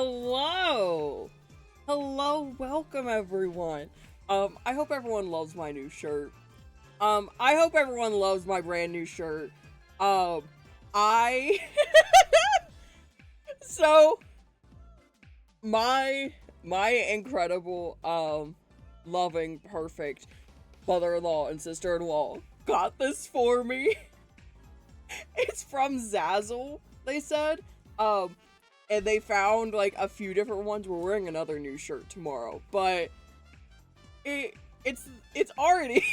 Hello! Hello, welcome everyone. I hope everyone loves my new shirt. I hope everyone loves my brand new shirt. I so my incredible loving perfect mother-in-law and sister-in-law got this for me. It's from Zazzle, they said. And they found like a few different ones. We're wearing another new shirt tomorrow, but it's already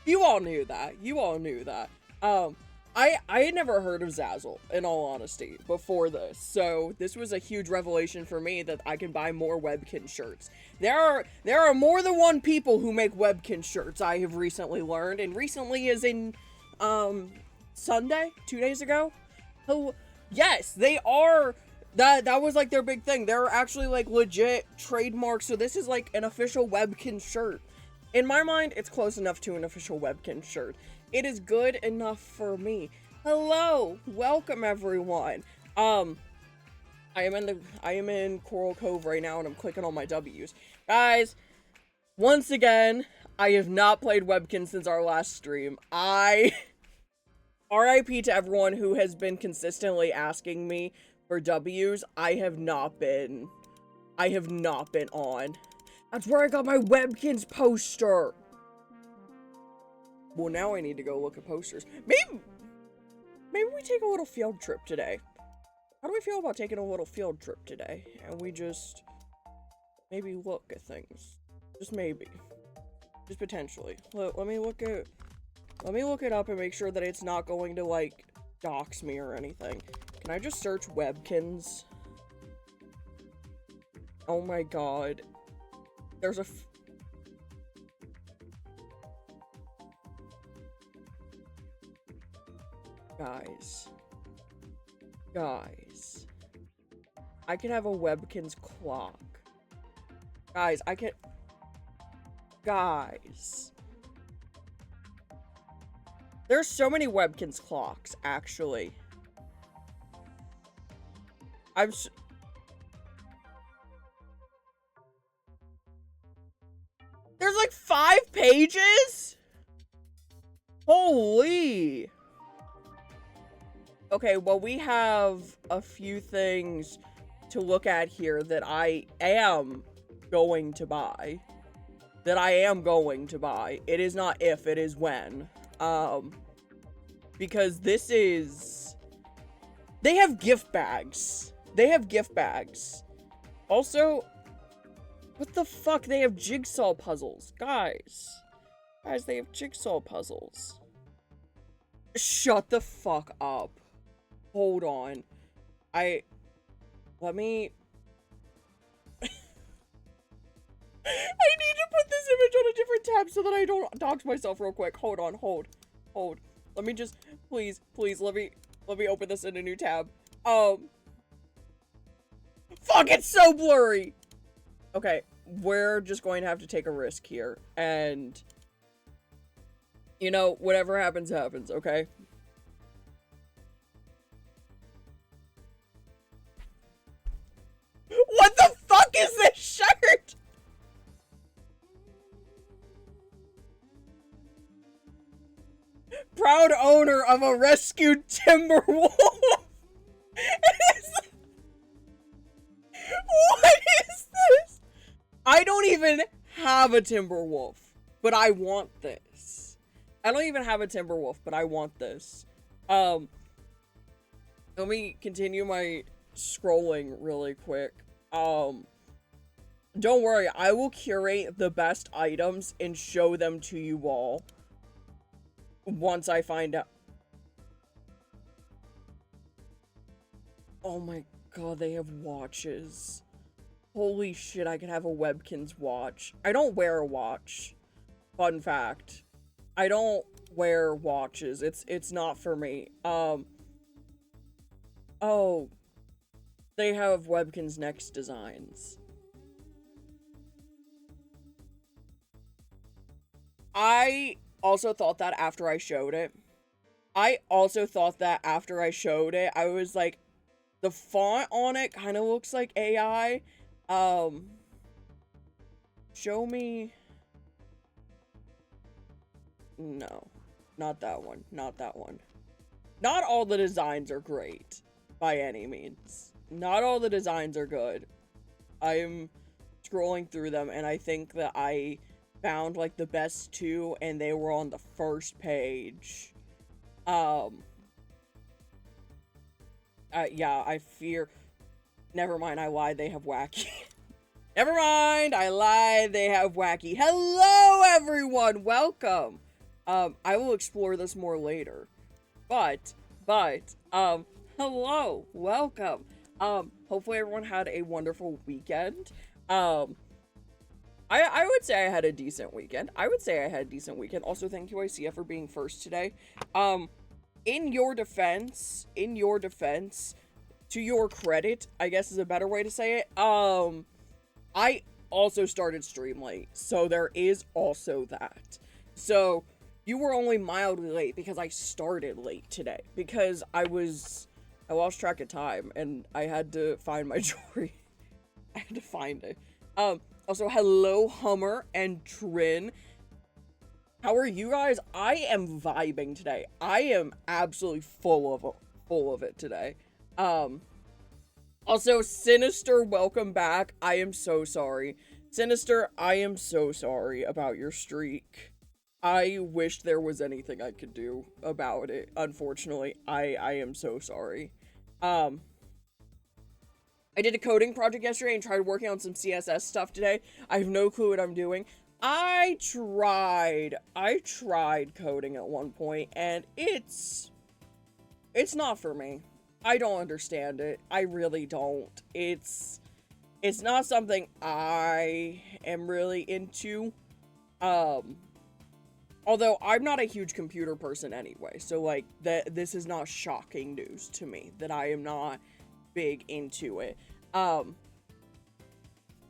you all knew that. You all knew that. I had never heard of Zazzle, in all honesty, before this. So this was a huge revelation for me that I can buy more Webkinz shirts. There are more than one people who make Webkinz shirts, I have recently learned, and recently is in Sunday, 2 days ago. So yes, they are. That was like their big thing. They're actually like legit trademarks. So this is like an official Webkinz shirt. In my mind, it's close enough to an official Webkinz shirt. It is good enough for me. Hello, welcome everyone. I am in Coral Cove right now, and I'm clicking on my W's. Guys, once again, I have not played Webkinz since our last stream. RIP to everyone who has been consistently asking me for W's. I have not been on. That's where I got my Webkinz poster. Well, now I need to go look at posters. Maybe we take a little field trip today. How do we feel about taking a little field trip today? And we just maybe look at things. Just maybe. Just potentially. Let me look it up and make sure that it's not going to, like, dox me or anything. Can I just search Webkinz? Oh my god. There's a Guys. I could have a Webkinz clock. Guys. There's so many Webkinz clocks, actually. There's like 5 pages? Holy! Okay, well, we have a few things to look at here that I am going to buy. It is not if, it is when. Because this is... They have gift bags. Also, what the fuck? They have jigsaw puzzles. Guys, they have jigsaw puzzles. Shut the fuck up. Hold on. Let me... I need to put this image on a different tab so that I don't dox myself real quick. Hold on, hold. Let me just, please, let me open this in a new tab. Fuck, it's so blurry! Okay, we're just going to have to take a risk here, and, you know, whatever happens, happens, okay? What the fuck is this shirt? Proud owner of a rescued timber wolf. What is this? I don't even have a timber wolf, but I want this. I don't even have a timber wolf, but I want this. Let me continue my scrolling really quick. Don't worry, I will curate the best items and show them to you all once I find out. Oh my god, they have watches. Holy shit, I could have a Webkinz watch. I don't wear a watch. Fun fact. I don't wear watches. It's not for me. Oh. They have Webkinz Next designs. I also thought that after I showed it. I was like, the The font on it kind of looks like AI. Show me. No, not that one. Not that one. Not all the designs are great, by any means. Not all the designs are good. I'm scrolling through them, and I think that I found, like, the best two, and they were on the first page. Yeah, I fear... Never mind, I lied, they have wacky. Never mind, I lied, they have wacky. Hello, everyone! Welcome! I will explore this more later. But, hello, welcome. Hopefully everyone had a wonderful weekend. I would say I had a decent weekend. Also, thank you, ICF, for being first today. In your defense, to your credit, I guess is a better way to say it, I also started stream late, so there is also that. So, you were only mildly late because I started late today, because I lost track of time, and I had to find my jewelry. I had to find it. Also, hello, Hummer and Trin. How are you guys? I am vibing today. I am absolutely full of it today. Also, Sinister, welcome back. I am so sorry. Sinister, I am so sorry about your streak. I wish there was anything I could do about it. Unfortunately, I am so sorry. I did a coding project yesterday and tried working on some CSS stuff today. I have no clue what I'm doing. I tried coding at one point, and it's not for me. I don't understand it. I really don't. It's not something I am really into. Although I'm not a huge computer person anyway, so like this is not shocking news to me that I am not big into it.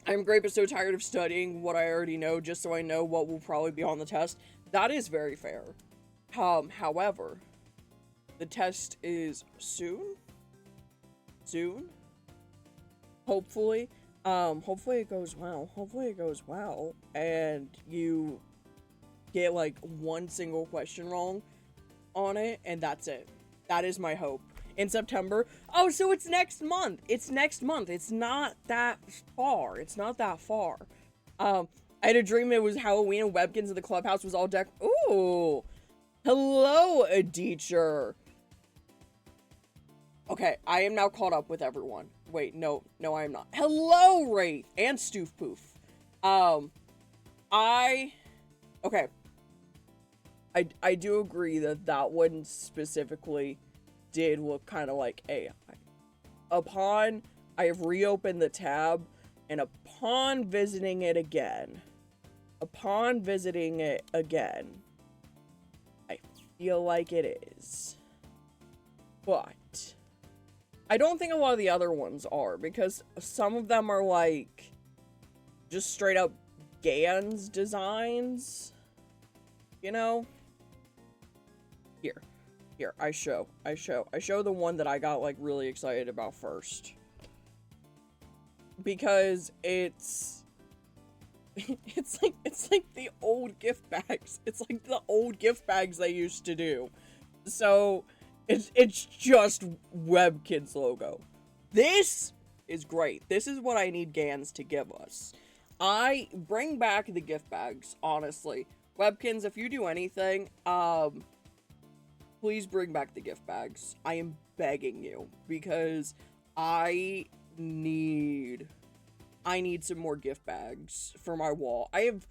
I'm great but so tired of studying what I already know just so I know what will probably be on the test. That is very fair. However, the test is soon. Hopefully. Hopefully it goes well. And you get like one single question wrong on it, and that's it. That is my hope. In September. Oh, so it's next month. It's not that far. I had a dream it was Halloween and Webkinz and the clubhouse was all decked. Ooh. Hello, Aditcher. Okay, I am now caught up with everyone. Wait, no, I am not. Hello, Wraith and Stoof Poof. Okay. I do agree that one specifically did look kind of like AI. I have reopened the tab, and upon visiting it again, I feel like it is. But I don't think a lot of the other ones are, because some of them are like just straight up Gans designs, you know? Here, I show the one that I got like really excited about first. Because it's like the old gift bags. It's like the old gift bags they used to do. So it's just Webkinz logo. This is great. This is what I need Gans to give us. I bring back the gift bags, honestly. Webkinz, if you do anything, please bring back the gift bags. I am begging you, because I need some more gift bags for my wall. I have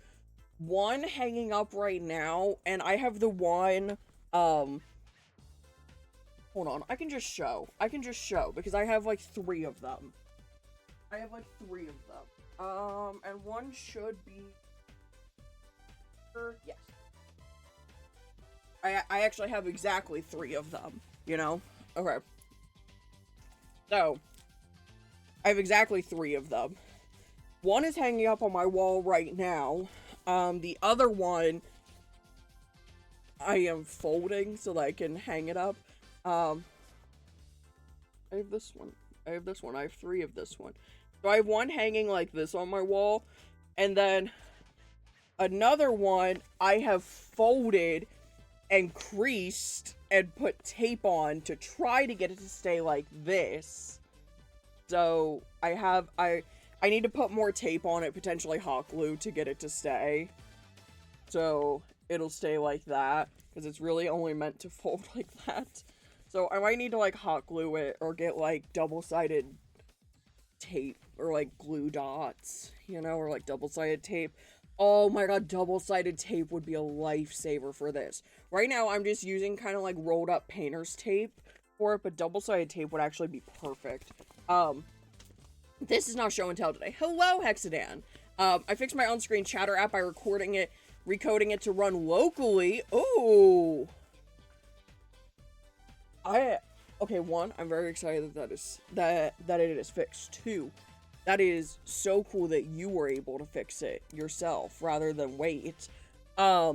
one hanging up right now, and I have the one, hold on, I can just show, because I have like 3 of them. And one should be, yes. I actually have exactly 3 of them, you know? Okay. So, I have exactly 3 of them. One is hanging up on my wall right now. The other one, I am folding so that I can hang it up. I have this one. I have this one. I have 3 of this one. So I have one hanging like this on my wall, and then another one I have folded and creased and put tape on to try to get it to stay like this. So I need to put more tape on it, potentially hot glue, to get it to stay. So it'll stay like that, because it's really only meant to fold like that. So I might need to, like, hot glue it, or get, like, double-sided tape, or, like, glue dots, you know, or, like, double-sided tape. Oh my god, double-sided tape would be a lifesaver for this. Right now, I'm just using kind of, like, rolled-up painter's tape for it, but double-sided tape would actually be perfect. This is not show and tell today. Hello, Hexadan. I fixed my on-screen chatter app by recording it, recoding it to run locally. Ooh! Okay, 1, I'm very excited that it is fixed. 2, that is so cool that you were able to fix it yourself rather than wait. Let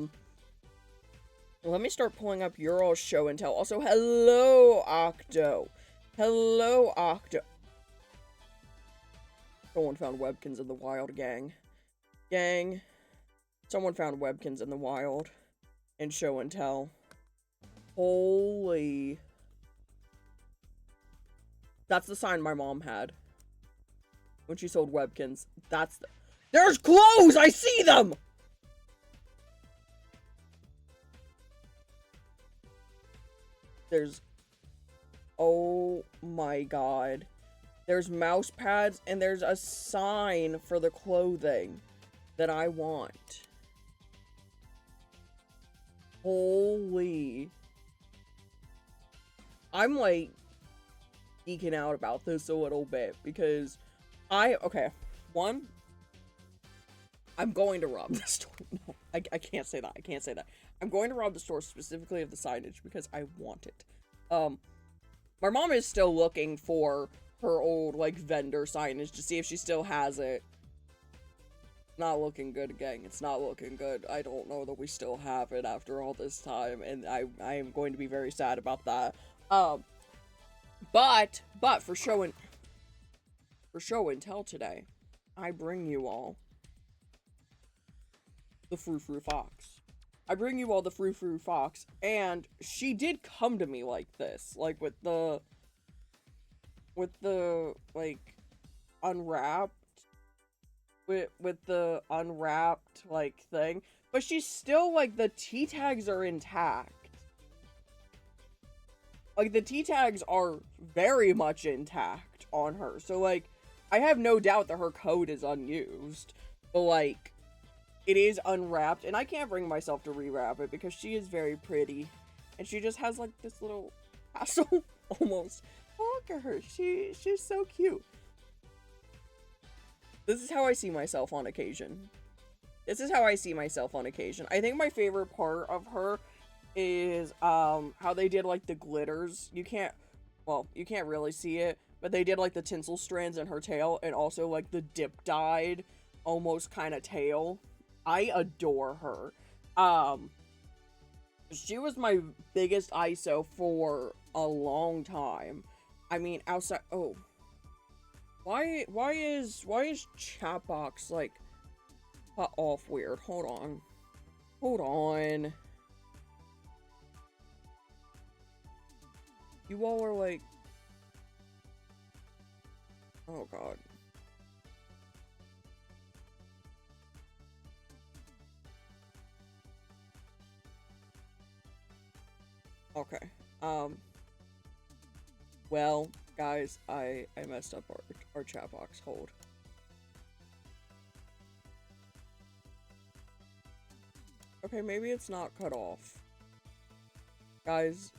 me start pulling up your all show and tell. Also, hello, Octo. Hello, Octo. Someone found Webkinz in the wild, gang. Gang. Someone found Webkinz in the wild. And show and tell. Holy. That's the sign my mom had. When she sold Webkinz. That's the... There's clothes! I see them! There's... Oh my god. There's mouse pads, and there's a sign for the clothing that I want. Holy. I'm, like, geeking out about this a little bit, because okay, 1, I'm going to rob the store. No, I can't say that. I can't say that. I'm going to rob the store specifically of the signage, because I want it. My mom is still looking for her old, like, vendor signage to see if she still has it. Not looking good, gang. It's not looking good. I don't know that we still have it after all this time, and I am going to be very sad about that. But for show and tell today, I bring you all the Frou Frou Fox. I bring you all the Frou Frou Fox, and she did come to me like this, like with the like unwrapped with the unwrapped like thing, but she's still, like, the T tags are intact. Like, the T tags are very much intact on her, so, like, I have no doubt that her code is unused, but, like, it is unwrapped, and I can't bring myself to rewrap it because she is very pretty, and she just has, like, this little tassel almost. Look at her. She's so cute. This is how I see myself on occasion. This is how I see myself on occasion. I think my favorite part of her is how they did, like, the glitters. You can't really see it, but they did, like, the tinsel strands in her tail, and also, like, the dip dyed almost kind of tail. I adore her. She was my biggest ISO for a long time. I mean, outside... Oh. Why is Chatbox, like, cut off weird? Hold on. Hold on. You all are, like... Oh, God. Okay. Well, guys, I messed up our chat box. Hold. Okay, maybe it's not cut off. Guys,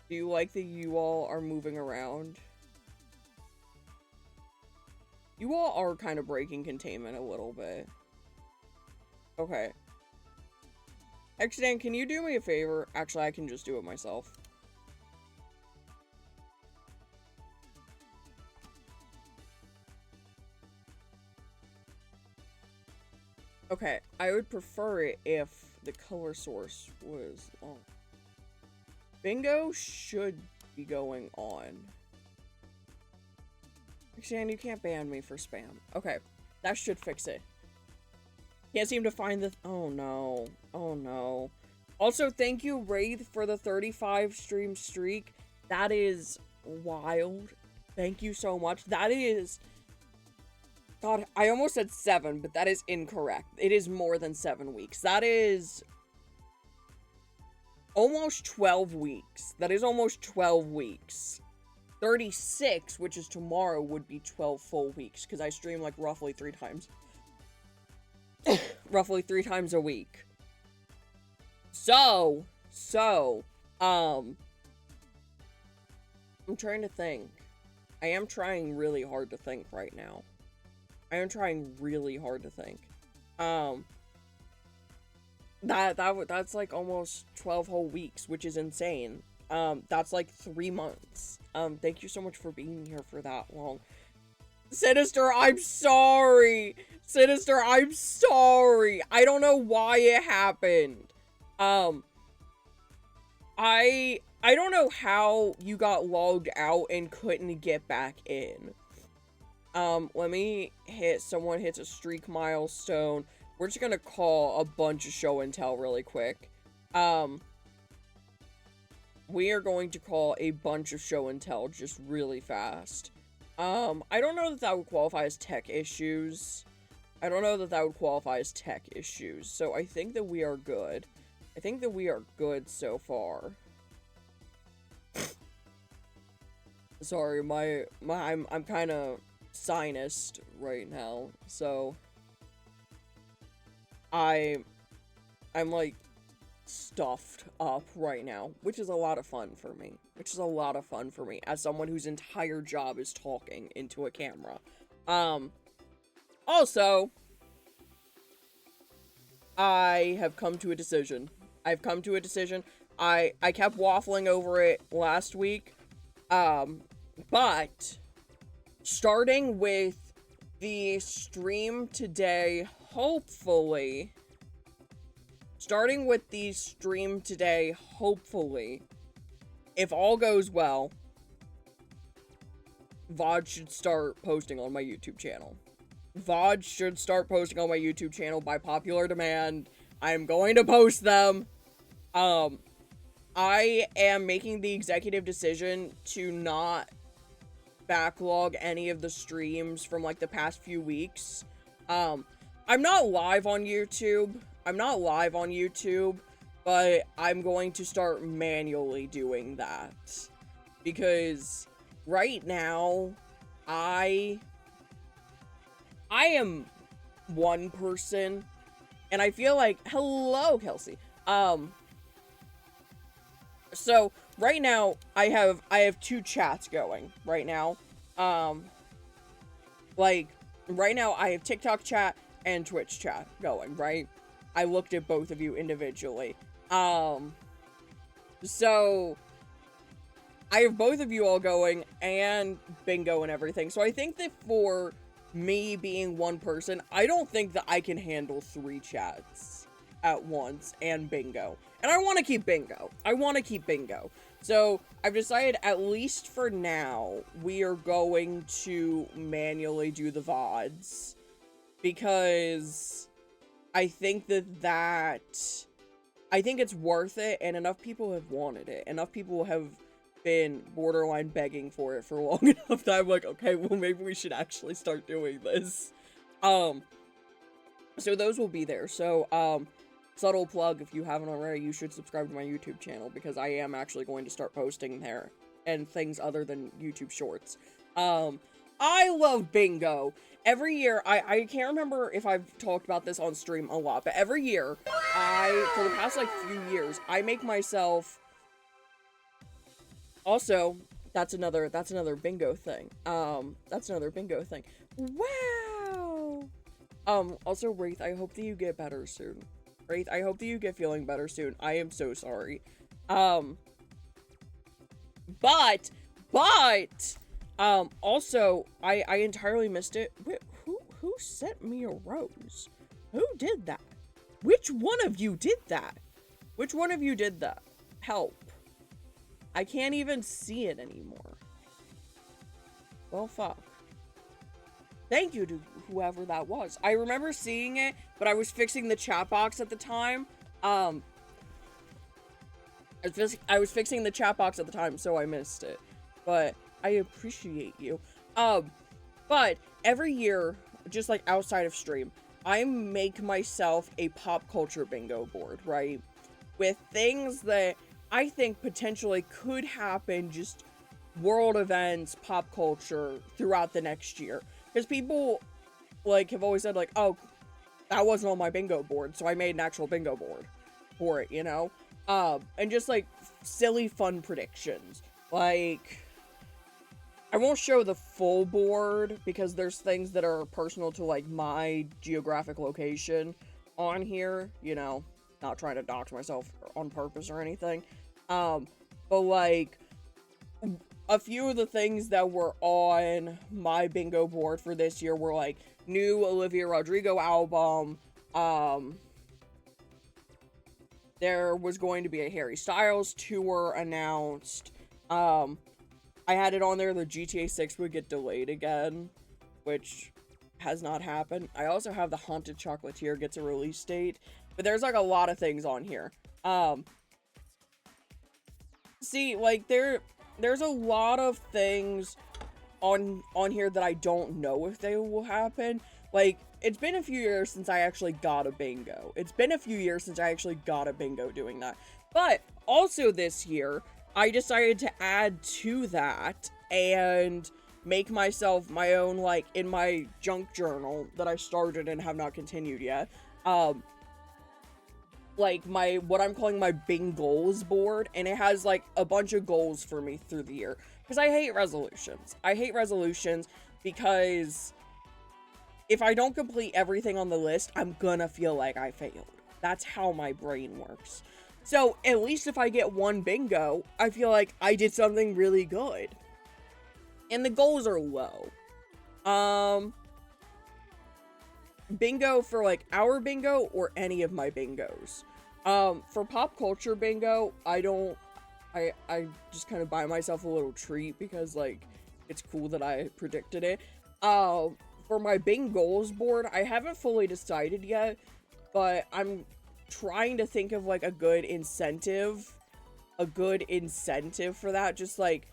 do you like that you all are moving around? You all are kind of breaking containment a little bit. Okay. Hexadan, can you do me a favor? Actually, I can just do it myself. Okay, I would prefer it if the color source was on. Bingo should be going on. Shan, you can't ban me for spam. Okay, that should fix it. Can't seem to find the... Oh, no. Oh, no. Also, thank you, Wraith, for the 35 stream streak. That is wild. Thank you so much. That is... God, I almost said 7, but that is incorrect. It is more than 7 weeks. That is... almost 12 weeks. That is almost 12 weeks. 36, which is tomorrow, would be 12 full weeks, because I stream, like, roughly 3 times. Roughly 3 times a week. So, I'm trying to think. I am trying really hard to think right now. I am trying really hard to think. That's like almost 12 whole weeks, which is insane. That's like 3 months. Thank you so much for being here for that long. Sinister, I'm sorry! Sinister, I'm sorry! I don't know why it happened. I don't know how you got logged out and couldn't get back in. Let me someone hits a streak milestone. We're just gonna call a bunch of show and tell really quick. We are going to call a bunch of show and tell just really fast. I don't know that that would qualify as tech issues. I don't know that that would qualify as tech issues. So I think that we are good. I think that we are good so far. Sorry, I'm kind of sinused right now, so I'm like stuffed up right now, which is a lot of fun for me. As someone whose entire job is talking into a camera. Also, I have come to a decision. I kept waffling over it last week. But starting with the stream today, hopefully, if all goes well, VOD should start posting on my YouTube channel. By popular demand. I am going to post them. I am making the executive decision to not backlog any of the streams from, like, the past few weeks. I'm not live on YouTube, but I'm going to start manually doing that. Because right now, I am one person, and I feel like, hello, Kelsey. So right now I have 2 chats going right now. Like right now I have TikTok chat and Twitch chat going, right? I looked at both of you individually. So I have both of you all going and bingo and everything. So I think that for me being one person, I don't think that I can handle 3 chats at once and bingo. And I want to keep bingo. So I've decided, at least for now, we are going to manually do the VODs. Because I think I think it's worth it, and enough people have wanted it. Enough people have been borderline begging for it for long enough that I'm like, okay, well, maybe we should actually start doing this. So those will be there. So, subtle plug, if you haven't already, you should subscribe to my YouTube channel, because I am actually going to start posting there, and things other than YouTube shorts. I love bingo. Every year, I can't remember if I've talked about this on stream a lot, but every year, for the past, like, few years, I make myself... Also, that's another bingo thing. Wow! Also, Wraith, I hope that you get better soon. Wraith, I hope that you get feeling better soon. I am so sorry. But, also, I entirely missed it. Who sent me a rose? Who did that? Which one of you did that? Help. I can't even see it anymore. Well, fuck. thank you to whoever that was. I remember seeing it, but I was fixing the chat box at the time. I was fixing the chat box at the time, so I missed it. But I appreciate you. But every year, just like outside of stream, I make myself a pop culture bingo board, right? With things that I think potentially could happen, just world events, pop culture throughout the next year. Because people, like, have always said, like, oh, that wasn't on my bingo board, so I made an actual bingo board for it, you know? And just, like, silly fun predictions. Like, I won't show the full board, because there's things that are personal to, like, my geographic location on here, you know? Not trying to dox myself on purpose or anything. But, like, a few of the things that were on my bingo board for this year were, like, new Olivia Rodrigo album. There was going to be a Harry Styles tour announced. I had it on there the GTA 6 would get delayed again, which has not happened. I also have the Haunted Chocolatier gets a release date, but there's, like, a lot of things on here. See, like, there's a lot of things on here that I don't know if they will happen. Like, it's been a few years since I actually got a bingo. It's been a few years since I actually got a bingo doing that. But also this year, I decided to add to that and make myself my own, like, in my junk journal that I started and have not continued yet. Like, what I'm calling my Bing goals board, and it has, like, a bunch of goals for me through the year. Because I hate resolutions. I hate resolutions because if I don't complete everything on the list, I'm gonna feel like I failed. That's how my brain works. So, at least if I get one bingo, I feel like I did something really good. And the goals are low. Bingo for, like, our bingo or any of my bingos. For pop culture bingo, I just kind of buy myself a little treat because, like, it's cool that I predicted it. For my Bing goals board, I haven't fully decided yet, but I'm trying to think of, like, a good incentive for that. Just, like,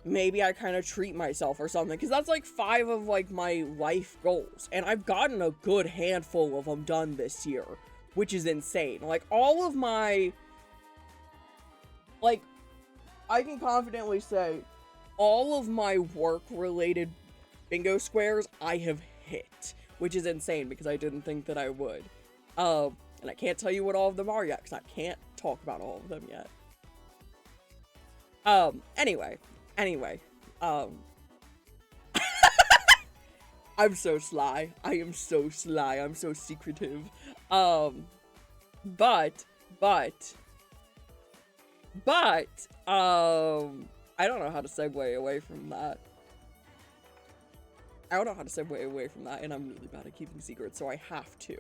maybe I kind of treat myself or something, because that's, like, 5 of, like, my life goals, and I've gotten a good handful of them done this year, which is insane. Like, all of my, like, I can confidently say, all of my work-related bingo squares I have hit, which is insane, because I didn't think that I would. And I can't tell you what all of them are yet, because I can't talk about all of them yet. Anyway, I'm so sly. I am so sly. I'm so secretive. But, I don't know how to segue away from that. And I'm really bad at keeping secrets, so I have to.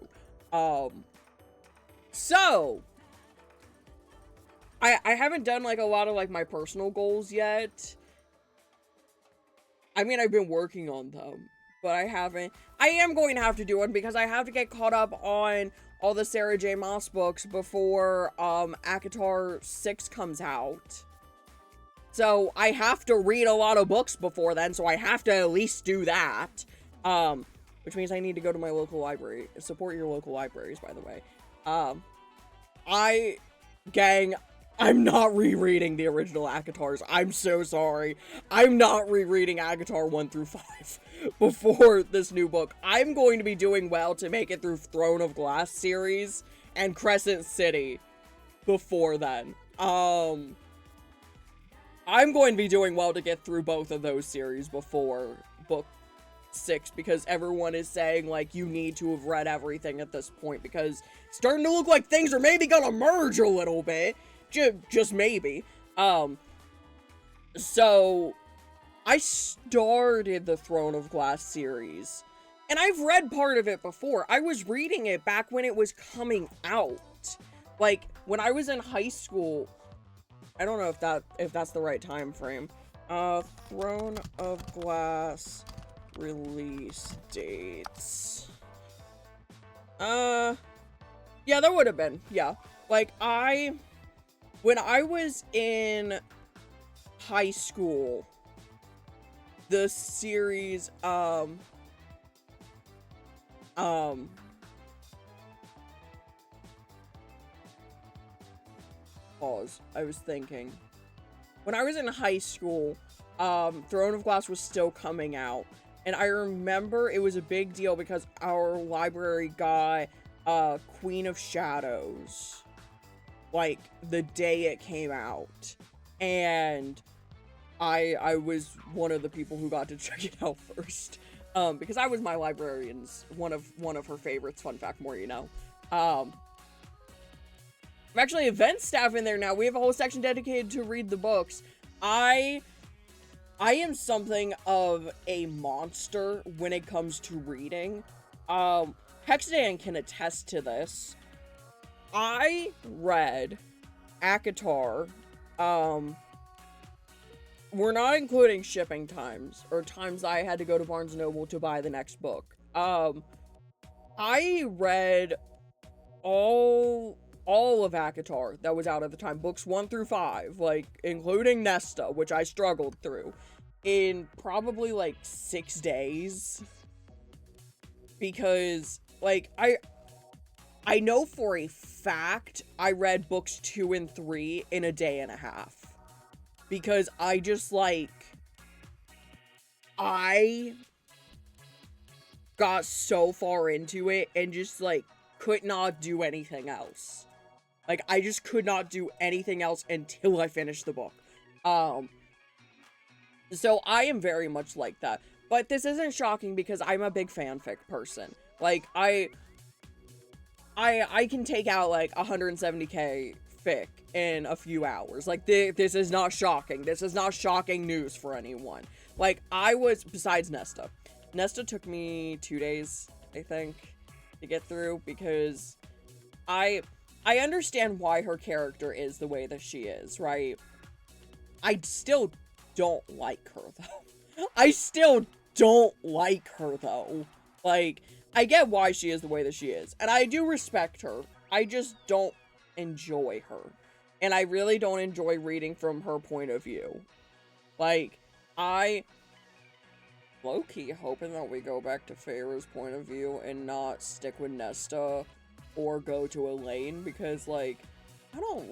So, I haven't done, like, a lot of, like, my personal goals yet. I mean, I've been working on them, but I haven't. I am going to have to do one because I have to get caught up on all the Sarah J. Maas books before, ACOTAR 6 comes out. So, I have to read a lot of books before then, so I have to at least do that. Which means I need to go to my local library. Support your local libraries, by the way. Gang, I'm not rereading the original ACOTARs. I'm so sorry. I'm not rereading ACOTAR 1 through 5 before this new book. I'm going to be doing well to make it through Throne of Glass series and Crescent City before then. I'm going to be doing well to get through both of those series before book 6, because everyone is saying, like, you need to have read everything at this point, because it's starting to look like things are maybe gonna merge a little bit. Just maybe. So, I started the Throne of Glass series, and I've read part of it before. I was reading it back when it was coming out. Like, when I was in high school, I don't know if that's the right time frame. Throne of Glass release dates. Yeah, there would have been. Yeah. Like, when I was in high school, the series, pause. I was thinking. When I was in high school, Throne of Glass was still coming out. And I remember it was a big deal because our library got, Queen of Shadows, like, the day it came out. And I was one of the people who got to check it out first. Because I was my librarian's one of her favorites. Fun fact, more you know. I'm actually event staff in there now. We have a whole section dedicated to read the books. I am something of a monster when it comes to reading. Hexadan can attest to this. I read ACOTAR, we're not including shipping times, or times I had to go to Barnes & Noble to buy the next book. I read all of ACOTAR that was out at the time, books 1 through 5, like, including Nesta, which I struggled through, in probably, like, 6 days. Because, like, I know for a fact I read books 2 and 3 in a day and a half. Because I just, like, I got so far into it and just, like, could not do anything else. Like, I just could not do anything else until I finished the book. So I am very much like that. But this isn't shocking because I'm a big fanfic person. Like, I can take out, like, 170k fic in a few hours. Like, this is not shocking. This is not shocking news for anyone. Like, besides Nesta. Nesta took me 2 days, I think, to get through, because I understand why her character is the way that she is, right? I still don't like her, though. I still don't like her, though. Like, I get why she is the way that she is, and I do respect her. I just don't enjoy her. And I really don't enjoy reading from her point of view. Like, I low-key hoping that we go back to Feyre's point of view and not stick with Nesta or go to Elaine, because, like, I'm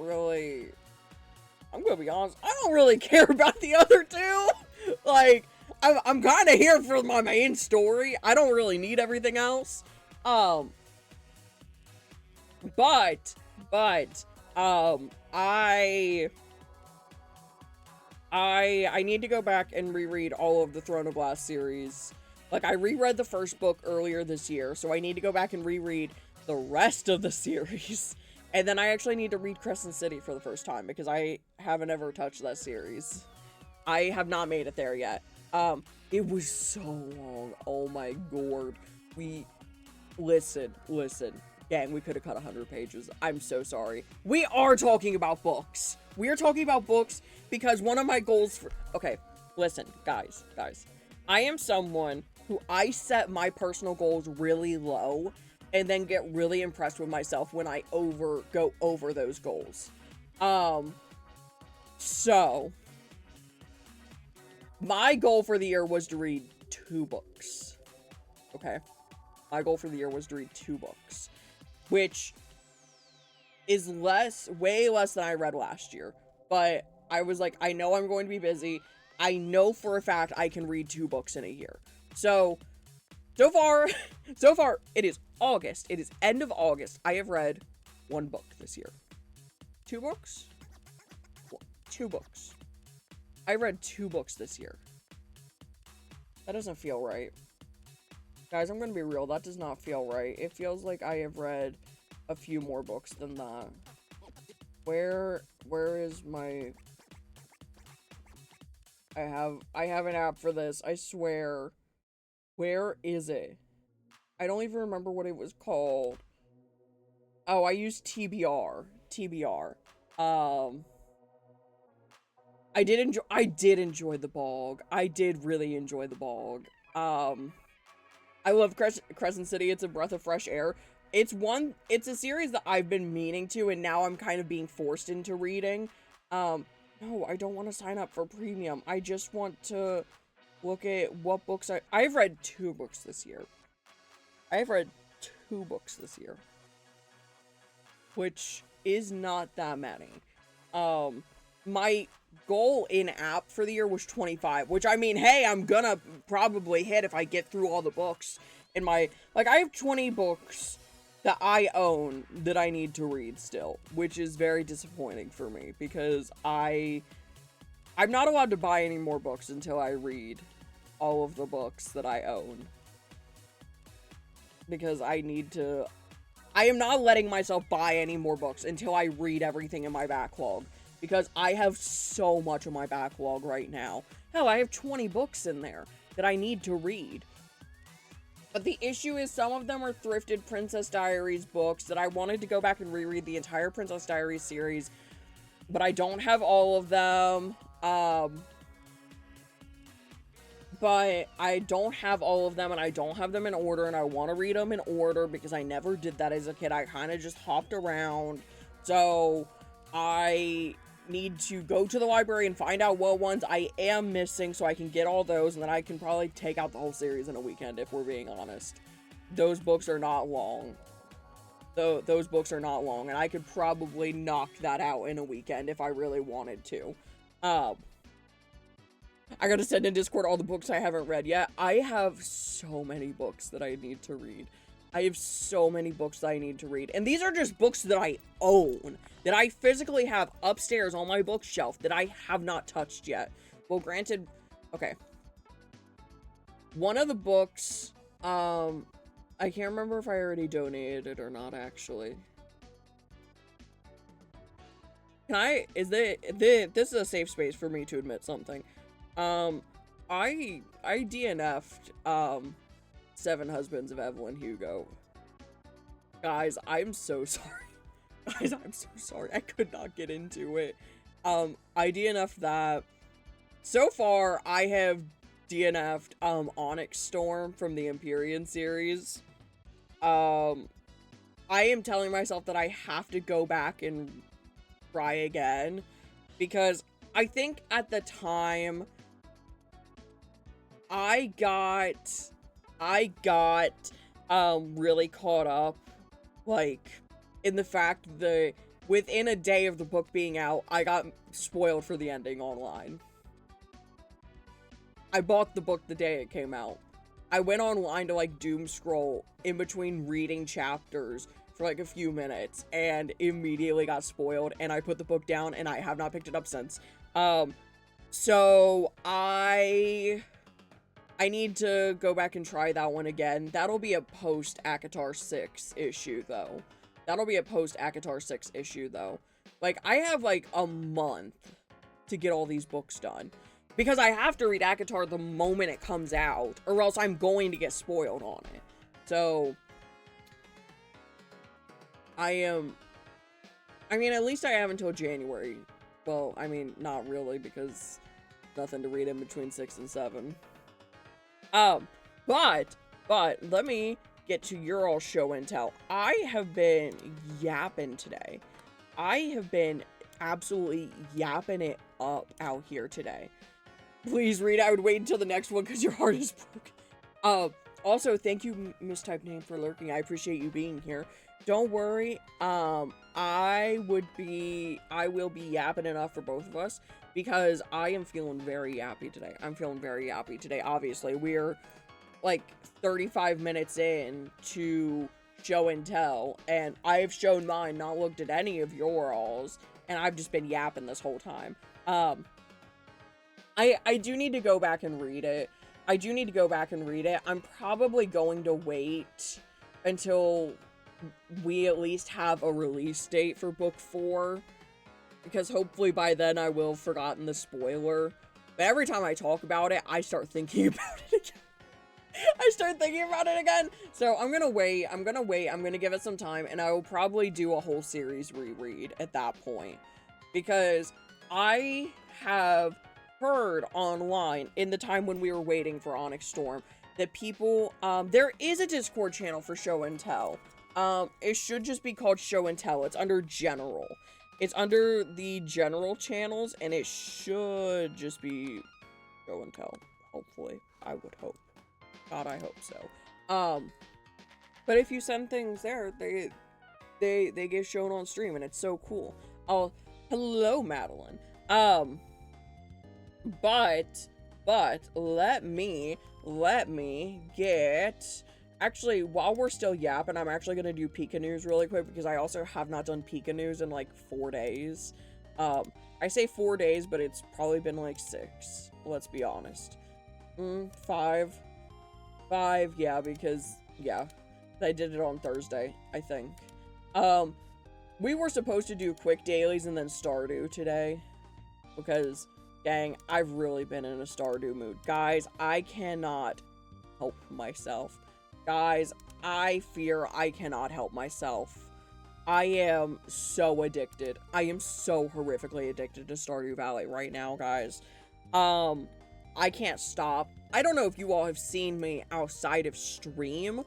gonna be honest, I don't really care about the other two. Like, I'm kind of here for my main story. I don't really need everything else. But, I need to go back and reread all of the Throne of Glass series. Like, I reread the first book earlier this year, so I need to go back and reread the rest of the series. And then I actually need to read Crescent City for the first time, because I haven't ever touched that series. I have not made it there yet. It was so long. Oh my god. Listen. Gang, we could have cut 100 pages. I'm so sorry. We are talking about books. We are talking about books because one of my goals okay, listen, guys. I am someone who I set my personal goals really low and then get really impressed with myself when I go over those goals. So my goal for the year was to read 2 books. Okay? My goal for the year was to read 2 books. Which is way less than I read last year. But I was like, I know I'm going to be busy. I know for a fact I can read 2 books in a year. So far, it is August. It is end of August. I have read 1 book this year. 2 books? 2 books. I read 2 books this year. That doesn't feel right. Guys, I'm gonna be real. That does not feel right. It feels like I have read a few more books than that. Where is my... I have an app for this, I swear. Where is it? I don't even remember what it was called. Oh, I used TBR. I did enjoy the bog. I did really enjoy the bog. I love Crescent City. It's a breath of fresh air. It's a series that I've been meaning to, and now I'm kind of being forced into reading. No, I don't want to sign up for premium. I just want to look at what books I've read 2 books this year. I've read 2 books this year, which is not that many. My goal in app for the year was 25, which I mean, hey, I'm gonna probably hit if I get through all the books in my, like, I have 20 books that I own that I need to read still, which is very disappointing for me because I'm not allowed to buy any more books until I read all of the books that I own. Because I am not letting myself buy any more books until I read everything in my backlog. Because I have so much of my backlog right now. Hell, I have 20 books in there that I need to read. But the issue is some of them are thrifted Princess Diaries books that I wanted to go back and reread the entire Princess Diaries series. But I don't have all of them. But I don't have all of them, and I don't have them in order, and I want to read them in order because I never did that as a kid. I kind of just hopped around. So I need to go to the library and find out what ones I am missing so I can get all those, and then I can probably take out the whole series in a weekend, if we're being honest. Those books are not long. Those books are not long, and I could probably knock that out in a weekend if I really wanted to. I gotta send in Discord all the books I haven't read yet. I have so many books that I need to read. I have so many books that I need to read. And these are just books that I own. That I physically have upstairs on my bookshelf that I have not touched yet. Well, granted, okay. One of the books, I can't remember if I already donated it or not, actually. This is a safe space for me to admit something. I DNF'd, 7 Husbands of Evelyn Hugo. Guys, I'm so sorry. Guys, I'm so sorry. I could not get into it. I DNF'd that. So far, I have DNF'd, Onyx Storm from the Empyrean series. I am telling myself that I have to go back and try again. Because I think at the time, I got really caught up, like, in the fact that within a day of the book being out, I got spoiled for the ending online. I bought the book the day it came out. I went online to, like, doom scroll in between reading chapters for, like, a few minutes, and immediately got spoiled, and I put the book down, and I have not picked it up since. So I need to go back and try that one again. That'll be a post-ACOTAR 6 issue, though. Like, I have, like, a month to get all these books done. Because I have to read ACOTAR the moment it comes out, or else I'm going to get spoiled on it. So I mean, at least I have until January. Well, I mean, not really, because nothing to read in between 6 and 7. But let me get to your all show and tell. I have been yapping today. I have been absolutely yapping it up out here today. Please read. I would wait until the next one because your heart is broken. Also, thank you, mistyped name, for lurking. I appreciate you being here. Don't worry. I will be yapping enough for both of us because I am feeling very yappy today. Obviously, we're like 35 minutes in to show and tell, and I've shown mine, not looked at any of your alls, and I've just been yapping this whole time. I do need to go back and read it. I'm probably going to wait until we at least have a release date for book 4, because hopefully by then I will have forgotten the spoiler. But every time I talk about it, I start thinking about it again. So I'm gonna wait, I'm gonna give it some time, and I will probably do a whole series reread at that point. Because I have heard online, in the time when we were waiting for Onyx Storm, that people, there is a Discord channel for show and tell. It should just be called show and tell. It's under general. It's under the general channels, and it should just be show and tell. Hopefully. I would hope. God, I hope so. But if you send things there, they get shown on stream, and it's so cool. Oh, hello, Madeline. But let me get, actually, while we're still yapping, I'm actually gonna do Pika News really quick, because I also have not done Pika News in like 4 days. I say 4 days, but it's probably been like 6, let's be honest. 5, yeah, because, yeah, I did it on Thursday, I think. We were supposed to do quick dailies and then Stardew today, because, dang, I've really been in a Stardew mood. Guys, I cannot help myself. Guys, I fear I cannot help myself. I am so addicted. I am so horrifically addicted to Stardew Valley right now, guys. I can't stop. I don't know if you all have seen me outside of stream,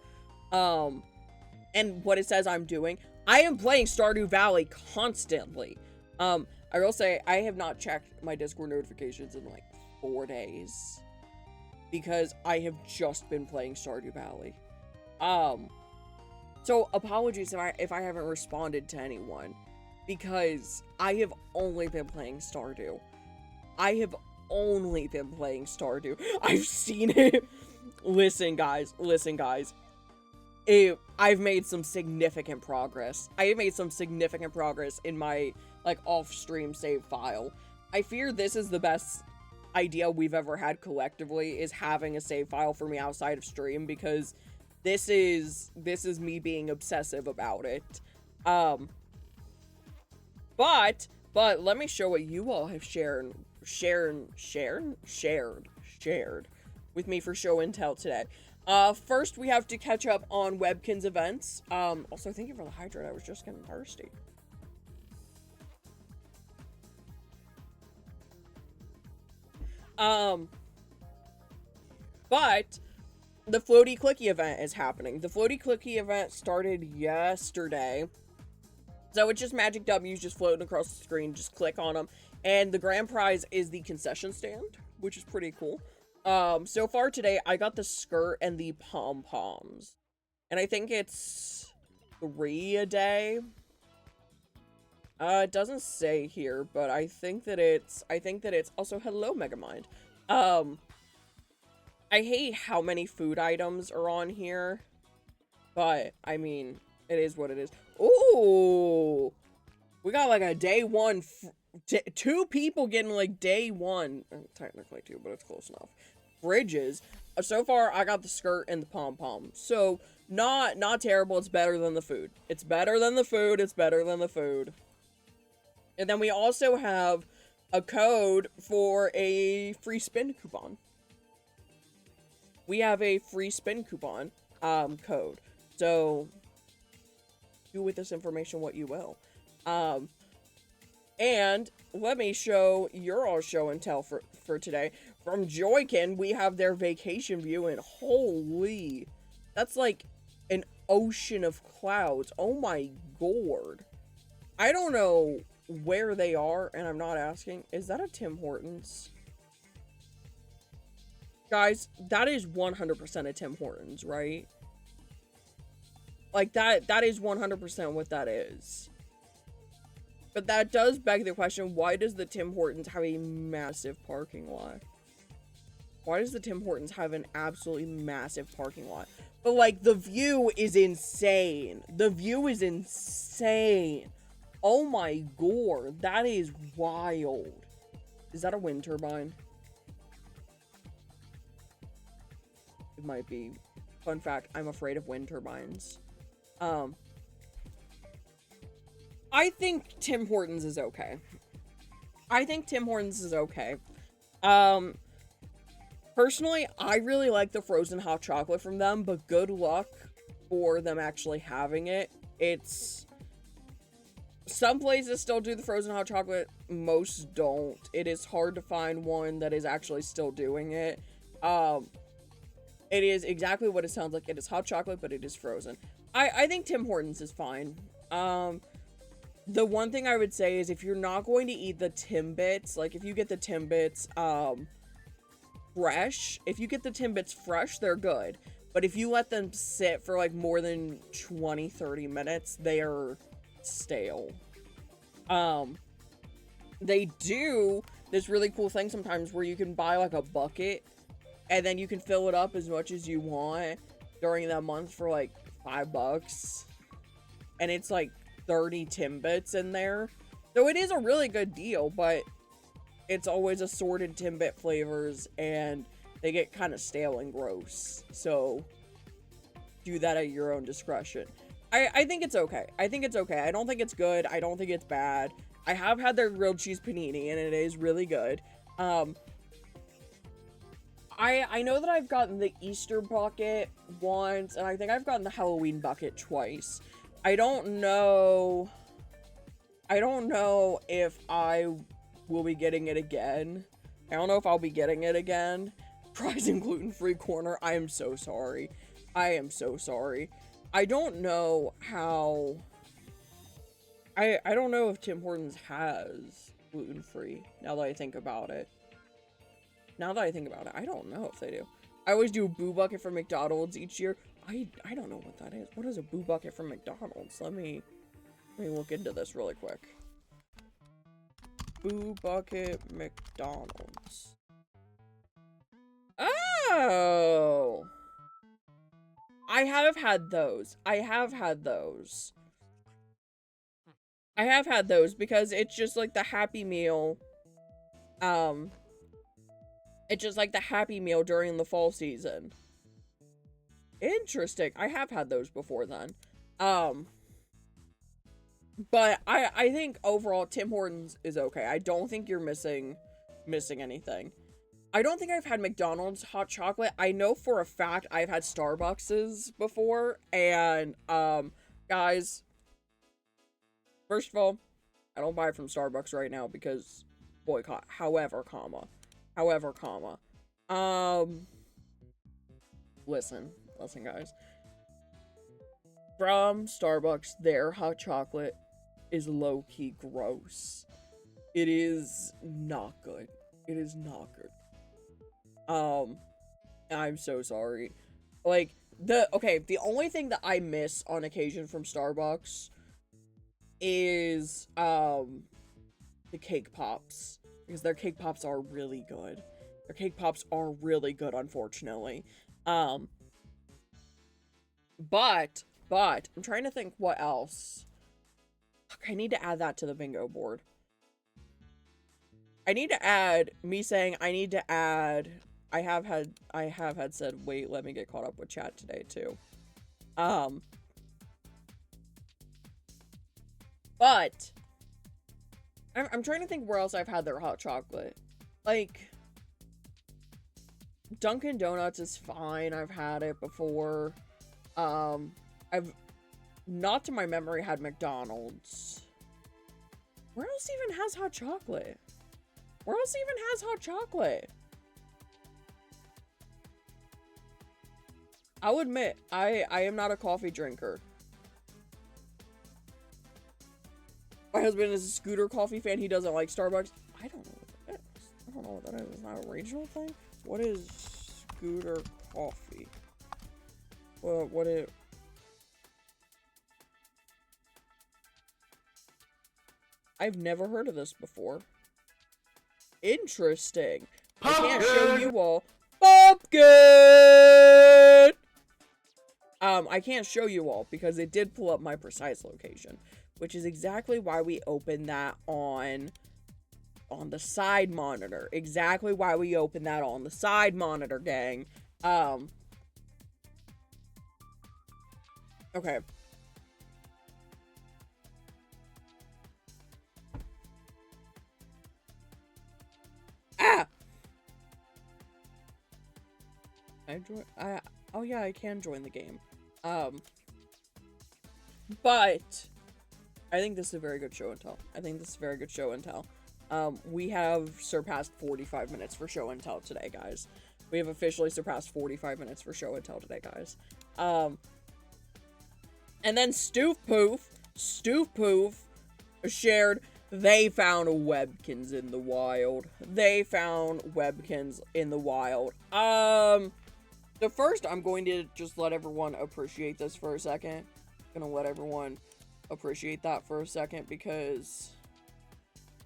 and what it says I'm doing. I am playing Stardew Valley constantly. I will say, I have not checked my Discord notifications in like 4 days, because I have just been playing Stardew Valley. So apologies if I haven't responded to anyone, because I have only been playing Stardew. I have only been playing Stardew. I've seen it. Listen, guys. I've made some significant progress. I have made some significant progress in my, like, off-stream save file. I fear this is the best idea we've ever had collectively, is having a save file for me outside of stream, because this is me being obsessive about it. But let me show what you all have shared with me for show and tell today. First we have to catch up on Webkinz events. Also, thank you for the hydrate. I was just getting thirsty. But the Floaty Clicky event is happening. The Floaty Clicky event started yesterday. So it's just magic W's just floating across the screen. Just click on them. And the grand prize is the concession stand, which is pretty cool. So far today, I got the skirt and the pom-poms. And I think it's 3 a day. It doesn't say here, but I think that it's also, hello, Megamind. I hate how many food items are on here, but I mean, it is what it is. Ooh, we got like a day 1, 2 people getting like day 1, technically 2, but it's close enough. Fridges. So far, I got the skirt and the pom-pom. So, not terrible. It's better than the food. It's better than the food. It's better than the food. And then we also have a code for a free spin coupon. We have a free spin coupon code. So, do with this information what you will. And let me show your all show and tell for today. From Joykin, we have their vacation view, and holy, that's like an ocean of clouds. Oh my god. I don't know where they are, and I'm not asking. Is that a Tim Hortons? Guys, that is 100% a Tim Hortons, right? Like, that is 100% what that is. But that does beg the question, why does the Tim Hortons have a massive parking lot? Why does the Tim Hortons have an absolutely massive parking lot? But, like, the view is insane. The view is insane. Oh my god, that is wild. Is that a wind turbine? It might be. Fun fact, I'm afraid of wind turbines. I think Tim Hortons is okay. Personally, I really like the frozen hot chocolate from them, but good luck for them actually having it. Some places still do the frozen hot chocolate, most don't. It is hard to find one that is actually still doing it. It is exactly what it sounds like. It is hot chocolate, but it is frozen. I think Tim Hortons is fine. The one thing I would say is if you're not going to eat the Timbits, like if you get the Timbits, fresh, if you get the Timbits fresh, they're good. But if you let them sit for like more than 20-30 minutes, they are stale. They do this really cool thing sometimes where you can buy like a bucket and then you can fill it up as much as you want during that month for like $5. And it's like 30 Timbits in there. So it is a really good deal, but it's always assorted Timbit flavors and they get kind of stale and gross. So do that at your own discretion. I think it's okay. I think it's okay. I don't think it's good. I don't think it's bad. I have had their grilled cheese panini and it is really good. I know that I've gotten the Easter bucket once, and I think I've gotten the Halloween bucket twice. I don't know if I will be getting it again. I don't know if I'll be getting it again. Fries and gluten-free corner. I am so sorry. I am so sorry. I don't know how... I don't know if Tim Hortons has gluten-free, now that I think about it. Now that I think about it, I don't know if they do. I always do a boo bucket for McDonald's each year. I don't know what that is. What is a boo bucket from McDonald's? Let me look into this really quick. Boo bucket McDonald's. Oh! I have had those. I have had those. I have had those because it's just like the Happy Meal. It's just like the Happy Meal during the fall season. Interesting. I have had those before then. But I think overall Tim Hortons is okay. I don't think you're missing anything. I don't think I've had McDonald's hot chocolate. I know for a fact I've had Starbucks's before, and guys, first of all, I don't buy it from Starbucks right now because boycott. However, listen guys. From Starbucks, their hot chocolate is low-key gross. It is not good. It is not good. I'm so sorry. Like, the only thing that I miss on occasion from Starbucks is, the cake pops. Because their cake pops are really good. Their cake pops are really good, unfortunately. But, I'm trying to think what else. Fuck, I need to add that to the bingo board. I need to add, I have had said, wait, let me get caught up with chat today, too. But, I'm trying to think where else I've had their hot chocolate. Like, Dunkin' Donuts is fine. I've had it before. I've, not to my memory, had McDonald's. Where else even has hot chocolate? Where else even has hot chocolate? I'll admit, I am not a coffee drinker. My husband is a Scooter coffee fan. He doesn't like Starbucks. I don't know what that is. I don't know what that is. Is that a regional thing? What is Scooter coffee? Well, what is... I've never heard of this before. Interesting. I can't show you all. Pumpkin! I can't show you all because it did pull up my precise location, which is exactly why we opened that on the side monitor. Exactly why we opened that on the side monitor, gang. Okay. Ah! Oh yeah, I can join the game. But I think this is a very good show and tell. We have surpassed 45 minutes for show and tell today, guys. We have officially surpassed 45 minutes for show and tell today, guys. And then Stoof Poof shared they found Webkinz in the wild. They found Webkinz in the wild. So first, I'm going to just let everyone appreciate this for a second. I'm gonna let everyone appreciate that for a second because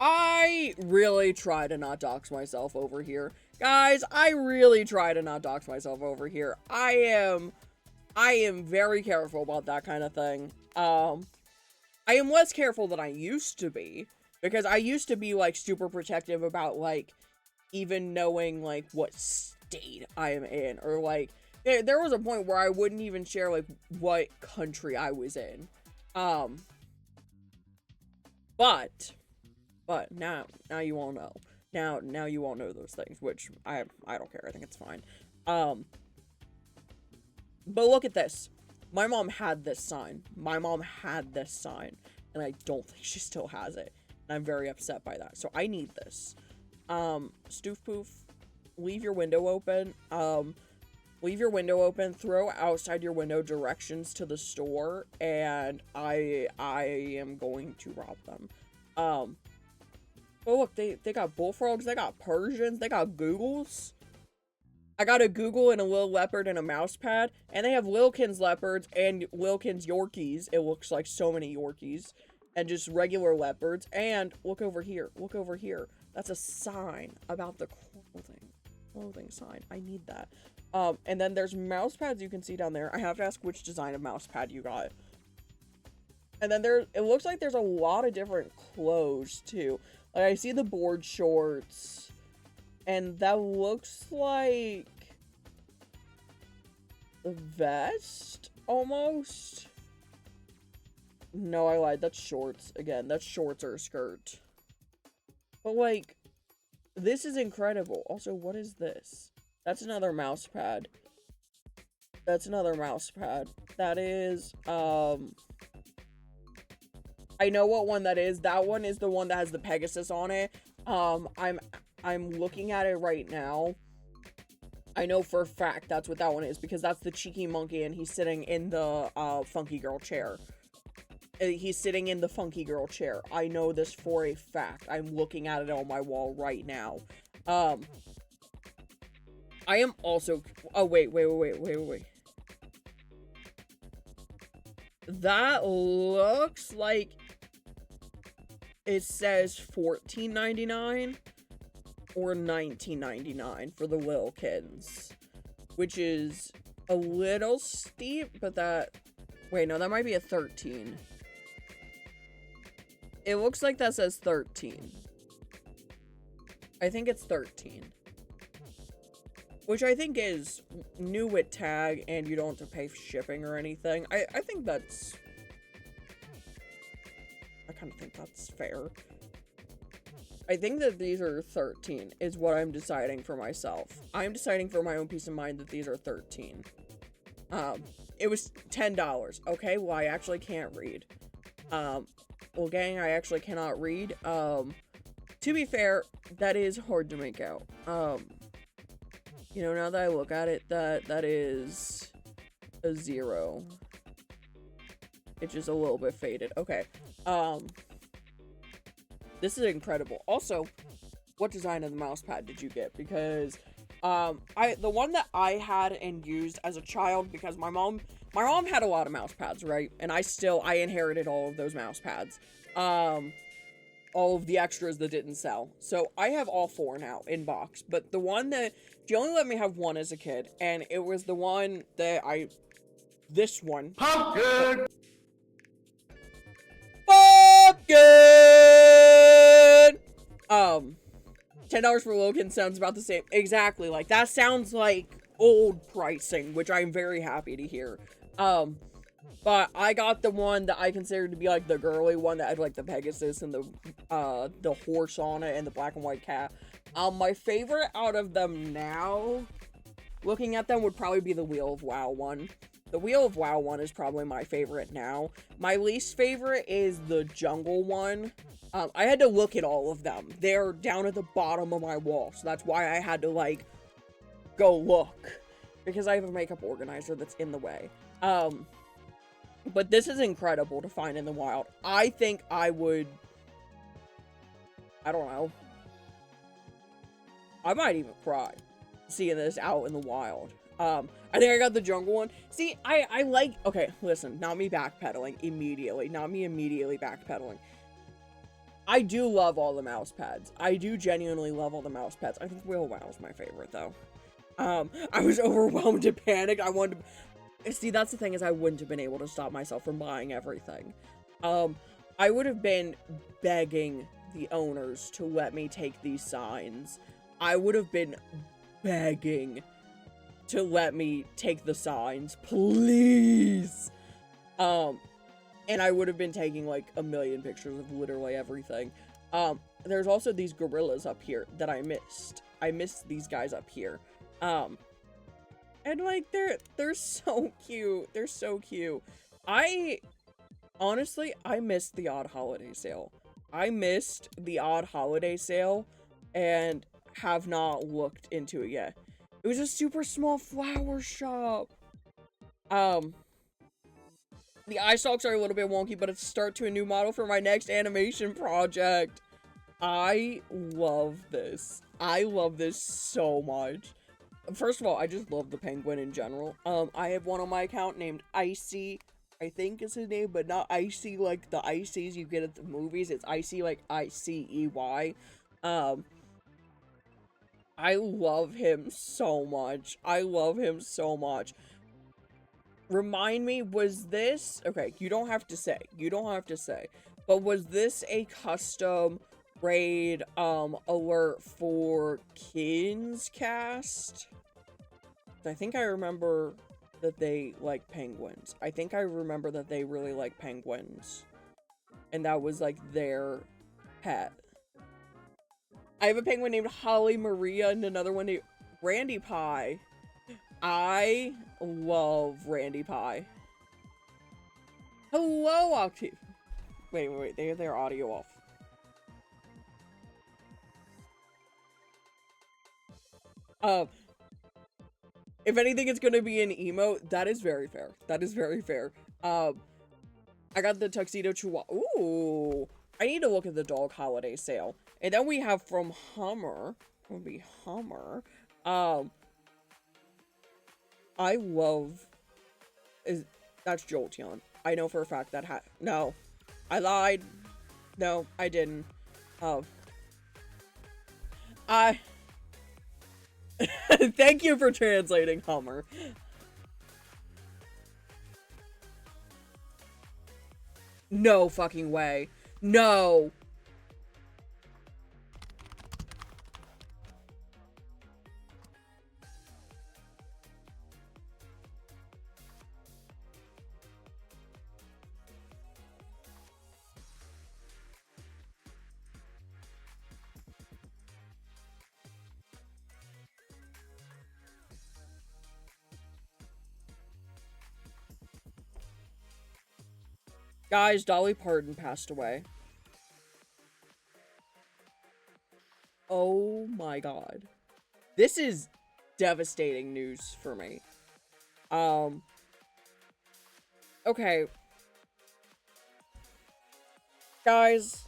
I really try to not dox myself over here. Guys, I really try to not dox myself over here. I am very careful about that kind of thing. I am less careful than I used to be, because I used to be, like, super protective about, like, even knowing, like, what state I am in, or, like, there was a point where I wouldn't even share, like, what country I was in. But now you all know. Now you all know those things, which I don't care. I think it's fine. But look at this. My mom had this sign. And I don't think she still has it. And I'm very upset by that. So I need this. Stoof Poof, leave your window open. Leave your window open. Throw outside your window directions to the store, and I am going to rob them. Oh look, they got bullfrogs. They got Persians. They got Googles. I got a Google and a little leopard and a mouse pad. And they have Wilkins leopards and Wilkins Yorkies. It looks like so many Yorkies. And just regular leopards. And look over here. Look over here. That's a sign about the clothing sign. I need that. And then there's mouse pads you can see down there. I have to ask which design of mouse pad you got. And then it looks like there's a lot of different clothes too. Like I see the board shorts. And that looks like a vest, almost. No, I lied. That's shorts. Again, that's shorts or a skirt. But, like, this is incredible. Also, what is this? That's another mouse pad. That's another mouse pad. That is, I know what one that is. That one is the one that has the Pegasus on it. I'm looking at it right now. I know for a fact that's what that one is, because that's the cheeky monkey and he's sitting in the funky girl chair. He's sitting in the funky girl chair. I know this for a fact. I'm looking at it on my wall right now. I am also... Oh, wait. That looks like it says $14.99 or $19.99 for the Wilkins, which is a little steep, but that... Wait, no, that might be a 13. It looks like that says 13. I think it's 13. Which I think is new with tag, and you don't have to pay for shipping or anything. I think that's... I kind of think that's fair. I think that these are 13, is what I'm deciding for myself. I'm deciding for my own peace of mind that these are 13. It was $10. Okay, well, I actually can't read. Well, gang, I actually cannot read. To be fair, that is hard to make out. You know, now that I look at it, that is a 0. It's just a little bit faded. Okay. This is incredible. Also, what design of the mouse pad did you get? Because, the one that I had and used as a child, because my mom had a lot of mouse pads, right? And I inherited all of those mouse pads. All of the extras that didn't sell. So I have all 4 now in box. But the one that, she only let me have one as a kid. And it was the one that this one. Pumpkin! $10 for Logan sounds about the same. Exactly, like, that sounds like old pricing, which I'm very happy to hear. But I got the one that I considered to be, like, the girly one that had, like, the Pegasus and the horse on it and the black and white cat. My favorite out of them now, looking at them, would probably be the Wheel of WoW one. The Wheel of WoW one is probably my favorite now. My least favorite is the Jungle one. I had to look at all of them. They're down at the bottom of my wall, so that's why I had to, like, go look because I have a makeup organizer that's in the way. But this is incredible to find in the wild. I think I would, I don't know. I might even cry seeing this out in the wild. I think I got the jungle one. See, I like, okay, listen, not me backpedaling immediately. Not me immediately backpedaling. I do love all the mouse pads. I do genuinely love all the mouse pads. I think Wheel Wow's my favorite, though. I was overwhelmed and panicked. I wanted to... See, that's the thing, is I wouldn't have been able to stop myself from buying everything. I would have been begging the owners to let me take these signs. I would have been begging to let me take the signs. Please! And I would have been taking, like, a million pictures of literally everything. There's also these gorillas up here that I missed. I missed these guys up here. And, like, they're so cute. They're so cute. Honestly, I missed the odd holiday sale. I missed the odd holiday sale and have not looked into it yet. It was a super small flower shop. The eye stalks are a little bit wonky, but it's a start to a new model for my next animation project. I love this. I love this so much. First of all, I just love the penguin in general. I have one on my account named Icy, I think is his name, but not Icy like the ices you get at the movies. It's Icy like I-C-E-Y. I love him so much. I love him so much. Remind me, was this... Okay, you don't have to say. You don't have to say. But was this a custom raid, alert for Kinz cast? I think I remember that they like penguins. I think I remember that they really like penguins. And that was, like, their pet. I have a penguin named Holly Maria and another one named Randy Pie. I love Randy Pie. Hello, Octave. Wait, they have their audio off. If anything, it's gonna be an emote. That is very fair. That is very fair. I got the tuxedo chihuahua. Ooh. I need to look at the dog holiday sale. And then we have from Hummer. It'll be Hummer. I love... That's Jolteon. I know for a fact that no. I lied. No, I didn't. Thank you for translating, Hummer. No fucking way. No. Guys, Dolly Parton passed away. Oh my god. This is devastating news for me. Okay. Guys.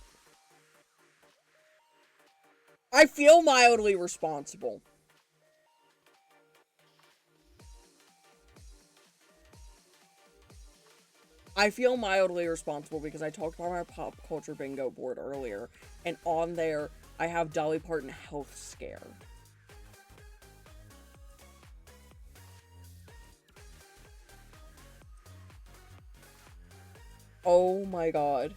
I feel mildly responsible. I feel mildly responsible because I talked about my pop culture bingo board earlier, and on there, I have Dolly Parton health scare. Oh my god.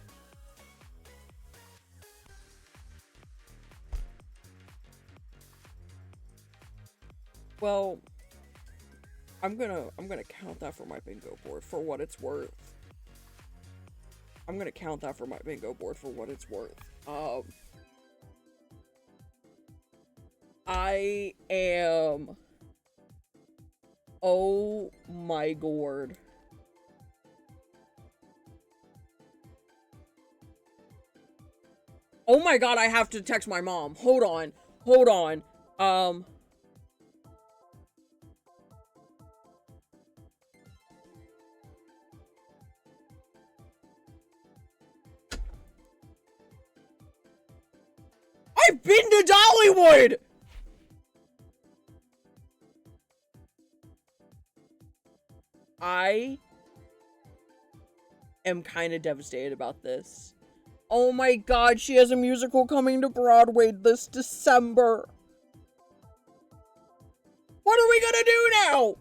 Well, I'm gonna count that for my bingo board for what it's worth. I'm gonna count that for my bingo board for what it's worth. I am... Oh my god. Oh my god, I have to text my mom. Hold on. Hold on. I've been to Dollywood! I am kind of devastated about this. Oh my god, she has a musical coming to Broadway this December. What are we gonna do now?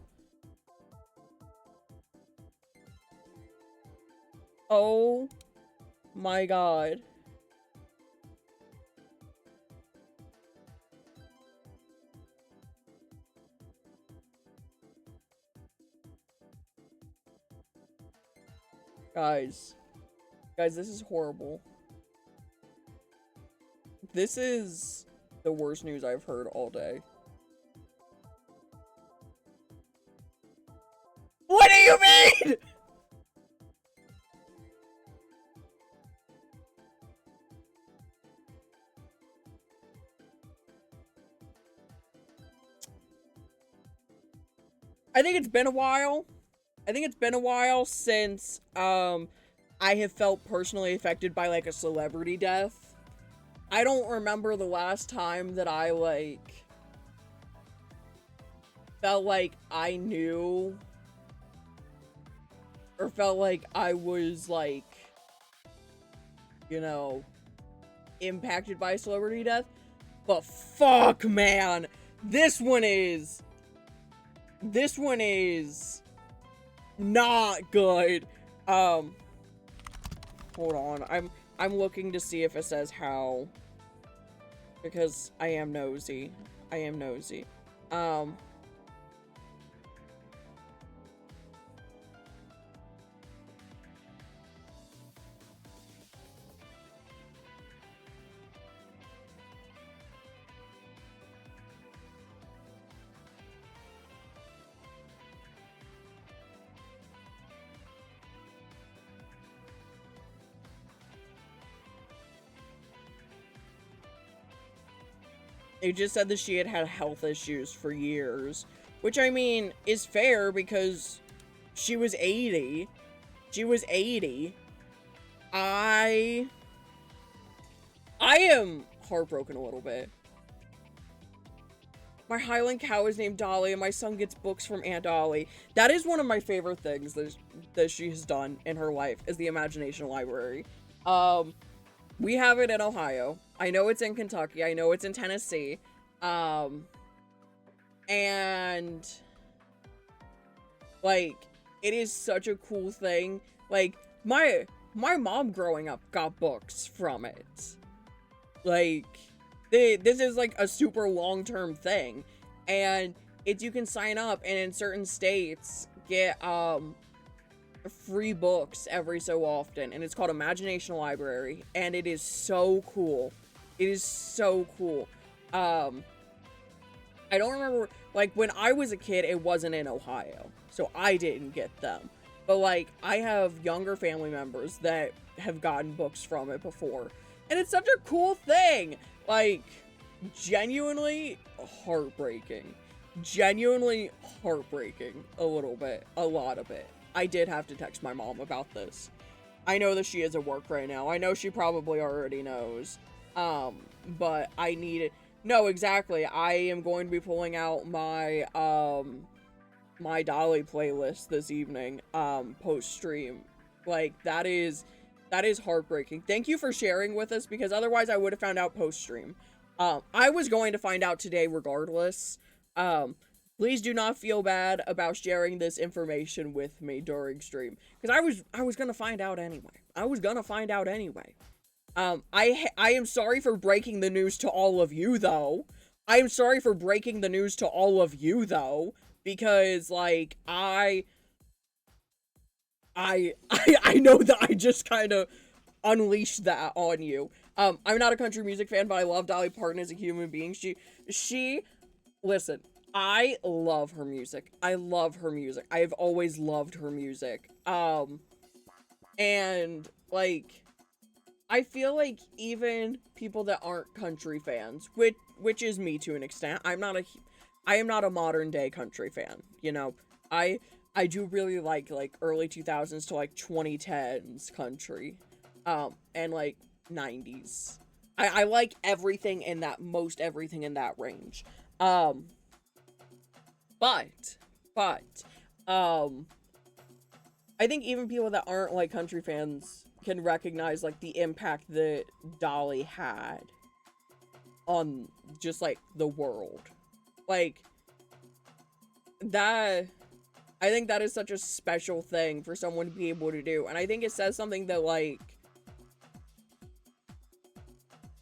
Oh my god. Guys, this is horrible. This is the worst news I've heard all day. What do you mean? I think it's been a while. I think it's been a while since I have felt personally affected by like a celebrity death. I don't remember the last time that I like felt like I knew or felt like I was like, you know, impacted by a celebrity death. But fuck, man, this one is not good. Hold on. I'm looking to see if it says how, because I am nosy. It just said that she had had health issues for years, which I mean is fair because she was 80. I am heartbroken a little bit. My Highland cow is named Dolly, and my son gets books from Aunt Dolly. That is one of my favorite things that she has done in her life, is the Imagination Library. We have it in Ohio. I know it's in Kentucky. I know it's in Tennessee. And like, it is such a cool thing. Like, my mom growing up got books from it. Like, this is like a super long-term thing. And you can sign up and in certain states get, free books every so often, and it's called Imagination Library, and it is so cool. It is so cool. I don't remember, like, when I was a kid, it wasn't in Ohio, so I didn't get them. But, like, I have younger family members that have gotten books from it before, and it's such a cool thing. Like, genuinely heartbreaking. Genuinely heartbreaking a little bit, a lot of it. I did have to text my mom about this. I know that she is at work right now. I know she probably already knows. But I need it. No, exactly. I am going to be pulling out my, my Dolly playlist this evening, post-stream. Like, that is heartbreaking. Thank you for sharing with us, because otherwise I would have found out post-stream. I was going to find out today regardless. Please do not feel bad about sharing this information with me during stream, because I was gonna find out anyway. I am sorry for breaking the news to all of you, though. Because, like, I know that I just kind of unleashed that on you. I'm not a country music fan, but I love Dolly Parton as a human being. Listen, I love her music. I have always loved her music. And, like, I feel like even people that aren't country fans, which is me to an extent, I am not a modern day country fan, you know. I do really like early 2000s to like 2010s country, and like 90s. I like everything in that, most everything in that range. But, I think even people that aren't, like, country fans can recognize, like, the impact that Dolly had on just, like, the world. Like, that, I think that is such a special thing for someone to be able to do. And I think it says something that, like,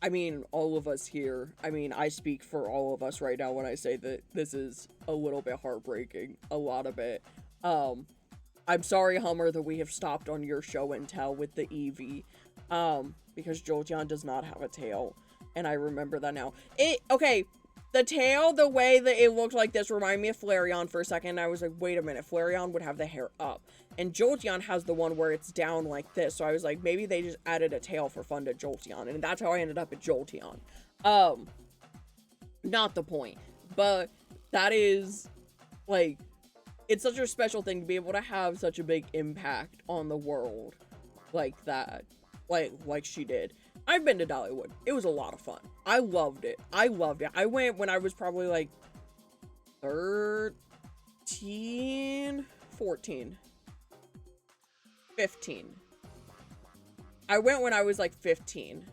I mean, all of us here, I mean, I speak for all of us right now when I say that this is a little bit heartbreaking, a lot of it. I'm sorry, Hummer, that we have stopped on your show and tell with the Eevee, because Jolteon does not have a tail, and I remember that now. Okay, the tail, the way that it looked like this reminded me of Flareon for a second, and I was like, wait a minute, Flareon would have the hair up, and Jolteon has the one where it's down like this, so I was like, maybe they just added a tail for fun to Jolteon, and that's how I ended up at Jolteon. Not the point, but that is, like, it's such a special thing to be able to have such a big impact on the world like that. Like she did. I've been to Dollywood. It was a lot of fun. I loved it. I went when I was probably like 13, 14, 15. I went when I was like 15.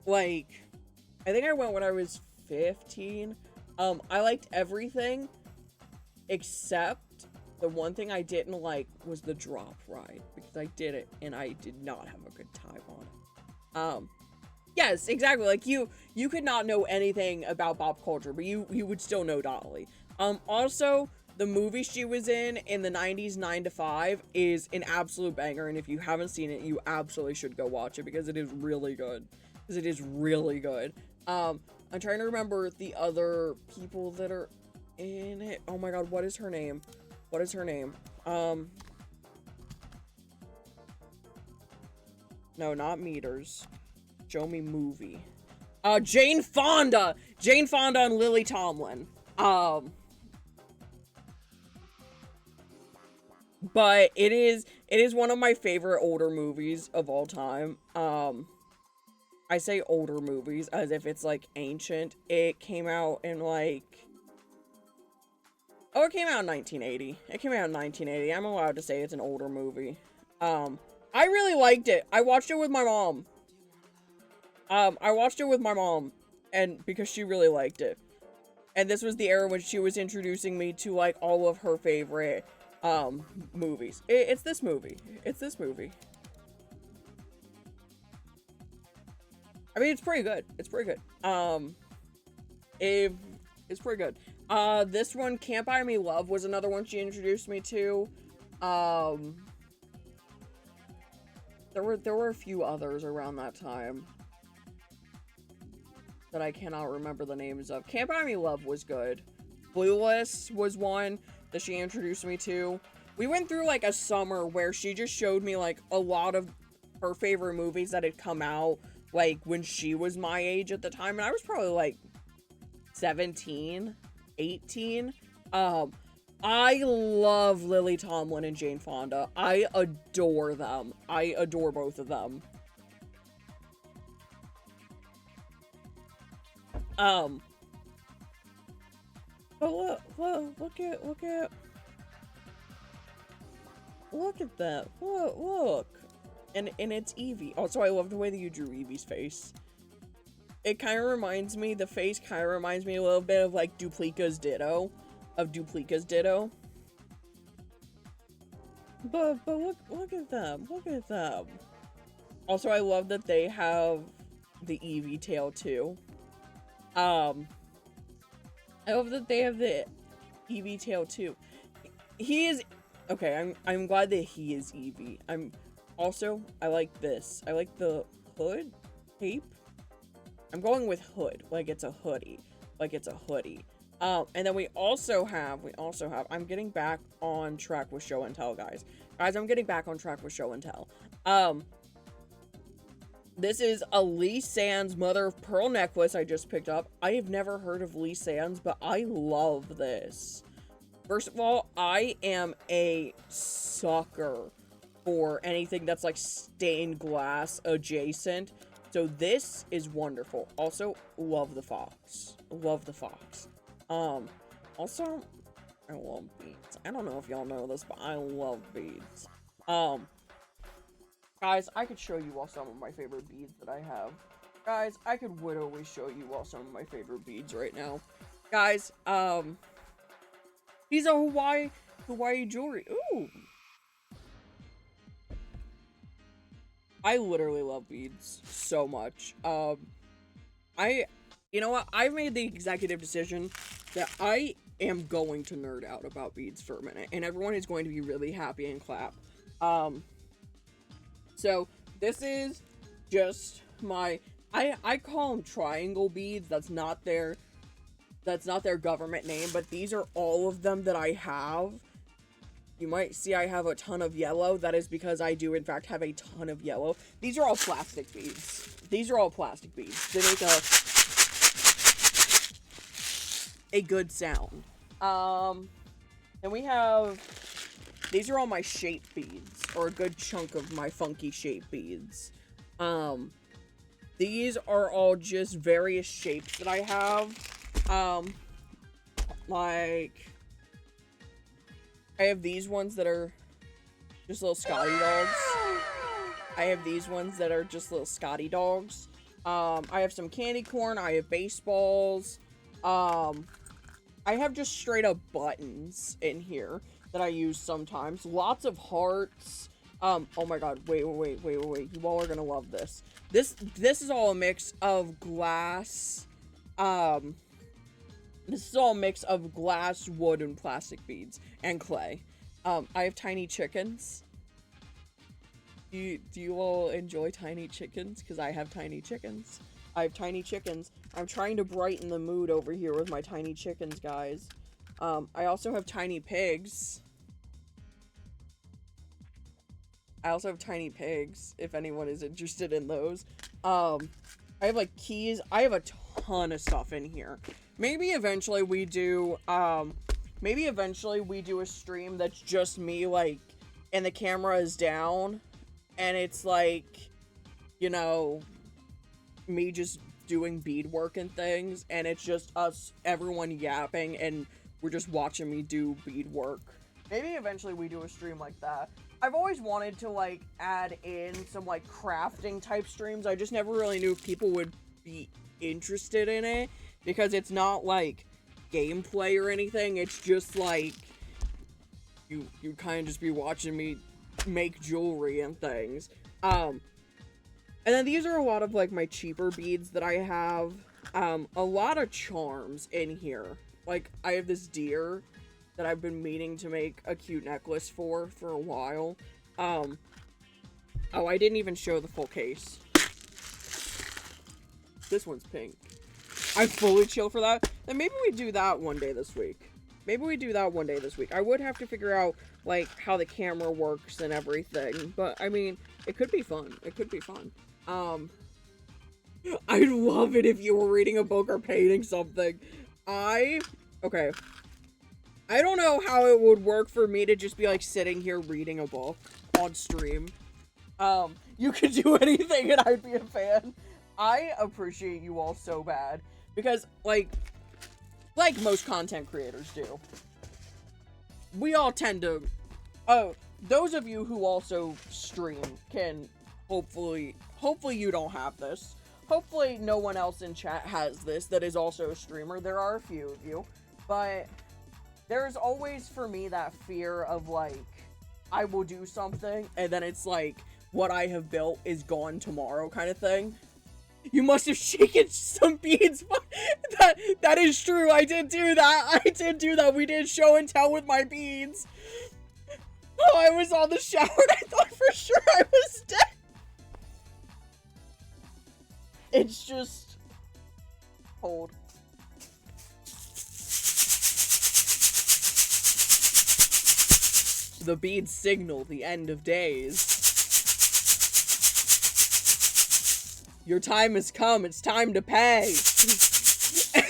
Like, I think I went when I was 15. I liked everything except the one thing I didn't like was the drop ride, because I did it and I did not have a good time on it. Yes, exactly. Like, you could not know anything about pop culture, but you would still know Dolly. Also, the movie she was in the 90s, 9 to 5, is an absolute banger, and if you haven't seen it, you absolutely should go watch it, because it is really good. I'm trying to remember the other people that are in it. Oh my god, what is her name? No, not Meters. Show me movie. Jane Fonda and Lily Tomlin. But it is one of my favorite older movies of all time. I say older movies as if it's, like, ancient. It came out in, like... Oh, it came out in 1980. I'm allowed to say it's an older movie. I really liked it. I watched it with my mom. And because she really liked it. And this was the era when she was introducing me to, like, all of her favorite, movies. It's this movie. I mean, it's pretty good. It's pretty good. This one, Can't Buy Me Love, was another one she introduced me to. There were a few others around that time that I cannot remember the names of. Can't Buy Me Love was good. Clueless was one that she introduced me to. We went through, like, a summer where she just showed me, like, a lot of her favorite movies that had come out, like, when she was my age at the time, and I was probably, like, 17, 18. I love Lily Tomlin and Jane Fonda. I adore them. I adore both of them. But look at that. Look. And it's Eevee. Also, I love the way that you drew Eevee's face. It kind of reminds me, the face kind of reminds me a little bit of, like, Duplica's Ditto. But look at them. Also, I love that they have the Eevee tail, too. I love that they have the Eevee tail, too. He is... Okay, I'm glad that he is Eevee. Also, I like this. I like the hood cape. I'm going with hood, like it's a hoodie. And then we also have, I'm getting back on track with show and tell, guys. I'm getting back on track with show and tell. This is a Lee Sands Mother of Pearl necklace I just picked up. I have never heard of Lee Sands, but I love this. First of all, I am a sucker for anything that's like stained glass adjacent. So this is wonderful. Also, love the fox. Love the fox. Also, I love beads. I don't know if y'all know this, but I love beads. Guys, I could show you all some of my favorite beads that I have. Guys, I could literally show you all some of my favorite beads right now. Guys, these are Hawaii jewelry. Ooh. I literally love beads so much. You know what? I've made the executive decision that I am going to nerd out about beads for a minute, and everyone is going to be really happy and clap. So this is just my, I call them triangle beads. That's not their government name, but these are all of them that I have. You might see I have a ton of yellow. That is because I do, in fact, have a ton of yellow. These are all plastic beads. These are all plastic beads. They make a good sound. And we have, these are all my shape beads, or a good chunk of my funky shape beads. These are all just various shapes that I have. Like, I have these ones that are just little Scotty dogs. I have these ones that are just little Scotty dogs. I have some candy corn. I have baseballs. I have just straight up buttons in here that I use sometimes. Lots of hearts. Oh my god, wait. You all are gonna love this. This is all a mix of glass. This is all a mix of glass, wood, and plastic beads, and clay. I have tiny chickens. Do you all enjoy tiny chickens? Because I have tiny chickens. I have tiny chickens. I'm trying to brighten the mood over here with my tiny chickens, guys. I also have tiny pigs. If anyone is interested in those. I have, like, keys. I have a ton of stuff in here. Maybe eventually we do a stream that's just me, like, and the camera is down, and it's, like, you know, me just doing beadwork and things, and it's just everyone yapping, and we're just watching me do beadwork. Maybe eventually we do a stream like that. I've always wanted to, like, add in some, like, crafting type streams. I just never really knew if people would be interested in it, because it's not, like, gameplay or anything. It's just, like, you kind of just be watching me make jewelry and things. And then these are a lot of, like, my cheaper beads that I have. A lot of charms in here. Like, I have this deer that I've been meaning to make a cute necklace for a while. Oh, I didn't even show the full case. This one's pink. I'm fully chill for that. Then maybe we do that one day this week. I would have to figure out, like, how the camera works and everything. But, I mean, it could be fun. I'd love it if you were reading a book or painting something. Okay. I don't know how it would work for me to just be, like, sitting here reading a book on stream. You could do anything and I'd be a fan. I appreciate you all so bad. Because, like most content creators do, we all tend to, those of you who also stream can, hopefully you don't have this. Hopefully no one else in chat has this that is also a streamer. There are a few of you, but there's always, for me, that fear of, like, I will do something, and then it's like, what I have built is gone tomorrow kind of thing. You must have shaken some beads. That is true. I did do that. We did show and tell with my beads. Oh, I was on the shower and I thought for sure I was dead. It's just... Hold. The beads signal the end of days. Your time has come, it's time to pay. And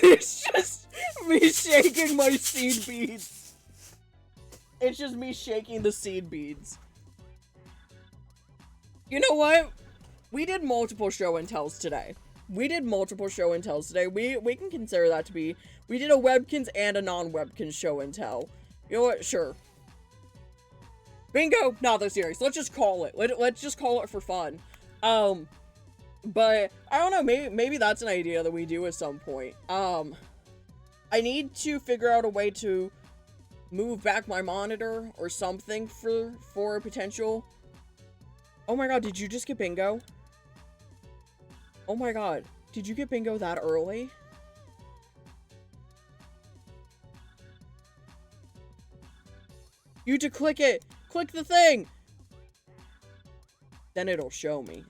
it's just me shaking my seed beads. It's just me shaking the seed beads. You know what? We did multiple show and tells today. We can consider that to be, we did a Webkinz and a non-Webkinz show and tell. You know what? Sure. Bingo! Not this series. Let's just call it. Let's just call it for fun. But I don't know, maybe that's an idea that we do at some point. I need to figure out a way to move back my monitor or something for a potential. Oh my god, did you just get bingo? Oh my god, did you get bingo that early? You need to click it! Click the thing! Then it'll show me.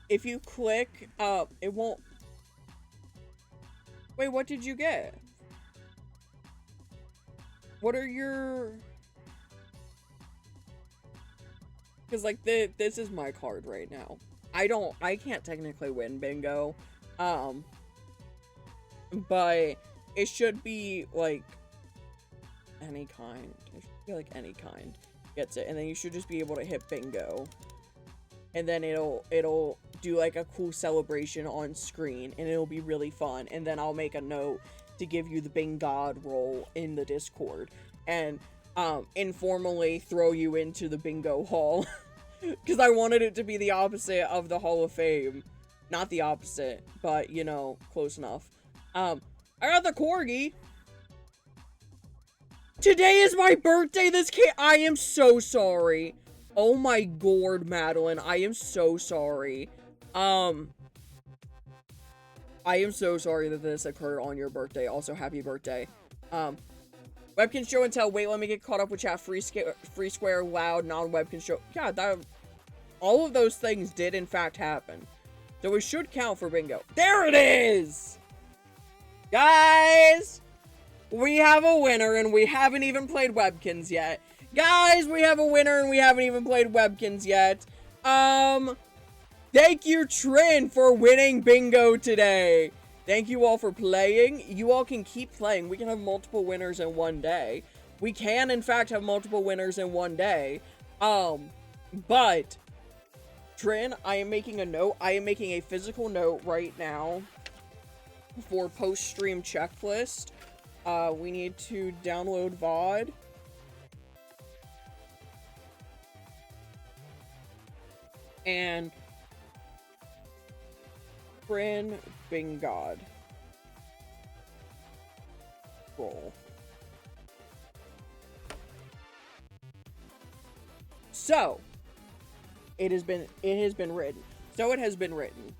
If you click, it won't... Wait, what did you get? What are your... Because, like, this is my card right now. I can't technically win bingo. But it should be, like, any kind. It should be, like, any kind gets it. And then you should just be able to hit bingo. And then it'll do, like, a cool celebration on screen. And it'll be really fun. And then I'll make a note to give you the bingo roll in the Discord. And, informally throw you into the bingo hall. Because I wanted it to be the opposite of the Hall of Fame. Not the opposite, but, you know, close enough. I got the corgi. Today is my birthday. I am so sorry. Oh my god, Madeline. I am so sorry. I am so sorry that this occurred on your birthday. Also, happy birthday. Webkinz show and tell. Wait, let me get caught up with chat. Free square, loud, non-Webkinz show. Yeah, all of those things did in fact happen. So it should count for bingo. There it is! Guys! We have a winner and we haven't even played Webkinz yet. Guys, we have a winner and we haven't even played Webkinz yet. Thank you, Trin, for winning bingo today. Thank you all for playing. You all can keep playing. We can have multiple winners in one day. We can, in fact, have multiple winners in one day. But... Trin, I am making a note. I am making a physical note right now for post-stream checklist. We need to download VOD. And Trin Bingod. Roll. So... It has been written. So it has been written.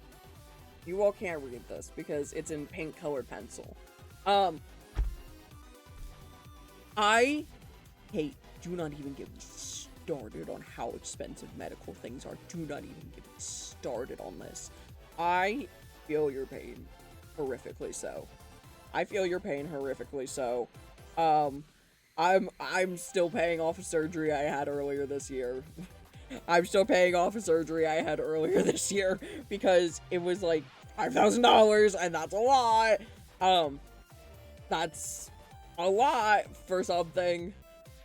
You all can't read this because it's in pink colored pencil. I hate, do not even get me started on how expensive medical things are. Do not even get me started on this. I feel your pain horrifically so. I'm still paying off a surgery I had earlier this year. Because it was like $5,000 and that's a lot. That's a lot for something,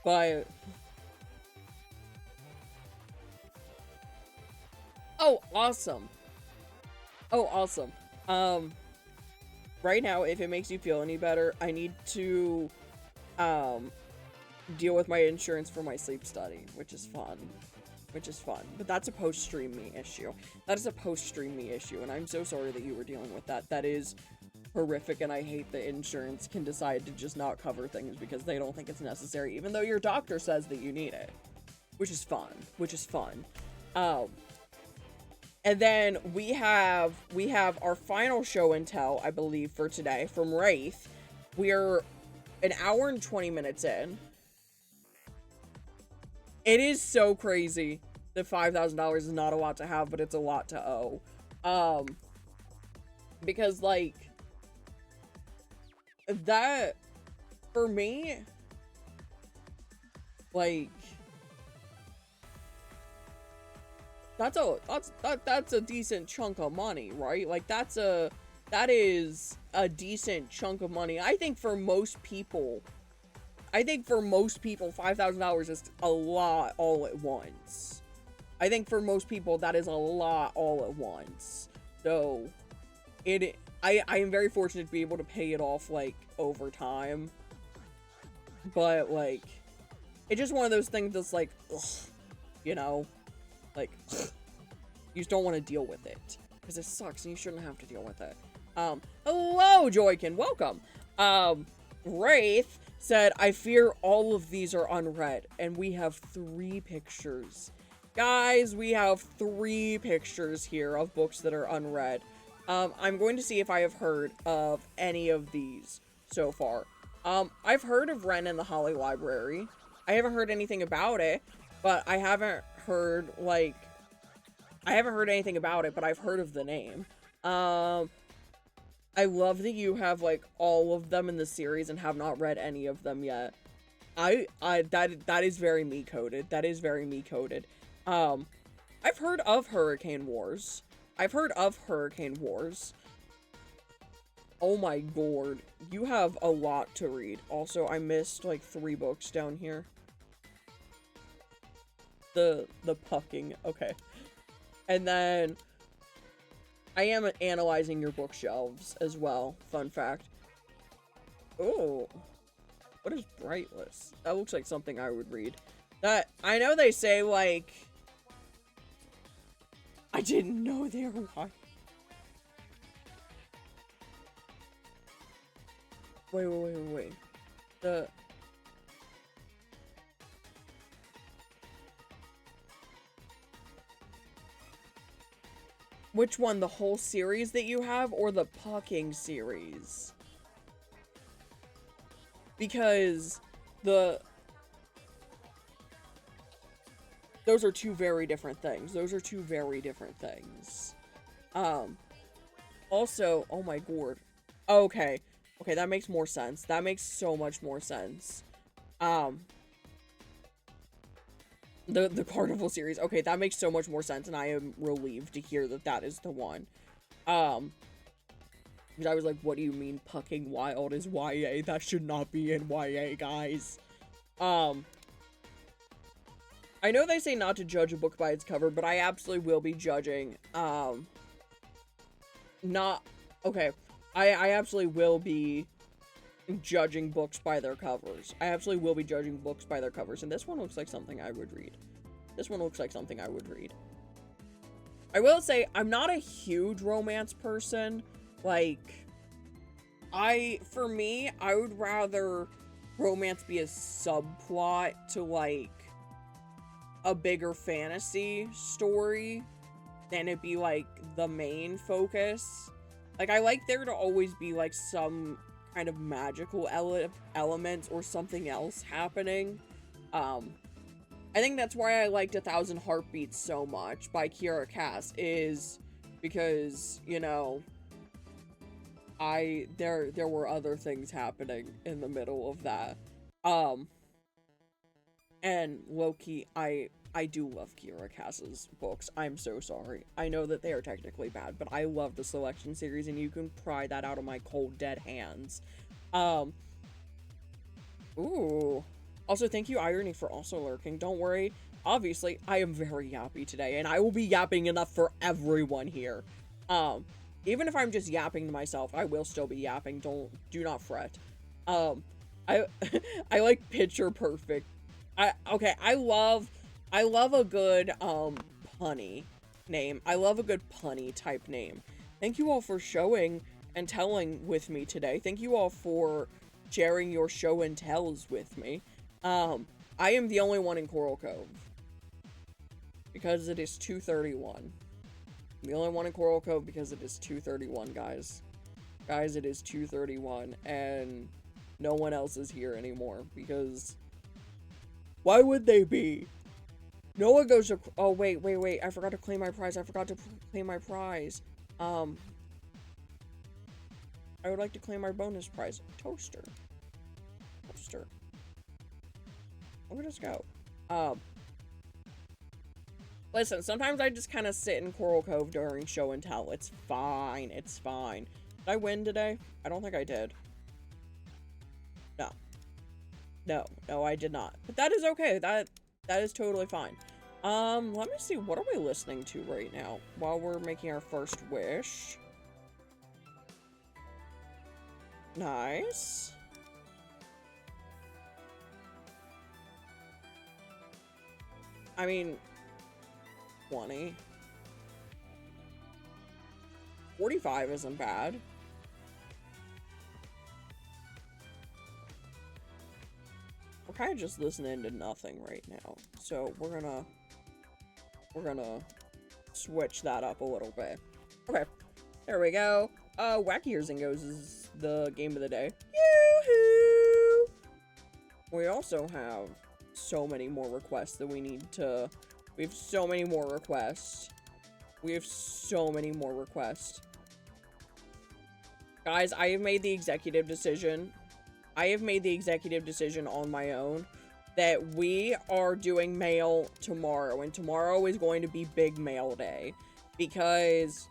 but oh, awesome. Right now, if it makes you feel any better, I need to deal with my insurance for my sleep study, which is fun. But that's a post-stream me issue. And I'm so sorry that you were dealing with that. That is horrific, and I hate that insurance can decide to just not cover things because they don't think it's necessary, even though your doctor says that you need it. Which is fun. And then we have our final show and tell, I believe, for today from Wraith. We're an hour and 20 minutes in. It is so crazy that $5,000 is not a lot to have, but it's a lot to owe. Because, like, that, for me, like, that's a decent chunk of money, right? Like, that is a decent chunk of money. I think for most people I think for most people, $5,000 is a lot all at once. I think for most people, that is a lot all at once. So, I am very fortunate to be able to pay it off, like, over time. But, like, it's just one of those things that's like, ugh, you know? Like, ugh. You just don't want to deal with it. Because it sucks and you shouldn't have to deal with it. Hello, Joykin, welcome. Wraith said, I fear all of these are unread, and we have 3 pictures. Guys, we have 3 pictures here of books that are unread. I'm going to see if I have heard of any of these so far. I've heard of Wren and the Holly Library. I haven't heard anything about it, but I haven't heard, like, I haven't heard anything about it, but I've heard of the name. I love that you have, like, all of them in the series and have not read any of them yet. That is very me-coded. That is very me-coded. I've heard of Hurricane Wars. I've heard of Hurricane Wars. Oh my god. You have a lot to read. Also, I missed, like, 3 books down here. The pucking. Okay. And then I am analyzing your bookshelves as well. Fun fact. Oh. What is Brightless? That looks like something I would read. That, I know they say, like... I didn't know they were white. Wait. The... Which one? The whole series that you have, or the pucking series? Because those are 2 very different things. Those are 2 very different things. Also, oh my god. Okay, that makes more sense. That makes so much more sense. The Carnival series. Okay, that makes so much more sense, and I am relieved to hear that that is the one. Because I was like, what do you mean Pucking Wild is YA? That should not be in YA, guys. I know they say not to judge a book by its cover, but I absolutely will be judging, I absolutely will be judging books by their covers. I absolutely will be judging books by their covers, and this one looks like something I would read. This one looks like something I would read. I will say, I'm not a huge romance person. Like, for me, I would rather romance be a subplot to, like, a bigger fantasy story than it be, like, the main focus. Like, I like there to always be, like, some kind of magical element or something else happening. I think that's why I liked 1,000 Heartbeats so much by Kiera Cass, is because, you know, there were other things happening in the middle of that. And low-key, I do love Kiera Cass's books. I'm so sorry. I know that they are technically bad, but I love the Selection series, and you can pry that out of my cold, dead hands. Ooh. Also, thank you, Irony, for also lurking. Don't worry. Obviously, I am very yappy today, and I will be yapping enough for everyone here. Even if I'm just yapping to myself, I will still be yapping. Do not fret. I like picture perfect. I love a good, punny name. I love a good punny type name. Thank you all for showing and telling with me today. Thank you all for sharing your show and tells with me. I am the only one in Coral Cove. Because it is 2:31. I'm the only one in Coral Cove because it is 2:31, guys. Guys, it is 2:31, and no one else is here anymore, because why would they be? No one goes to, oh, wait, I forgot to claim my prize. I would like to claim my bonus prize. Toaster. Where does it go? Listen, sometimes I just kind of sit in Coral Cove during show and tell. It's fine. It's fine. Did I win today? I don't think I did. No. No, no, I did not. But that is okay. That is totally fine. Let me see. What are we listening to right now while we're making our first wish? Nice. I mean, 20. 45 isn't bad. We're kind of just listening to nothing right now. So we're gonna switch that up a little bit. Okay, there we go. Wacky Ears and Goes is the game of the day. Yoo-hoo! We also have so many more requests that we need to... We have so many more requests. We have so many more requests. Guys, I have made the executive decision. I have made the executive decision on my own that we are doing mail tomorrow, and tomorrow is going to be big mail day because,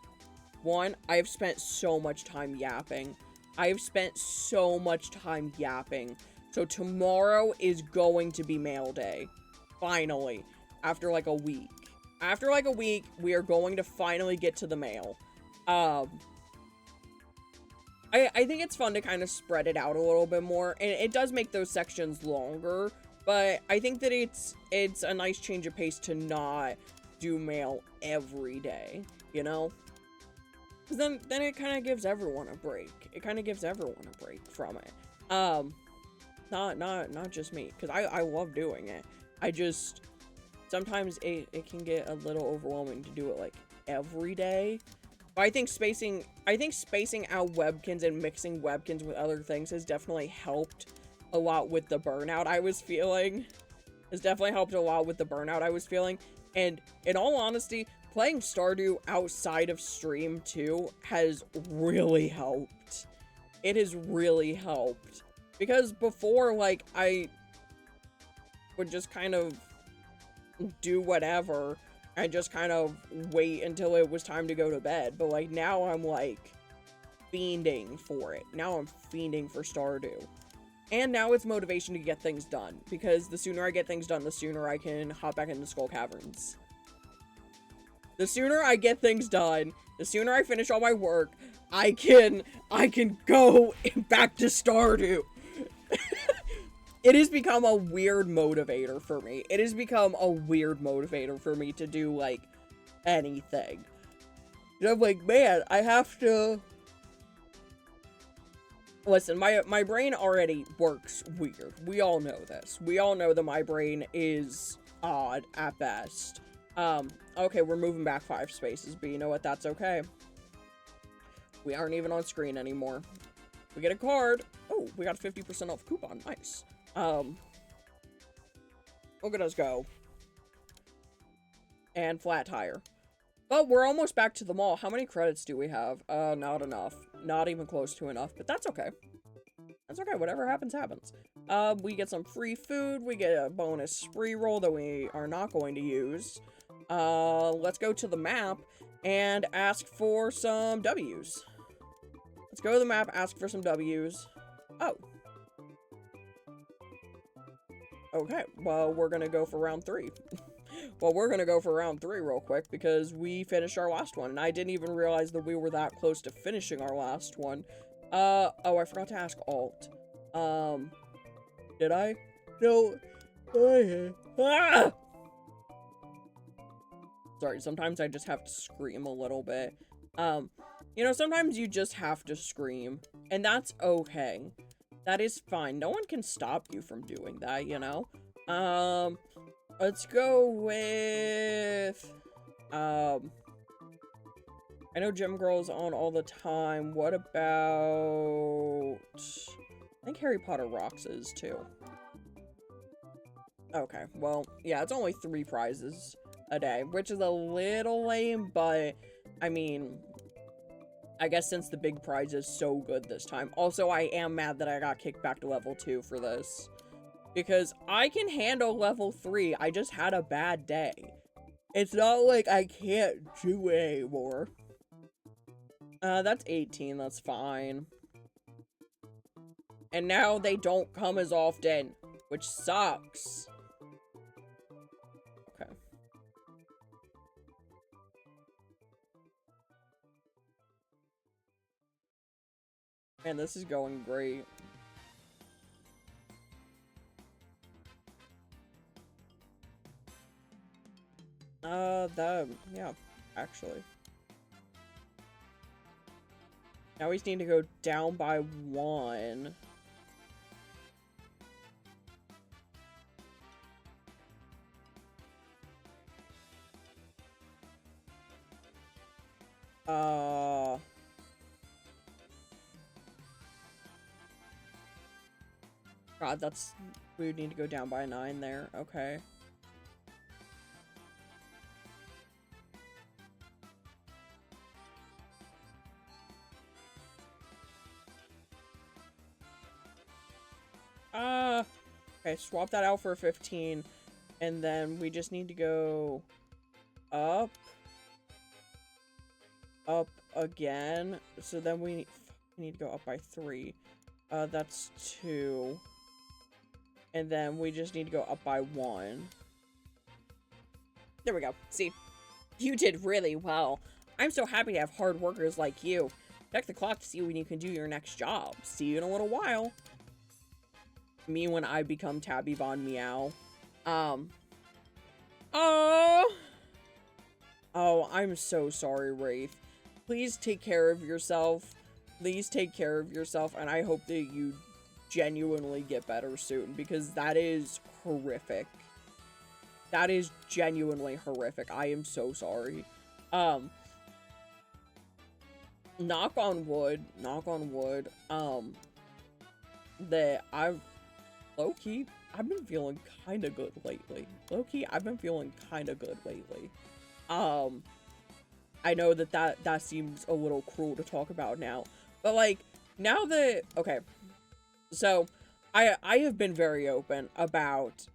one, I've spent so much time yapping. I've spent so much time yapping. So tomorrow is going to be mail day. Finally. After like a week. After like a week, we are going to finally get to the mail. I think it's fun to kind of spread it out a little bit more, and it does make those sections longer, but I think that it's a nice change of pace to not do mail every day, you know? Because then it kind of gives everyone a break. It kind of gives everyone a break from it. Not just me, because I love doing it. I just, sometimes it can get a little overwhelming to do it, like, every day. But I think spacing out Webkinz and mixing Webkinz with other things has definitely helped a lot with the burnout I was feeling. Has definitely helped a lot with the burnout I was feeling. And in all honesty, playing Stardew outside of stream too has really helped. It has really helped. Because before, like, I would just kind of do whatever and just kind of wait until it was time to go to bed. But, like, now I'm, like, fiending for it. Now I'm fiending for Stardew. And now it's motivation to get things done. Because the sooner I get things done, the sooner I can hop back into Skull Caverns. The sooner I get things done, the sooner I finish all my work, I can go back to Stardew. It has become a weird motivator for me. It has become a weird motivator for me to do, like, anything. And I'm like, man, I have to... Listen, my brain already works weird. We all know this. We all know that my brain is odd at best. Okay, we're moving back 5 spaces, but you know what? That's okay. We aren't even on screen anymore. We get a card. Oh, we got a 50% off coupon. Nice. Look at us go. And flat tire. But we're almost back to the mall. How many credits do we have? Not enough. Not even close to enough, but that's okay. That's okay. Whatever happens, happens. We get some free food. We get a bonus spree roll that we are not going to use. Let's go to the map and ask for some W's. Let's go to the map, ask for some W's. Oh. Okay, well, we're gonna go for round 3. Well, we're gonna go for round 3 real quick because we finished our last one, and I didn't even realize that we were that close to finishing our last one. Oh, I forgot to ask Alt. Did I? No. Ah! Sorry, sometimes I just have to scream a little bit. You know, sometimes you just have to scream, and that's okay. That is fine. No one can stop you from doing that, you know? Let's go with, I know Gym Girl's on all the time. What about, I think Harry Potter Rocks is too. Okay, well, yeah, it's only 3 prizes a day, which is a little lame, but, I mean, I guess since the big prize is so good this time. Also, I am mad that I got kicked back to level 2 for this. Because I can handle level 3, I just had a bad day. It's not like I can't do it anymore. That's 18, that's fine. And now they don't come as often. which sucks. Okay. Man, this is going great. Yeah, actually. Now we just need to go down by 1. God, we would need to go down by 9 there. Okay. Okay, swap that out for 15. And then we just need to go up. Up again. So then we need to go up by 3. That's 2. And then we just need to go up by 1. There we go. See, you did really well. I'm so happy to have hard workers like you. Check the clock to see when you can do your next job. See you in a little while. Me when I become Tabby Von Meow. Oh, I'm so sorry, Wraith. Please take care of yourself. Please take care of yourself, and I hope that you genuinely get better soon, because that is horrific. That is genuinely horrific. I am so sorry. Knock on wood, that low-key, I've been feeling kind of good lately. Low-key, I've been feeling kind of good lately. I know that seems a little cruel to talk about now, but like, now that, okay, so I have been very open about,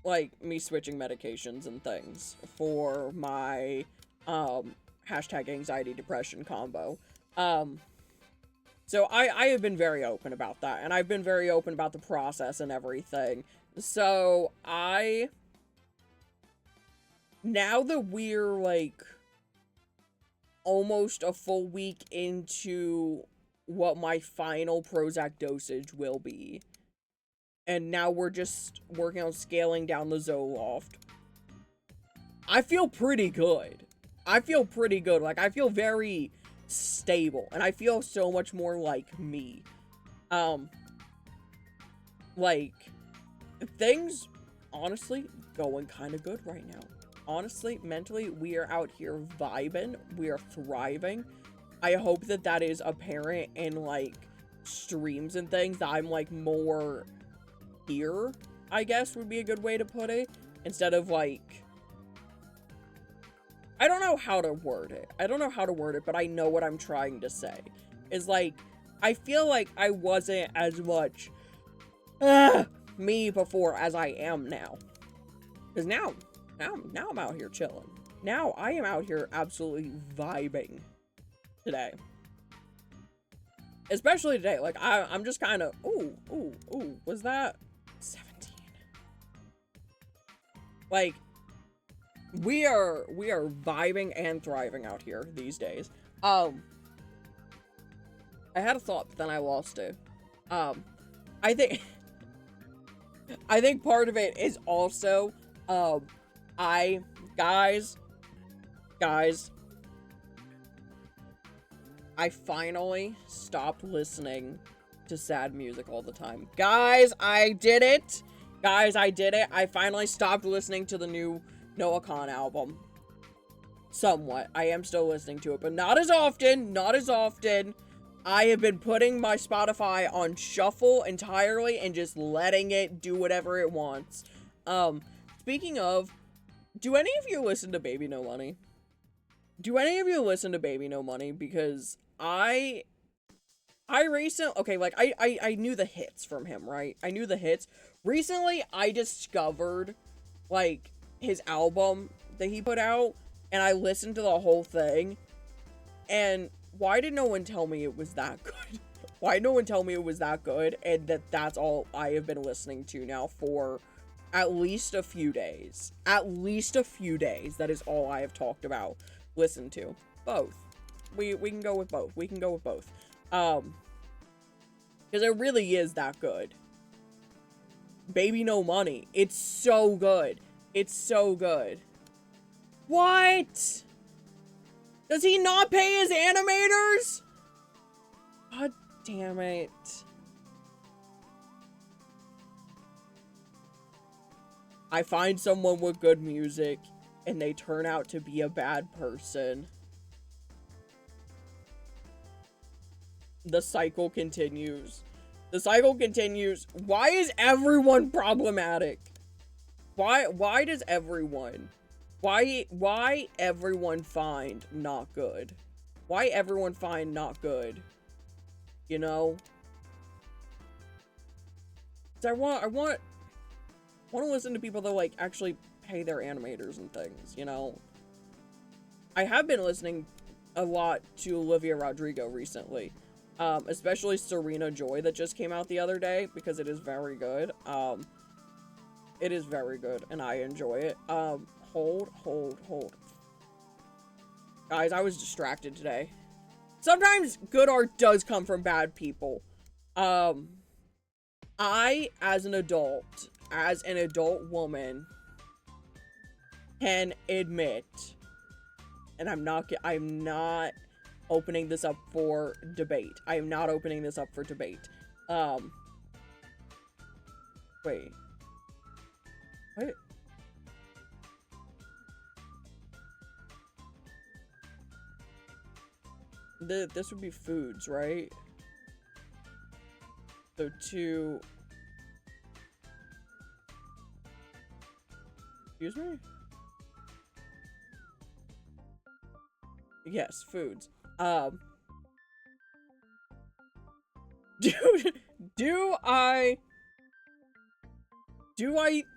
like, me switching medications and things for my, hashtag anxiety depression combo. So I have been very open about that, and I've been very open about the process and everything. So now that we're, like, almost a full week into what my final Prozac dosage will be, and now we're just working on scaling down the Zoloft, I feel pretty good. I feel pretty good. Like, I feel very stable, and I feel so much more like me. Like, things, honestly, going kind of good right now. Honestly, mentally, we are out here vibing. We are thriving. I hope that that is apparent in, like, streams and things, that I'm, like, more here, I guess would be a good way to put it. Instead of, like, I don't know how to word it. But I know what I'm trying to say. Is, like, I feel like I wasn't as much me before as I am now. Because now I'm out here chilling. Now I am out here absolutely vibing today. Especially today. Like, I'm just kind of, ooh, was that 17? Like, we are vibing and thriving out here these days. I had a thought, but then I lost it. I think part of it is also, guys, I finally stopped listening to sad music all the time. Guys, I did it. I finally stopped listening to the new Noah Khan album. Somewhat. I am still listening to it, but not as often. I have been putting my Spotify on shuffle entirely and just letting it do whatever it wants. Speaking of, do any of you listen to Baby No Money? Because I recently, okay, like, I knew the hits from him, right? I knew the hits. Recently, I discovered, like, his album that he put out, and I listened to the whole thing, and why did no one tell me it was that good? Why no one tell me it was that good, and that's all I have been listening to now for at least a few days. At least a few days. That is all I have talked about. Listen to. Both. We can go with both. We can go with both. Because it really is that good. Baby No Money. It's so good. It's so good. What? Does he not pay his animators? God damn it. I find someone with good music and they turn out to be a bad person. The cycle continues. The cycle continues. Why is everyone problematic? Why does everyone? Why everyone find not good? Why everyone find not good? You know? I want to listen to people that, like, actually pay their animators and things, you know? I have been listening a lot to Olivia Rodrigo recently. Especially Serena Joy that just came out the other day, because it is very good. It is very good, and I enjoy it. Hold. Guys, I was distracted today. Sometimes good art does come from bad people. I, as an adult woman, can admit, and I'm not opening this up for debate. I am not opening this up for debate. Wait. What? This would be foods, right? So two... Excuse me? Yes, foods. Do I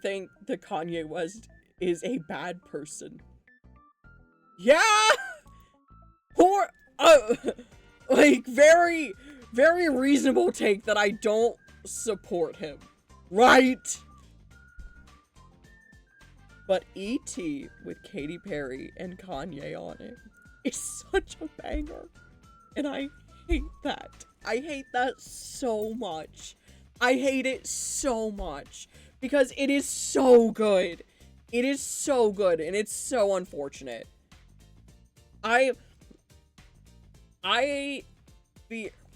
think that Kanye West is a bad person? Yeah! Or, like, very, very reasonable take that I don't support him. Right? But E.T. with Katy Perry and Kanye on it is such a banger. And I hate that. I hate that so much. I hate it so much. Because it is so good. It is so good. And it's so unfortunate.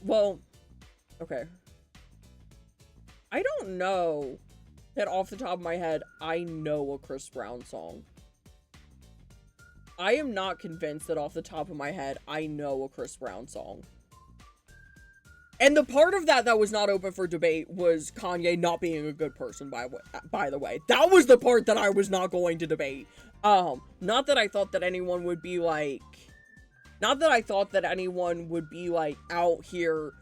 Well, okay. I don't know that off the top of my head, I know a Chris Brown song. I am not convinced that off the top of my head, I know a Chris Brown song. And the part of that was not open for debate was Kanye not being a good person, by the way. That was the part that I was not going to debate. Not that I thought that anyone would be like... Not that I thought that anyone would be, like, out here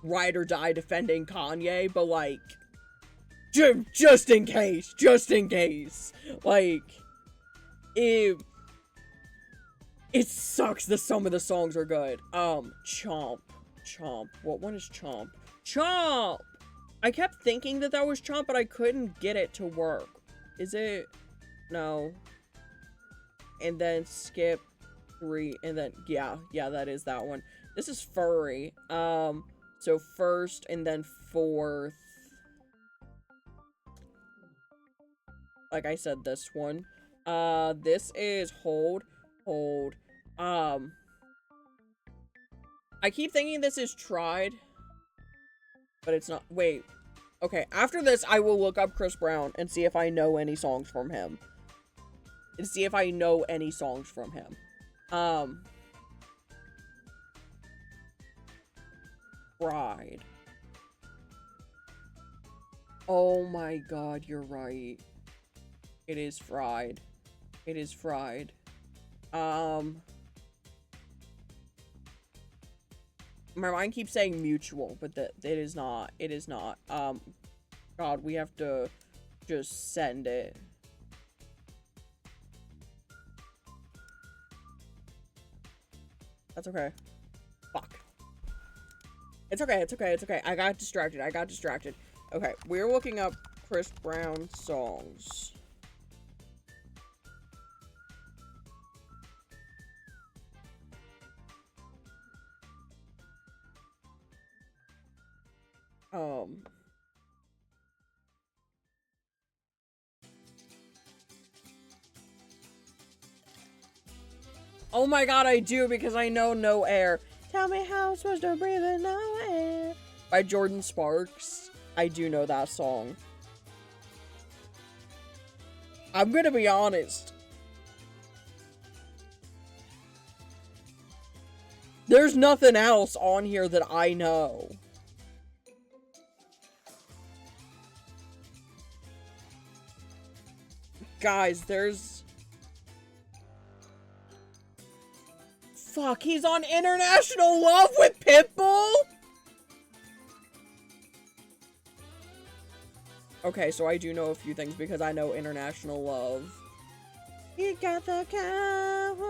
ride or die defending Kanye, but, like... Just in case. Like... It sucks that some of the songs are good. Chomp. What one is Chomp? Chomp! I kept thinking that was Chomp, but I couldn't get it to work. Is it? No. And then skip 3, and then, yeah, that is that one. This is Furry. So first, and then fourth. Like I said, this one. This is Hold. I keep thinking this is Tried, but it's not. Wait. Okay, after this, I will look up Chris Brown and see if I know any songs from him. Fried. Oh my god, you're right. It is Fried. My mind keeps saying Mutual, but it is not. God, we have to just send it. That's okay. Fuck. It's okay, it's okay, it's okay. I got distracted, I got distracted. Okay, we're looking up Chris Brown songs. Oh my god, I do, because I know No Air. Tell me how I'm supposed to breathe in no air. By Jordan Sparks. I do know that song. I'm gonna be honest. There's nothing else on here that I know. Guys, there's... Fuck, he's on International Love with Pitbull? Okay, so I do know a few things because I know International Love. You got the cowboy.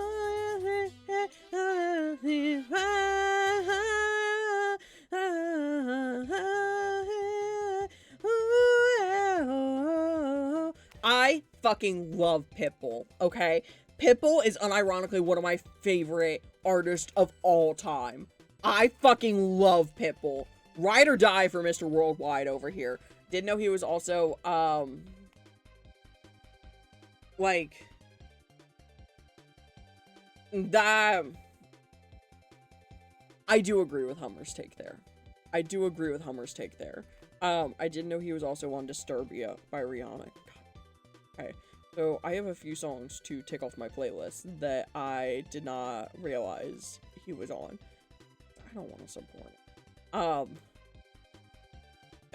I fucking love Pitbull, okay? Pitbull is unironically one of my favorite artists of all time. I fucking love Pitbull. Ride or die for Mr. Worldwide over here. Didn't know he was also, like, that... I do agree with Hummer's take there. I do agree with Hummer's take there. I didn't know he was also on Disturbia by Rihanna. Okay, so I have a few songs to tick off my playlist that I did not realize he was on. I don't want to support it.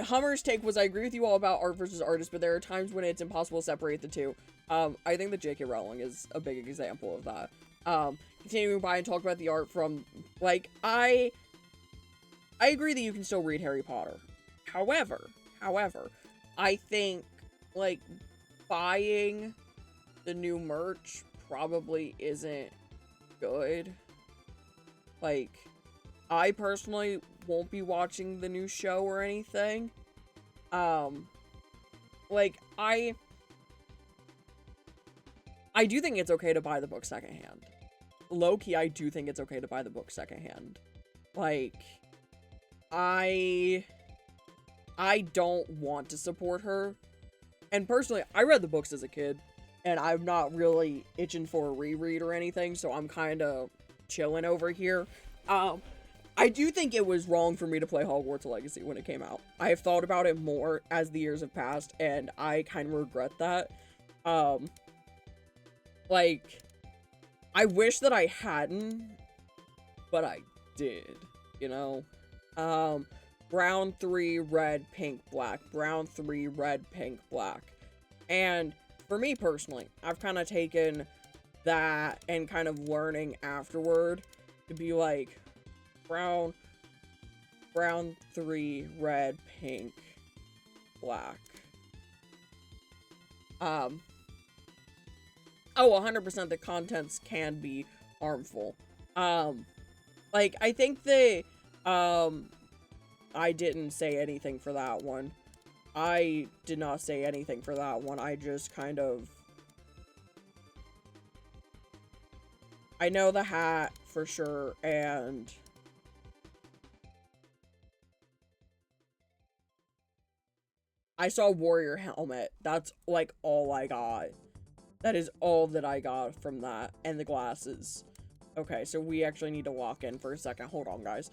Hummer's take was, I agree with you all about art versus artist, but there are times when it's impossible to separate the two. I think that J.K. Rowling is a big example of that. Continuing by and talk about the art from, like, I agree that you can still read Harry Potter. However, I think, like, buying the new merch probably isn't good. Like, I personally won't be watching the new show or anything. Like, I do think it's okay to buy the book secondhand. Low-key, I do think it's okay to buy the book secondhand. Like, I don't want to support her. And personally, I read the books as a kid, and I'm not really itching for a reread or anything, so I'm kind of chilling over here. I do think it was wrong for me to play Hogwarts Legacy when it came out. I have thought about it more as the years have passed, and I kind of regret that. Like, I wish that I hadn't, but I did, you know? Brown 3, red, pink, black. Brown 3, red, pink, black. And for me personally, I've kind of taken that and kind of learning afterward to be like, brown 3, red, pink, black. Oh, 100% the contents can be harmful. Like, I think they, I didn't say anything for that one. I did not say anything for that one. I just kind of... I know the hat for sure, and... I saw Warrior Helmet. That's, like, all I got. That is all that I got from that. And the glasses. Okay, so we actually need to lock in for a second. Hold on, guys.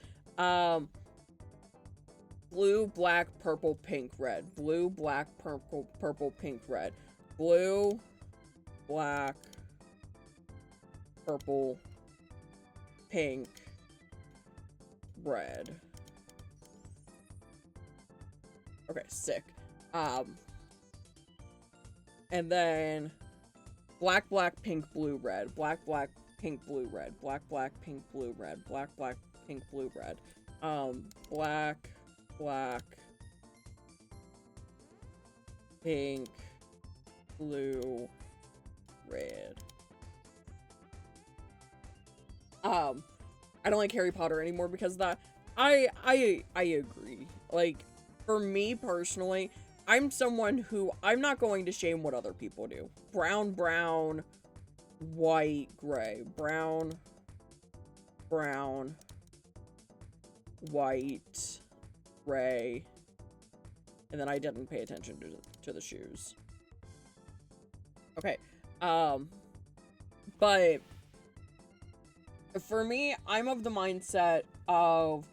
Blue, black, purple, pink, red. Blue, black, purple, pink, red. Blue, black, purple, pink, red. Okay, sick. And then black, black, pink, blue, red. Black, black, pink, blue, red. Black, black, pink, blue, red. Black, black, pink, blue, red. Black, black, pink, blue, red. I don't like Harry Potter anymore because of that. I agree. Like, for me personally, I'm someone who I'm not going to shame what other people do. Brown, brown, white, gray. Brown, brown, white, gray. And then I didn't pay attention to the shoes. Okay. But for me, I'm of the mindset of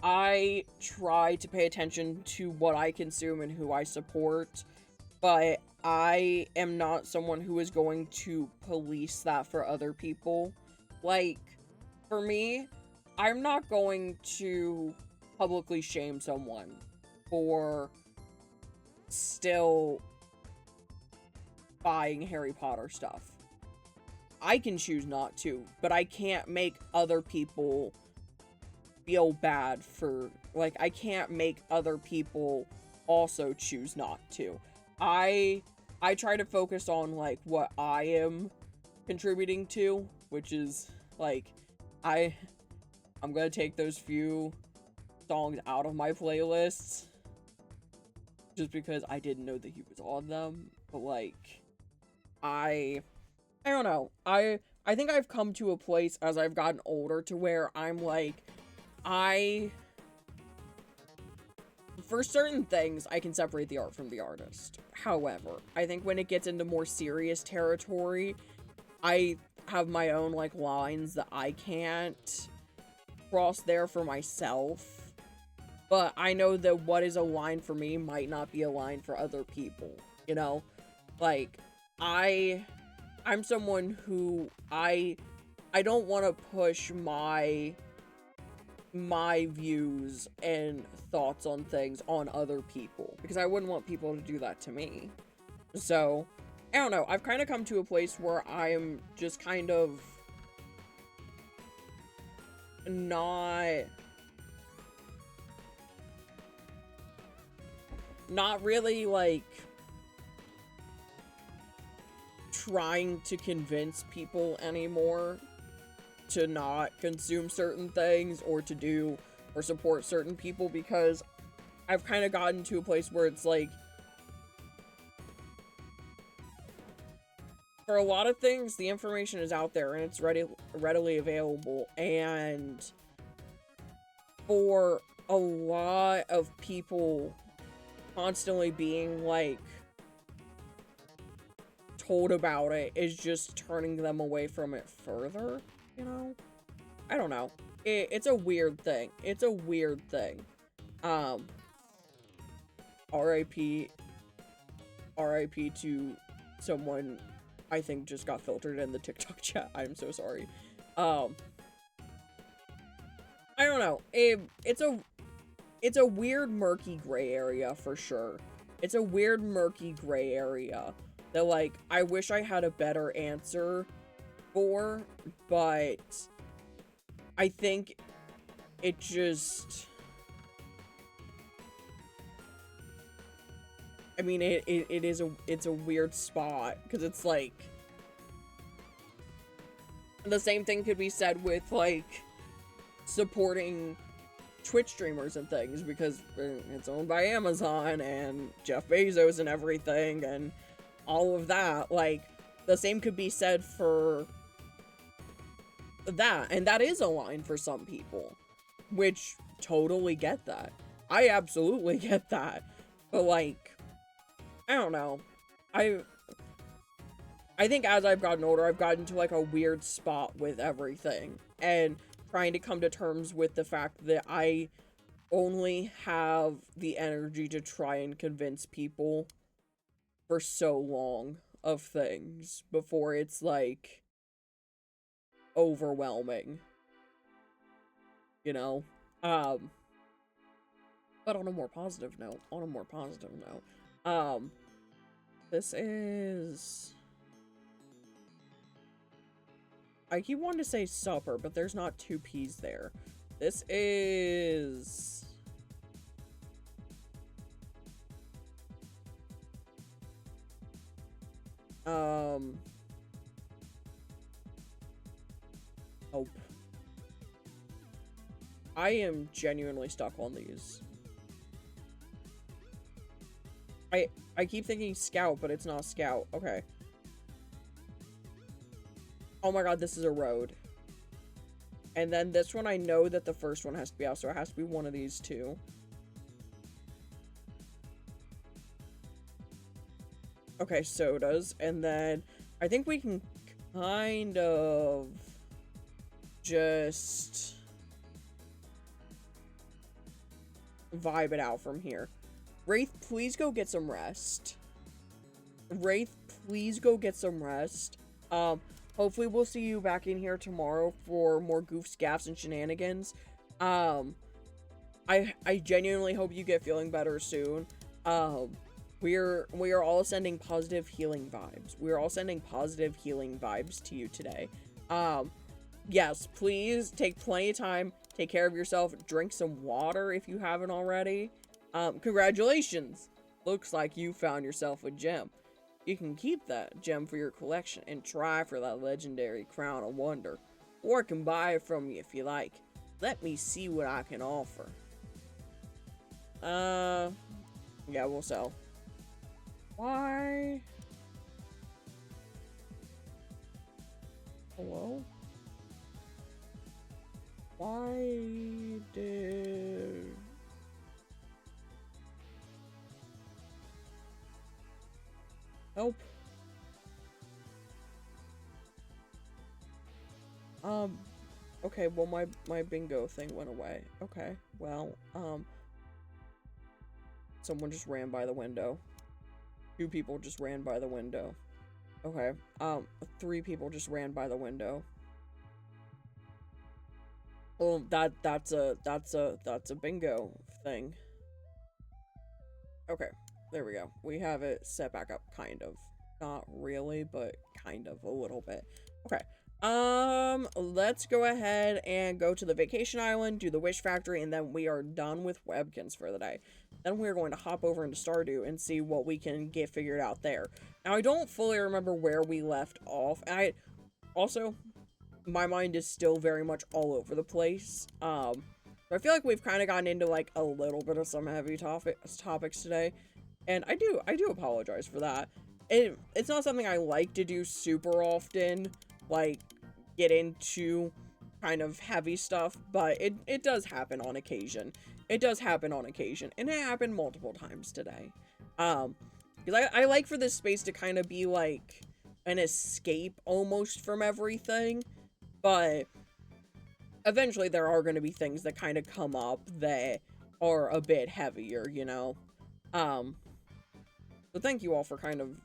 I try to pay attention to what I consume and who I support, but I am not someone who is going to police that for other people. Like, for me, I'm not going to publicly shame someone for still buying Harry Potter stuff. I can choose not to, but I can't make other people feel bad for, like, I can't make other people also choose not to. I try to focus on, like, what I am contributing to, which is, like, I'm gonna take those few songs out of my playlists just because I didn't know that he was on them, but, like, I don't know. I think I've come to a place as I've gotten older to where I'm like, for certain things, I can separate the art from the artist. However, I think when it gets into more serious territory, I have my own, like, lines that I can't cross there for myself. But I know that what is a line for me might not be a line for other people, you know? Like, I'm someone who I don't want to push my views and thoughts on things on other people, because I wouldn't want people to do that to me. So, I don't know, I've kind of come to a place where I'm just kind of not really, like, trying to convince people anymore to not consume certain things or to do or support certain people, because I've kind of gotten to a place where it's like, for a lot of things, the information is out there and it's readily available, and for a lot of people constantly being, like, told about it is just turning them away from it further, you know? I don't know. It's a weird thing. It's a weird thing. RIP to someone I think just got filtered in the TikTok chat. I'm so sorry. I don't know. It's a weird murky gray area for sure. It's a weird murky gray area that, like, I wish I had a better answer for, but I think it just, I mean, it's a weird spot, because it's like, the same thing could be said with, like, supporting Twitch streamers and things, because it's owned by Amazon and Jeff Bezos and everything and all of that. Like, the same could be said for that, and that is a line for some people, which totally get that. I absolutely get that. But, like, I don't know. I think as I've gotten older, I've gotten to, like, a weird spot with everything, and trying to come to terms with the fact that I only have the energy to try and convince people for so long of things before it's, like, overwhelming, you know? But on a more positive note, this is, I keep wanting to say supper, but there's not two P's there. This is, hope. I am genuinely stuck on these. I keep thinking scout, but it's not scout. Okay. Oh my god, this is a road. And then this one, I know that the first one has to be out, so it has to be one of these two. Okay, sodas. And then I think we can kind of just vibe it out from here. Wraith, please go get some rest. Wraith, please go get some rest. Hopefully we'll see you back in here tomorrow for more goofs, gaffs, and shenanigans. I genuinely hope you get feeling better soon. We are all sending positive healing vibes. We are all sending positive healing vibes to you today. Yes, please take plenty of time. Take care of yourself. Drink some water if you haven't already. Congratulations. Looks like you found yourself a gem. You can keep that gem for your collection and try for that legendary crown of wonder. Or I can buy it from you if you like. Let me see what I can offer. Yeah, we'll sell. Why? Hello? Why did... Help. Okay, well, my bingo thing went away. Okay, well, someone just ran by the window. 2 people just ran by the window. Okay, 3 people just ran by the window. Oh, that's a bingo thing. Okay, there we go. We have it set back up, kind of. Not really, but kind of, a little bit. Okay, let's go ahead and go to the vacation island, do the wish factory, and then we are done with Webkinz for the day. Then we're going to hop over into Stardew and see what we can get figured out there. Now, I don't fully remember where we left off. Also, my mind is still very much all over the place. But I feel like we've kind of gotten into, like, a little bit of some heavy topics today. And I do apologize for that. It's not something I like to do super often, like, get into kind of heavy stuff, but it does happen on occasion. It does happen on occasion, and it happened multiple times today. Because I like for this space to kind of be like an escape almost from everything, but eventually there are going to be things that kind of come up that are a bit heavier, you know? So thank you all for kind of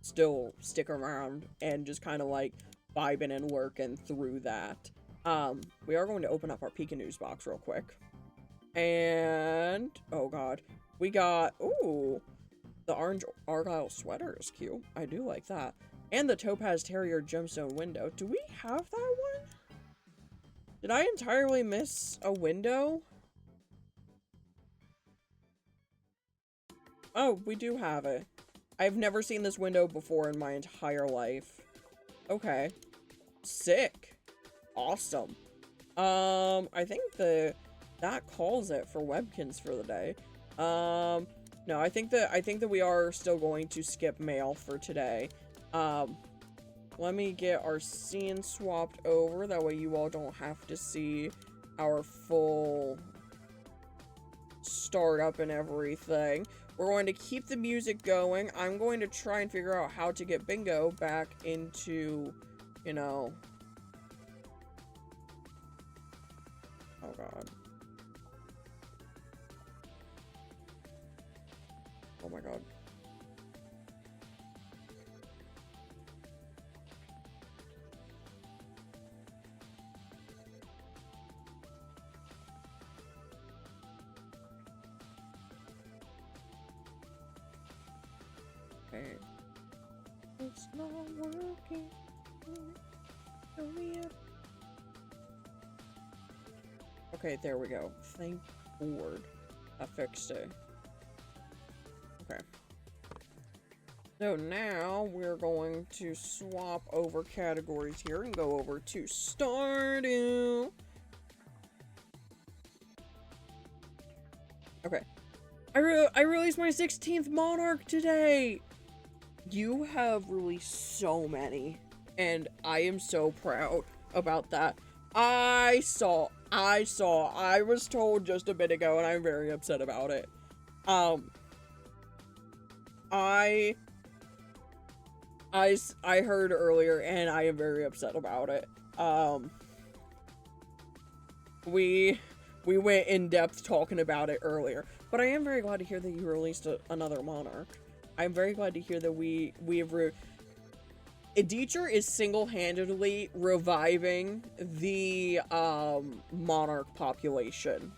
still sticking around and just kind of like vibing and working through that. We are going to open up our Pika News box real quick. And, oh god, we got, ooh, the orange Argyle sweater is cute. I do like that. And the Topaz Terrier gemstone window. Do we have that one? Did I entirely miss a window? Oh, we do have it. I've never seen this window before in my entire life. Okay. Sick. Awesome. I think that calls it for Webkinz for the day. No, I think that we are still going to skip mail for today. Let me get our scene swapped over. That way you all don't have to see our full startup and everything. We're going to keep the music going. I'm going to try and figure out how to get Bingo back into, you know... Oh god. Oh my god. Okay. It's not working. Okay, there we go. Thank Lord. I fixed it. Okay. So now we're going to swap over categories here and go over to Stardew. Okay. I released my 16th Monarch today! You have released so many, and I am so proud about that. I was told just a bit ago, and I'm very upset about it. I heard earlier, and I am very upset about it. We went in depth talking about it earlier, but I am very glad to hear that you released another Monarch. I'm very glad to hear that Editra is single-handedly reviving the Monarch population.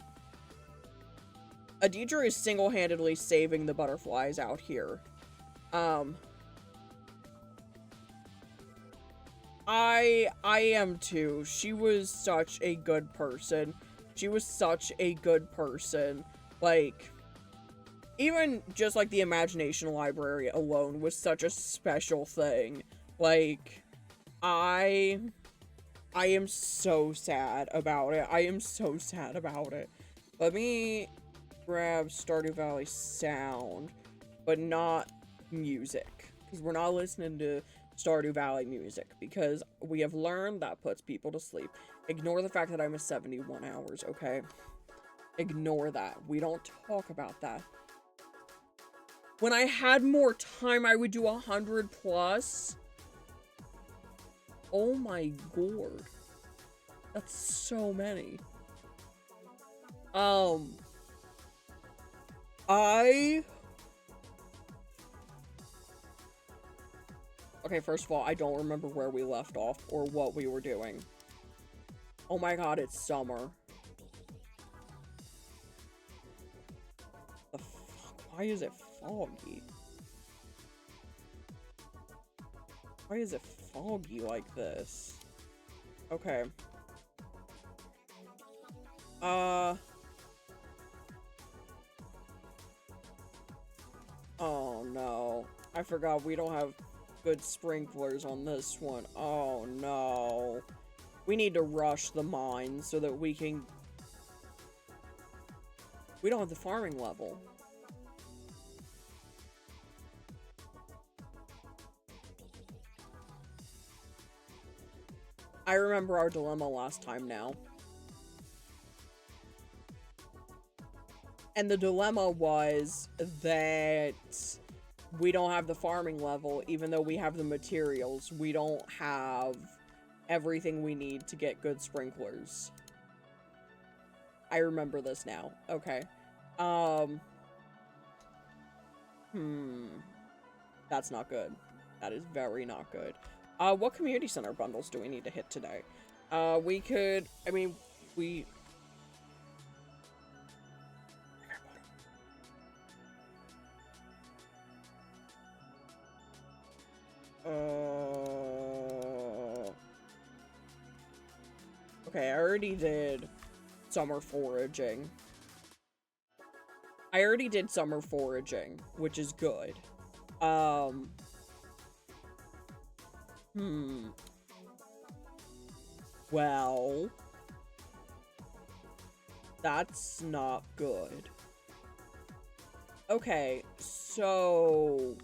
Editra is single-handedly saving the butterflies out here. I am too. She was such a good person. She was such a good person. Like, even just like the imagination library alone was such a special thing. Like, I am so sad about it. I am so sad about it. Let me grab Stardew Valley sound, but not music, because we're not listening to Stardew Valley music, because we have learned that puts people to sleep. Ignore the fact that I missed 71 hours, okay? Ignore that. We don't talk about that. When I had more time, I would do 100 plus. Oh my god. That's so many. Okay, first of all, I don't remember where we left off or what we were doing. Oh my god, it's summer. The fuck? Why is it foggy? Why is it foggy like this? Okay. Oh no. I forgot we don't have good sprinklers on this one. Oh no. We need to rush the mine so that we can... We don't have the farming level. I remember our dilemma last time now. And the dilemma was that we don't have the farming level, even though we have the materials. We don't have everything we need to get good sprinklers. I remember this now. Okay. That's not good. That is very not good. What community center bundles do we need to hit today? We could, I mean, we... Okay, I already did summer foraging. Which is good. Well, that's not good. Okay, so...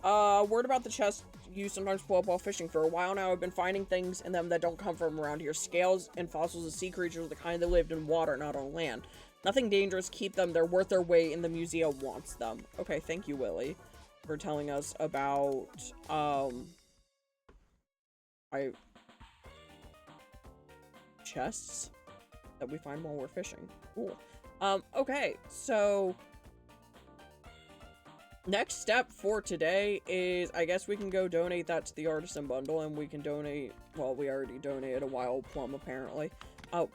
word about the chest you sometimes pull up while fishing. For a while now, I've been finding things in them that don't come from around here. Scales and fossils of sea creatures, the kind that lived in water, not on land. Nothing dangerous, keep them. They're worth their weight, and the museum wants them. Okay, thank you, Willie, for telling us about, chests that we find while we're fishing. Cool. Okay, so... Next step for today is, I guess we can go donate that to the artisan bundle, and we can donate, well, we already donated a wild plum, apparently. Oh,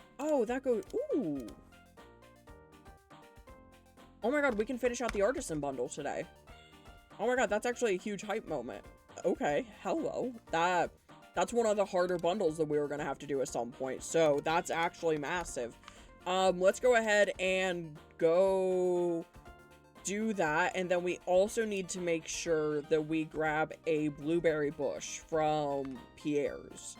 that goes, ooh. Oh my god, we can finish out the artisan bundle today. Oh my god, that's actually a huge hype moment. Okay, hello. That's one of the harder bundles that we were gonna have to do at some point, so that's actually massive. Let's go ahead and go... do that, and then we also need to make sure that we grab a blueberry bush from Pierre's,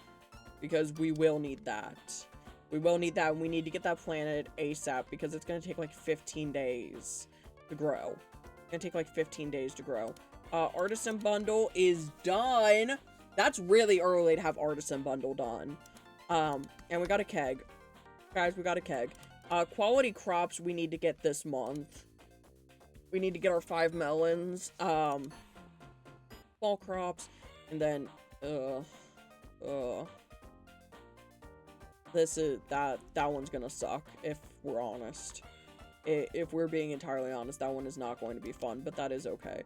because we will need that. We will need that, and we need to get that planted ASAP because it's going to take like 15 days to grow. It's going to take like 15 days to grow. Artisan bundle is done. That's really early to have artisan bundle done. And we got a keg. Guys, we got a keg. Quality crops we need to get this month. We need to get our 5 melons. Fall crops. And then, that one's gonna suck, if we're honest. If we're being entirely honest, that one is not going to be fun, but that is okay.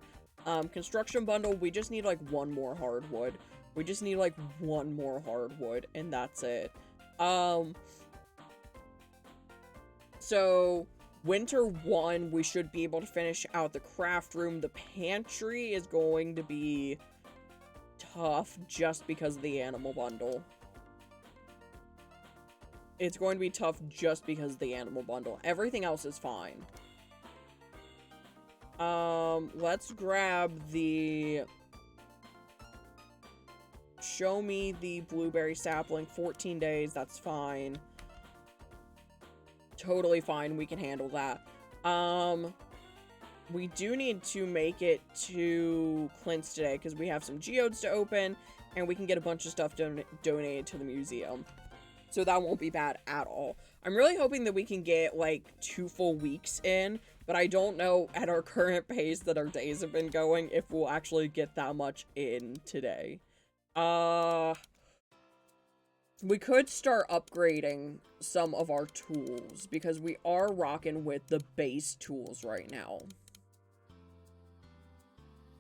Construction bundle, we just need, like, one more hardwood. We just need, like, one more hardwood, and that's it. So, winter 1, we should be able to finish out the craft room. The pantry is going to be tough just because of the animal bundle. It's going to be tough just because of the animal bundle. Everything else is fine. Let's grab the... Show me the blueberry sapling. 14 days, that's fine. Totally fine, we can handle that. We do need to make it to Clint's today, because we have some geodes to open, and we can get a bunch of stuff donated to the museum. So that won't be bad at all. I'm really hoping that we can get, like, 2 full weeks in, but I don't know at our current pace that our days have been going if we'll actually get that much in today. We could start upgrading some of our tools, because we are rocking with the base tools right now.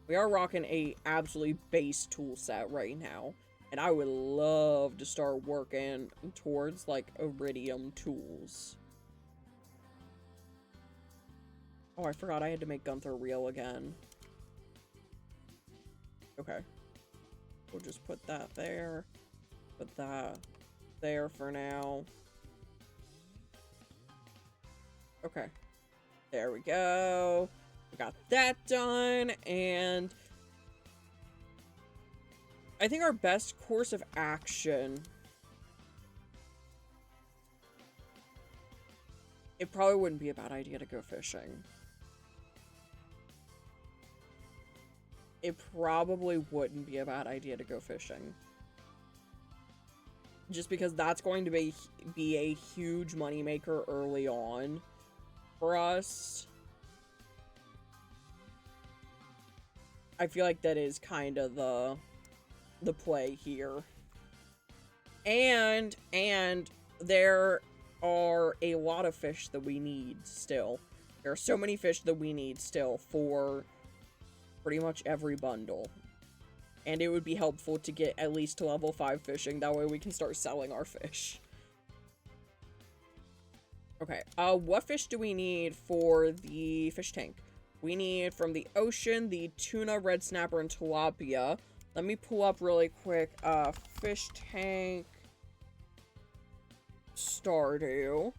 We are rocking a absolutely base tool set right now. And I would love to start working towards, like, iridium tools. Oh, I forgot I had to make Gunther real again. Okay. We'll just put that there. Put that there for now. Okay. There we go. We got that done, and... I think our best course of action... It probably wouldn't be a bad idea to go fishing. It probably wouldn't be a bad idea to go fishing. Just because that's going to be a huge moneymaker early on for us. I feel like that is kind of the play here. And there are a lot of fish that we need still. There are so many fish that we need still for pretty much every bundle. And it would be helpful to get at least to level 5 fishing. That way we can start selling our fish. Okay, what fish do we need for the fish tank? We need from the ocean, the tuna, red snapper, and tilapia. Let me pull up really quick, fish tank, Stardew.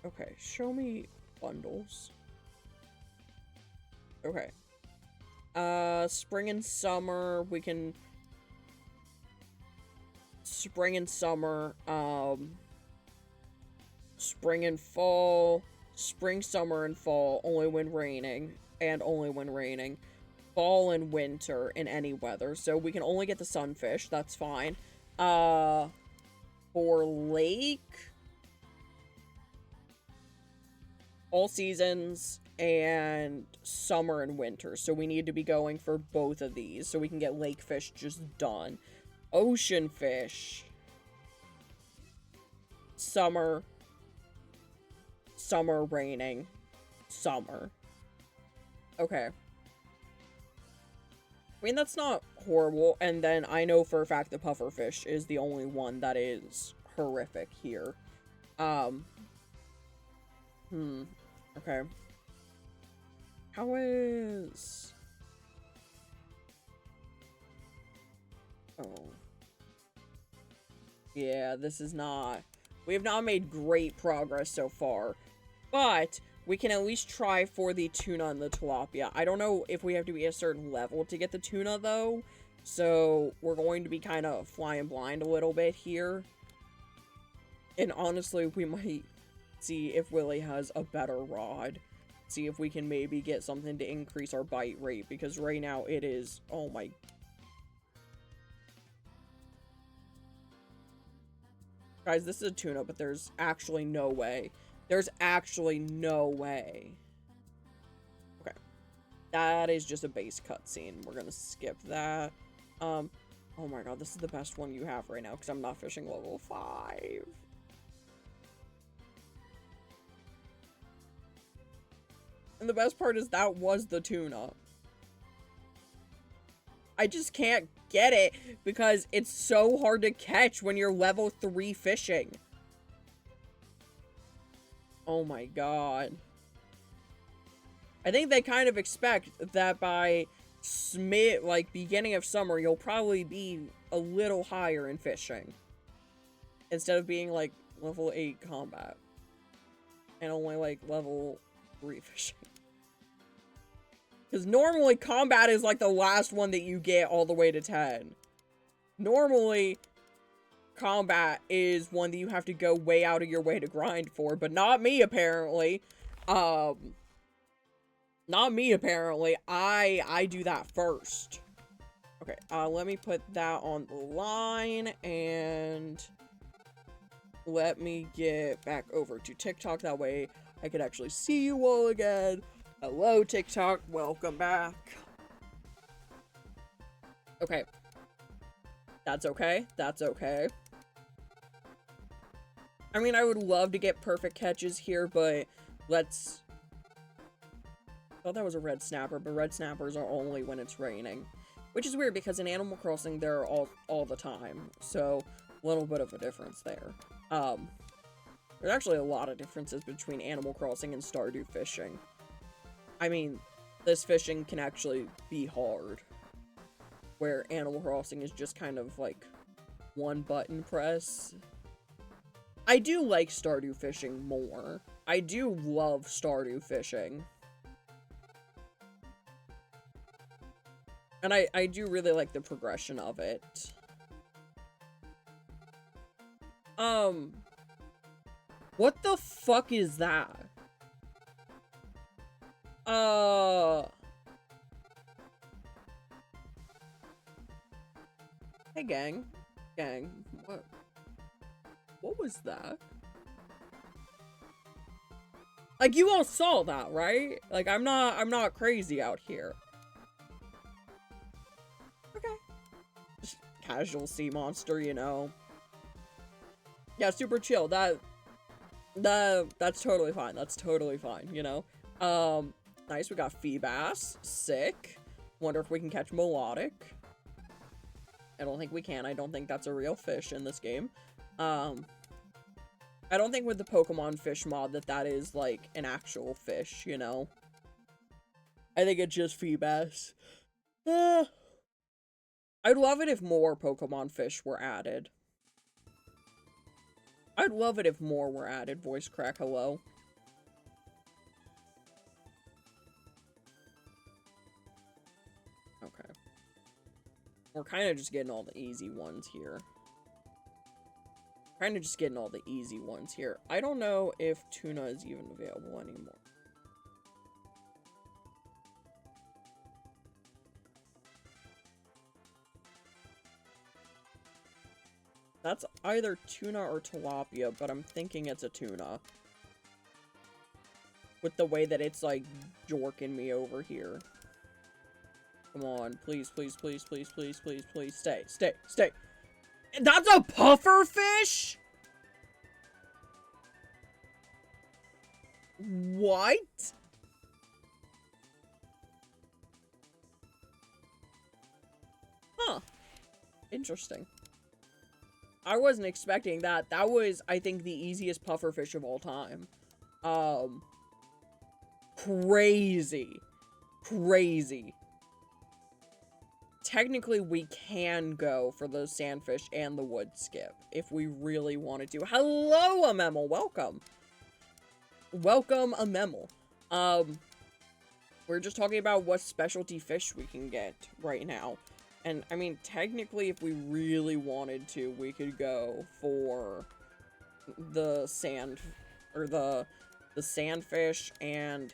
Okay, show me bundles. Okay. Spring and summer, we can... Spring and summer, spring and fall, spring, summer, and fall, only when raining. And only when raining. Fall and winter in any weather. So we can only get the sunfish. That's fine. For lake, all seasons and summer and winter. So we need to be going for both of these so we can get lake fish just done. Ocean fish. Summer. Summer raining. Summer. Okay. I mean, that's not horrible. And then I know for a fact the pufferfish is the only one that is horrific here. Okay. How is... Oh. Yeah, this is not... We have not made great progress so far. But... we can at least try for the tuna and the tilapia. I don't know if we have to be a certain level to get the tuna, though. So we're going to be kind of flying blind a little bit here. And honestly, we might see if Willie has a better rod. See if we can maybe get something to increase our bite rate. Because right now it is... Oh my... Guys, this is a tuna, but there's actually no way. There's actually no way. Okay. That is just a base cutscene. We're gonna skip that. Oh my god, this is the best one you have right now, because I'm not fishing level 5. And the best part is that was the tuna. I just can't get it because it's so hard to catch when you're level 3 fishing. Oh my god. I think they kind of expect that by beginning of summer, you'll probably be a little higher in fishing. Instead of being like level 8 combat. And only like level 3 fishing. Because normally combat is like the last one that you get all the way to 10. Normally, combat is one that you have to go way out of your way to grind for, but not me apparently. Not me apparently. I do that first. Okay, let me put that on the line and let me get back over to TikTok. That way I could actually see you all again. Hello, TikTok. Welcome back. Okay. That's okay. That's okay. I mean, I would love to get perfect catches here, but let's... I thought that was a red snapper, but red snappers are only when it's raining. Which is weird, because in Animal Crossing, they're all the time. So, a little bit of a difference there. There's actually a lot of differences between Animal Crossing and Stardew fishing. I mean, this fishing can actually be hard. Where Animal Crossing is just kind of like one button press. I do like Stardew fishing more. I do love Stardew fishing. And I do really like the progression of it. What the fuck is that? Hey, gang. Gang. What was that? Like, you all saw that, right? Like, I'm not crazy out here. Okay. Just casual sea monster, you know. Yeah, super chill. That's totally fine. That's totally fine, you know. Nice, we got Feebass. Sick. Wonder if we can catch Melodic. I don't think we can. I don't think that's a real fish in this game. I don't think with the Pokemon Fish mod that is, like, an actual fish, you know? I think it's just Feebass. I'd love it if more Pokemon Fish were added. I'd love it if more were added. Voice crack, hello. Okay. We're kind of just getting all the easy ones here. Kind of just getting all the easy ones here. I don't know if tuna is even available anymore. That's either tuna or tilapia, but I'm thinking it's a tuna. With the way that it's, like, jorking me over here. Come on, please, please, please, please, please, please, please, stay, stay, stay. That's a puffer fish? What? Huh. Interesting. I wasn't expecting that. That was, I think, the easiest puffer fish of all time. Crazy. Crazy. Technically, we can go for the sandfish and the wood skip if we really wanted to. Hello, Amemel. Welcome. Welcome, Amemel. We're just talking about what specialty fish we can get right now. And, I mean, technically, if we really wanted to, we could go for the sand, or the sandfish, and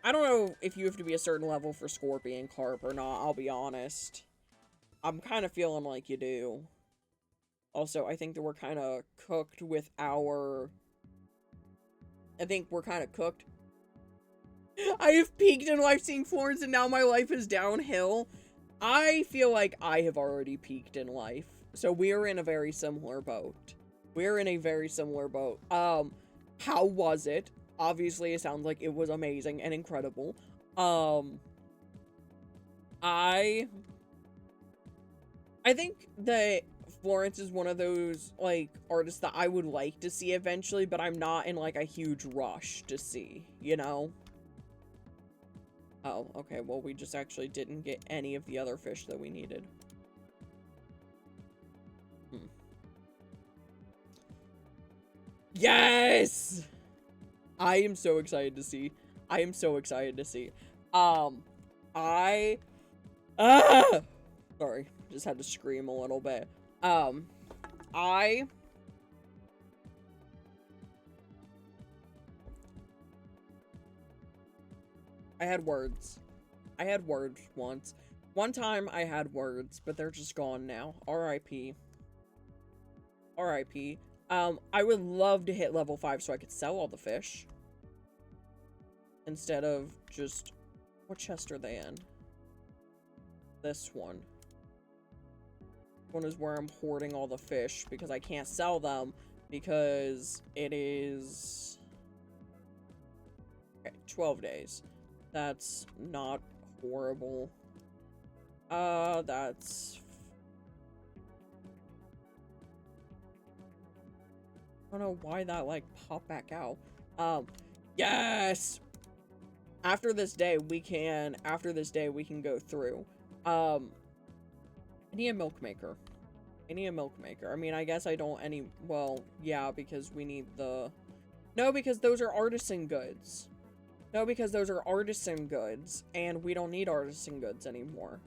I don't know if you have to be a certain level for scorpion carp or not, I'll be honest. I'm kind of feeling like you do. Also, I think that we're kind of cooked with our... I think we're kind of cooked. I have peaked in life seeing Florence, and now my life is downhill. I feel like I have already peaked in life. So we're in a very similar boat. We're in a very similar boat. How was it? Obviously, it sounds like it was amazing and incredible. I think that Florence is one of those, like, artists that I would like to see eventually, but I'm not in, like, a huge rush to see, you know? Oh, okay, well, we just actually didn't get any of the other fish that we needed. Yes! I am so excited to see. I am so excited to see. Sorry, just had to scream a little bit. I had words. I had words once. One time I had words, but they're just gone now. R.I.P. R.I.P. I would love to hit level 5 so I could sell all the fish. Instead of just... What chest are they in? This one. This one is where I'm hoarding all the fish because I can't sell them because it is... Okay, 12 days. That's not horrible. That's... I don't know why that, like, popped back out. Yes! After this day, we can go through. I need a milk maker. I need a milk maker. I mean, I guess I don't well, yeah, because we need the... No, because those are artisan goods. No, because those are artisan goods, and we don't need artisan goods anymore.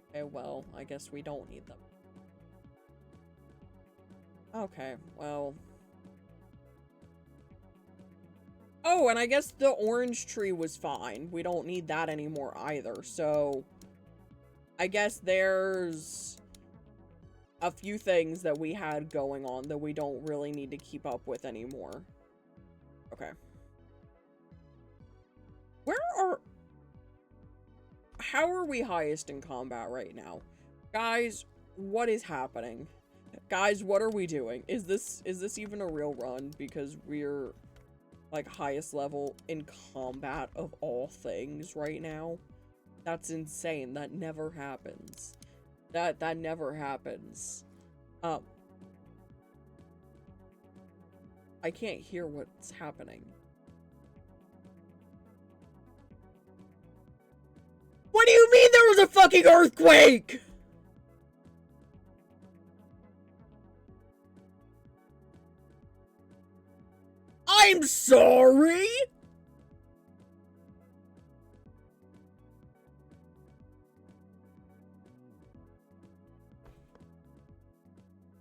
Okay, well, I guess we don't need them. Okay, well... Oh, and I guess the orange tree was fine. We don't need that anymore either, so... I guess there's... a few things that we had going on that we don't really need to keep up with anymore. Okay. How are we highest in combat right now? Guys, what is happening? Guys, what are we doing? Is this even a real run? Because we're, like, highest level in combat of all things right now? That's insane. That never happens. That never happens. I can't hear what's happening. What do you mean there was a fucking earthquake? I'm sorry?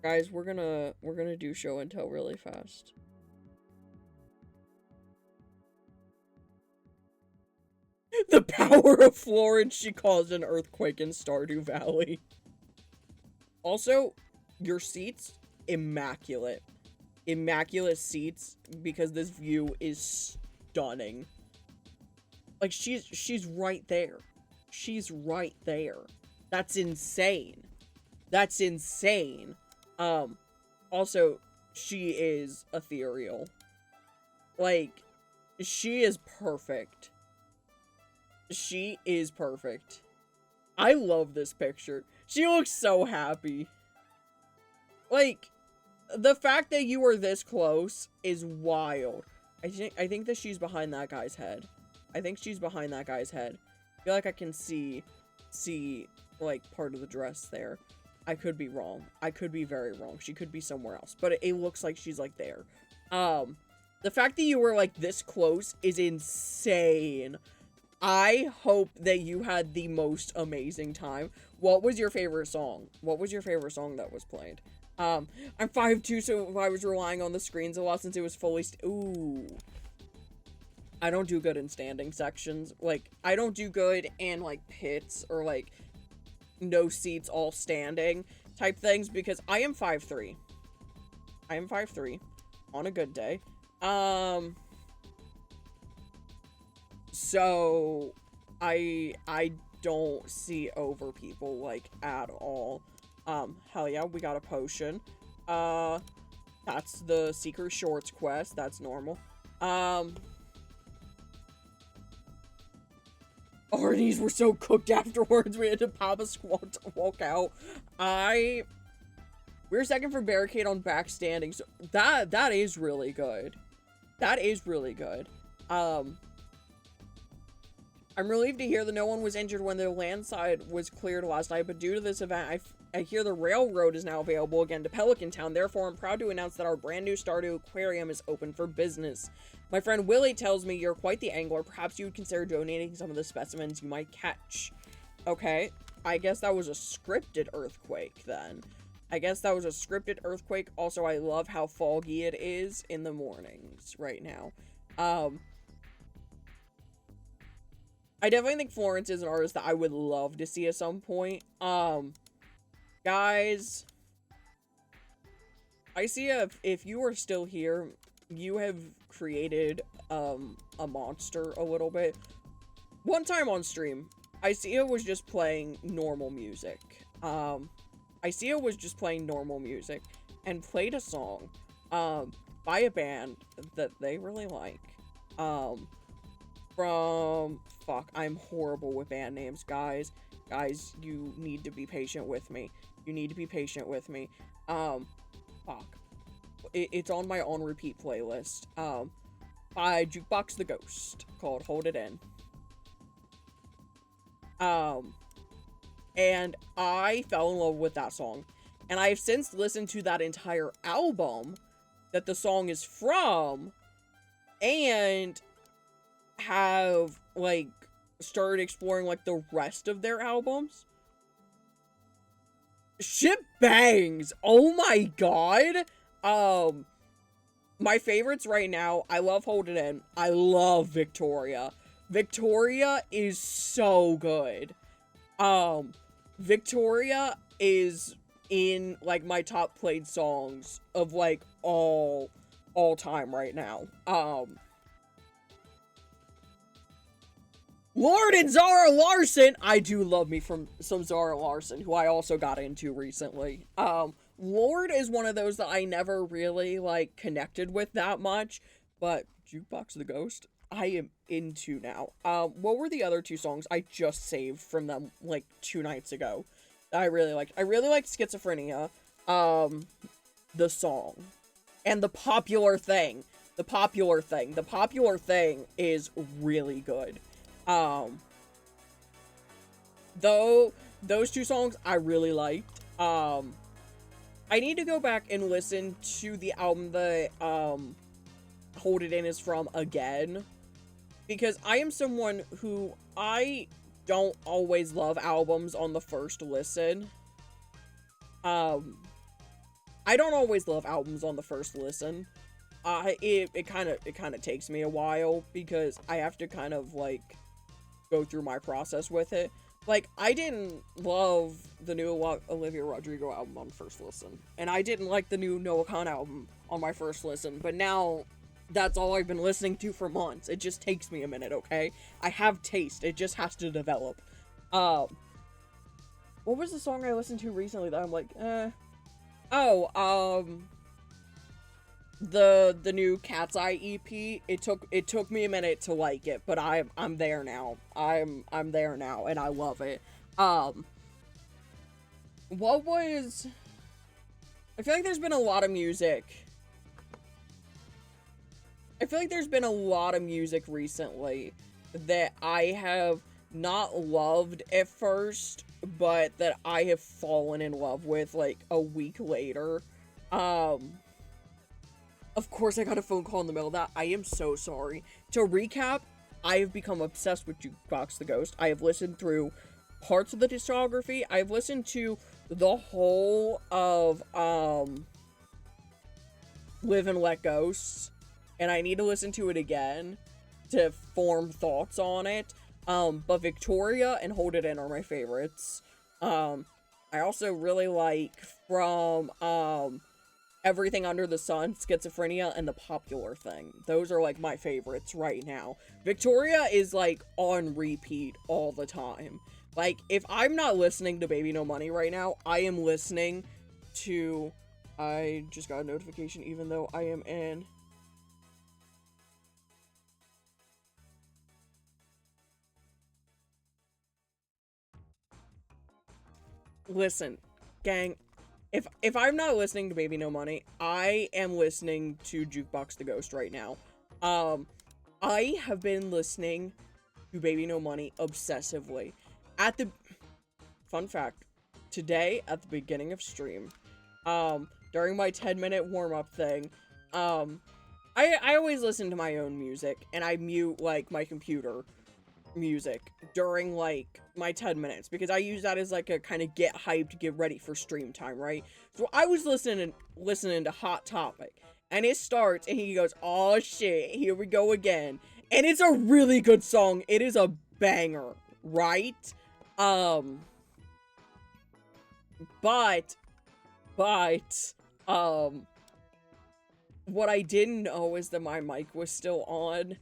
Guys, we're gonna do show and tell really fast. The power of Florence, she caused an earthquake in Stardew Valley. Also, your seats, immaculate. Immaculate seats, because this view is stunning. Like, she's right there. She's right there. That's insane. That's insane. Also, she is ethereal. Like, she is perfect. She is perfect. I love this picture. She looks so happy. Like, the fact that you were this close is wild. I think that she's behind that guy's head. I think she's behind that guy's head. I feel like I can see, like, part of the dress there. I could be wrong. I could be very wrong. She could be somewhere else. But it looks like she's, like, there. The fact that you were, like, this close is insane. I hope that you had the most amazing time. What was your favorite song? What was your favorite song that was played? I'm 5'2", so I was relying on the screens a lot since it was fully ooh. I don't do good in standing sections. Like, I don't do good in, like, pits or, like, no seats, all standing type things because I am 5'3". I am 5'3" on a good day. So I don't see over people, like, at all. Hell yeah, we got a potion. That's the Secret Shorts quest. That's normal. Our knees were so cooked afterwards, we had to pop a squat to walk out. We're second for barricade on backstanding, so that is really good. That is really good. I'm relieved to hear that no one was injured when the landside was cleared last night, but due to this event, I hear the railroad is now available again to Pelican Town. Therefore, I'm proud to announce that our brand new Stardew Aquarium is open for business. My friend Willie tells me you're quite the angler. Perhaps you would consider donating some of the specimens you might catch. Okay, I guess that was a scripted earthquake then. I guess that was a scripted earthquake. Also, I love how foggy it is in the mornings right now. I definitely think Florence is an artist that I would love to see at some point. Guys, I see if you are still here, you have created, a monster a little bit. One time on stream, Isia was just playing normal music. Isia was just playing normal music and played a song, by a band that they really like. Fuck, I'm horrible with band names, guys. Guys, you need to be patient with me. You need to be patient with me. Fuck. It's on my on repeat playlist. By Jukebox the Ghost, called Hold It In. And I fell in love with that song. And I have since listened to that entire album that the song is from, and have, like, started exploring, like, the rest of their albums. Shit bangs! Oh my god! My favorites right now, I love Hold It In. I love Victoria. Victoria is so good. Victoria is in, like, my top played songs of, like, all time right now. Lord and Zara Larson! I do love me from some Zara Larson, who I also got into recently. Lord is one of those that I never really, like, connected with that much, but Jukebox the Ghost, I am into now. What were the other two songs I just saved from them, like, 2 nights ago that I really liked? I really liked Schizophrenia, the song, and The Popular Thing. The Popular Thing. The Popular Thing is really good. Though, those 2 songs I really liked. I need to go back and listen to the album that, Hold It In is from again, because I am someone who, I don't always love albums on the first listen. I don't always love albums on the first listen. It kind of takes me a while, because I have to kind of, like, go through my process with it. Like, I didn't love the new Olivia Rodrigo album on first listen, and I didn't like the new Noah Khan album on my first listen, but now that's all I've been listening to for months. It just takes me a minute, okay? I have taste, it just has to develop. What was the song I listened to recently that I'm like, the new Cat's Eye EP, it took me a minute to like it, but I'm there now. I'm there now, and I love it. What was... I feel like there's been a lot of music. I feel like there's been a lot of music recently that I have not loved at first, but that I have fallen in love with, like, a week later. Of course I got a phone call in the middle of that. I am so sorry. To recap, I have become obsessed with Jukebox the Ghost. I have listened through parts of the discography. I've listened to the whole of Live and Let Ghosts, and I need to listen to it again to form thoughts on it. But Victoria and Hold It In are my favorites. I also really like from Everything Under the Sun, Schizophrenia, and The Popular Thing. Those are like my favorites right now. Victoria is like on repeat all the time. Like, if I'm not listening to Baby No Money right now, I am listening to... I just got a notification even though I am in... Listen, gang, if I'm not listening to Baby No Money, I am listening to Jukebox the Ghost right now. I have been listening to Baby No Money obsessively. Fun fact, today at the beginning of stream, during my 10-minute warm-up thing, I always listen to my own music, and I mute, like, my computer music during, like, my 10 minutes, because I use that as, like, a kind of get hyped, get ready for stream time, right? So I was listening to Hot Topic, and it starts, and he goes, "Oh shit, here we go again," and it's a really good song. It is a banger, right? But, what I didn't know is that my mic was still on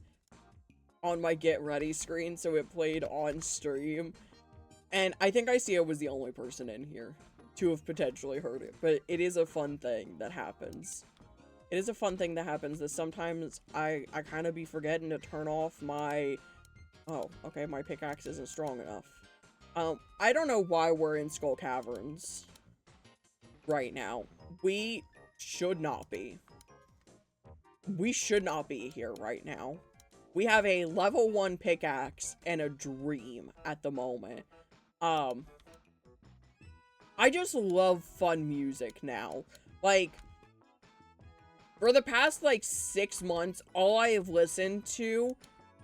my get ready screen, so it played on stream. And I think Isia was the only person in here to have potentially heard it, but it is a fun thing that happens. It is a fun thing that happens that sometimes I kind of be forgetting to turn off my... Oh, okay, my pickaxe isn't strong enough. I don't know why we're in Skull Caverns right now. We should not be. We should not be here right now. We have a level 1 pickaxe and a dream at the moment. I just love fun music now. Like, for the past, like, 6 months, all I have listened to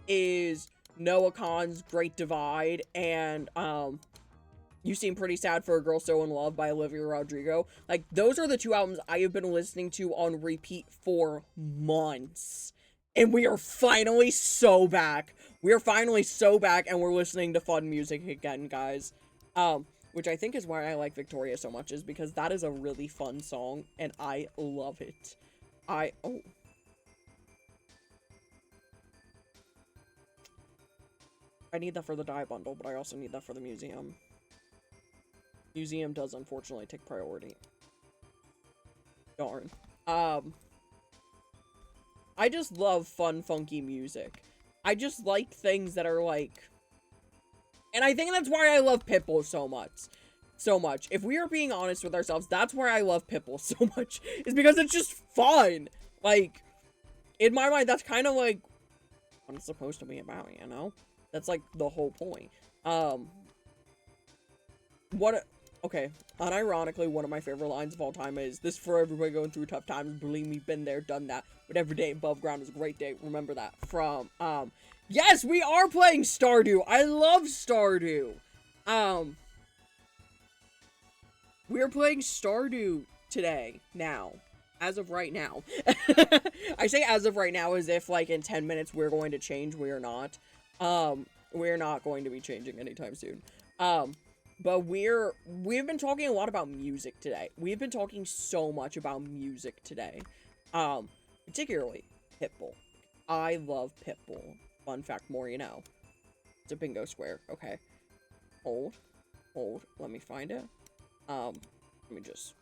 is Noah Kahan's Great Divide and, You Seem Pretty Sad for a Girl So in Love by Olivia Rodrigo. Like, those are the 2 albums I have been listening to on repeat for months. And we are finally so back. We are finally so back, and we're listening to fun music again, guys. Which I think is why I like Victoria so much, is because that is a really fun song, and I love it. I need that for the dye bundle, but I also need that for the museum. Museum does unfortunately take priority. Darn. I just love fun, funky music. I just like things that are like... And I think that's why I love Pitbull so much. So much. If we are being honest with ourselves, that's why I love Pitbull so much. Is because it's just fun. Like, in my mind, that's kind of like what it's supposed to be about, you know? That's like the whole point. Okay, unironically, one of my favorite lines of all time is, "This for everybody going through tough times, believe me, been there, done that, but every day above ground is a great day, remember that." From, yes, we are playing Stardew! I love Stardew! We're playing Stardew today, now. As of right now. I say as of right now as if, like, in 10 minutes we're going to change. We are not. We're not going to be changing anytime soon. But we've been talking a lot about music today. We've been talking so much about music today. Particularly Pitbull. I love Pitbull. Fun fact, more you know. It's a bingo square. Okay. Hold. Let me find it. Let me just...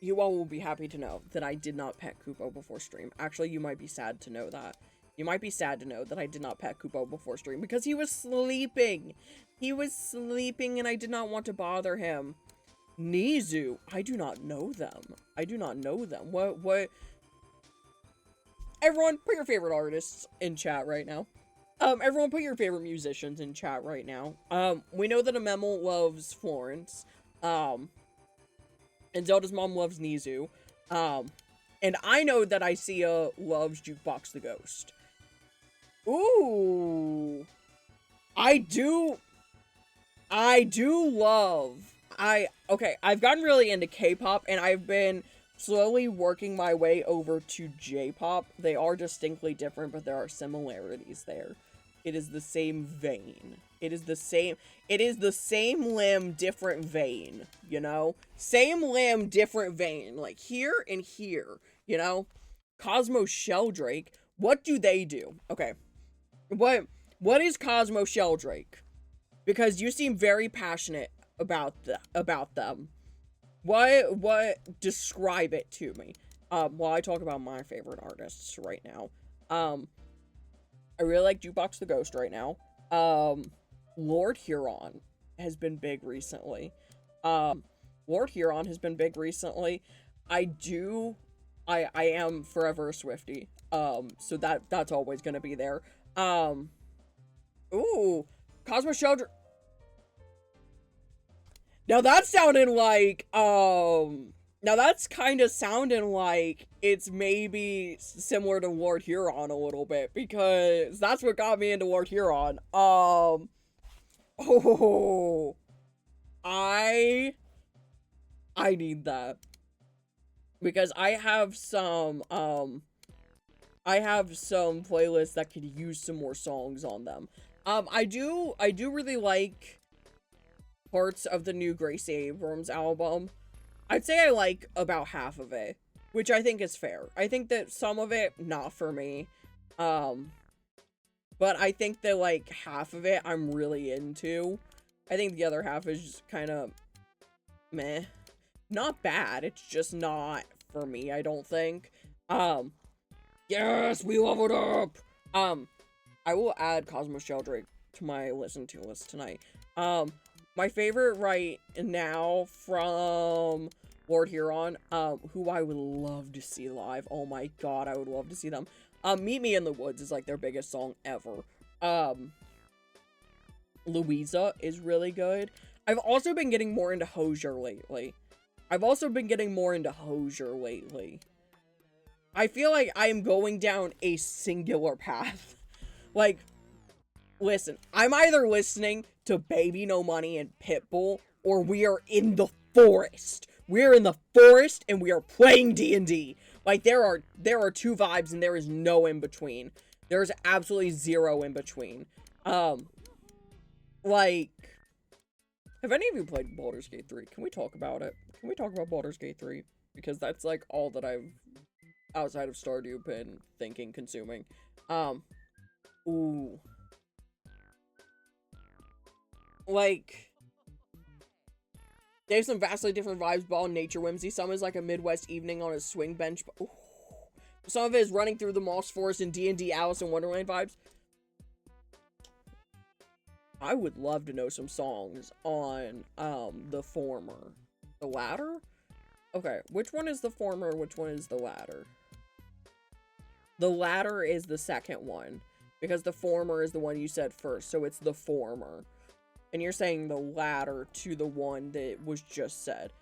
You all will be happy to know that I did not pet Kupo before stream. Actually, you might be sad to know that. You might be sad to know that I did not pet Kupo before stream because he was sleeping. He was sleeping and I did not want to bother him. Nizu. I do not know them. I do not know them. What? Everyone, put your favorite artists in chat right now. Everyone put your favorite musicians in chat right now. We know that Amemel loves Florence. And Zelda's mom loves Nizu. And I know that Isia loves Jukebox the Ghost. Ooh. Okay, I've gotten really into K-pop, and I've been slowly working my way over to J-pop. They are distinctly different, but there are similarities there. It is the same vein. It is the same limb, different vein, you know? Same limb, different vein. Like, here and here, you know? Cosmo Sheldrake, what do they do? Okay. What is Cosmo Sheldrake? Because you seem very passionate about them. Describe it to me. While I talk about my favorite artists right now. I really like Jukebox the Ghost right now. Lord Huron has been big recently. Lord Huron has been big recently. I am forever a Swiftie. So that's always gonna be there. Ooh, Cosmo Sheldrake. Now that's sounding like, now that's kind of sounding like it's maybe similar to Lord Huron a little bit, because that's what got me into Lord Huron. Oh, I need that. Because I have some playlists that could use some more songs on them. I do really like parts of the new Gracie Abrams album. I'd say I like about half of it, which I think is fair. I think that some of it, not for me. But I think that, like, half of it I'm really into. I think the other half is just kind of meh. Not bad, it's just not for me, I don't think. Yes, we leveled up! I will add Cosmo Sheldrake to my listen to list tonight. My favorite right now from Lord Huron, who I would love to see live. Oh my god, I would love to see them. Meet Me in the Woods is like their biggest song ever. Louisa is really good. I've also been getting more into Hozier lately. I feel like I am going down a singular path. Like, listen, I'm either listening to Baby No Money and Pitbull, or we are in the forest. We're in the forest and we are playing D&D. Like, there are two vibes and there is no in between. There's absolutely zero in between. Like, have any of you played Baldur's Gate 3? Can we talk about it? Can we talk about Baldur's Gate 3? Because that's, like, all that I've, outside of Stardew, been thinking, consuming. Ooh. Like, they have some vastly different vibes, but all nature whimsy. Some is like a Midwest evening on a swing bench. Ooh. Some of it is running through the moss forest and D&D Alice in Wonderland vibes. I would love to know some songs on, the former. The latter? Okay, which one is the former, which one is the latter? The latter is the second one, because the former is the one you said first, so it's the former. And you're saying the latter to the one that was just said.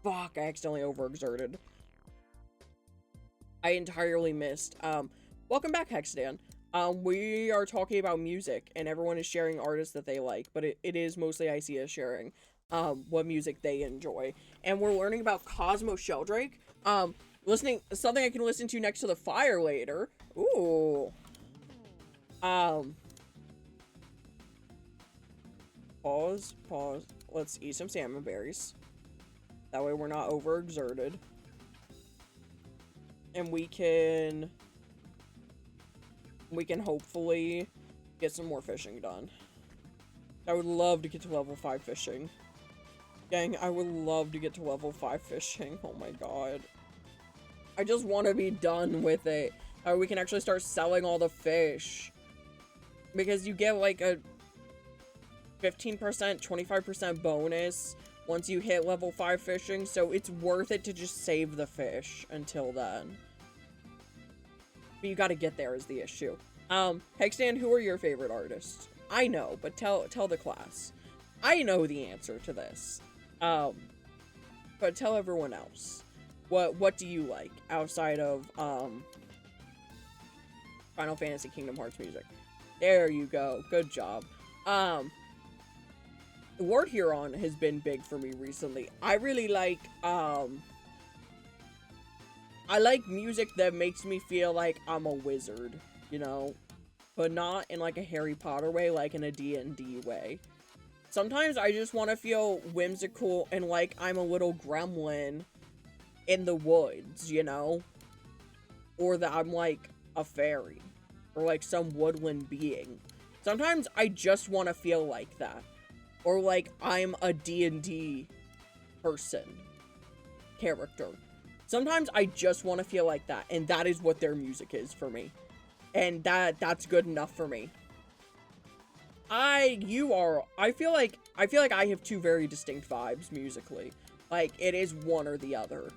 Fuck, I accidentally overexerted. I entirely missed. Welcome back, Hexadan. We are talking about music, and everyone is sharing artists that they like, but it is mostly Icea sharing, what music they enjoy. And we're learning about Cosmo Sheldrake. Something I can listen to next to the fire later. Ooh. Pause. Let's eat some salmon berries. That way we're not overexerted. And we can hopefully get some more fishing done. I would love to get to level 5 fishing. Gang, I would love to get to level 5 fishing. Oh my god. I just want to be done with it. We can actually start selling all the fish. Because you get like a 15%, 25% bonus once you hit level 5 fishing, so it's worth it to just save the fish until then. But you gotta get there is the issue. Hextan, who are your favorite artists? I know, but tell the class. I know the answer to this. But tell everyone else. What do you like outside of Final Fantasy Kingdom Hearts music. There you go. Good job. Word Huron has been big for me recently. I really like, I like music that makes me feel like I'm a wizard, you know? But not in, like, a Harry Potter way, like in a D&D way. Sometimes I just want to feel whimsical and like I'm a little gremlin in the woods, you know? Or that I'm, like, a fairy. Or, like, some woodland being. Sometimes I just want to feel like that. Or, like, I'm a D&D person. Character. Sometimes I just want to feel like that. And that is what their music is for me. And that's good enough for me. I feel like I have two very distinct vibes musically. Like, it is one or the other.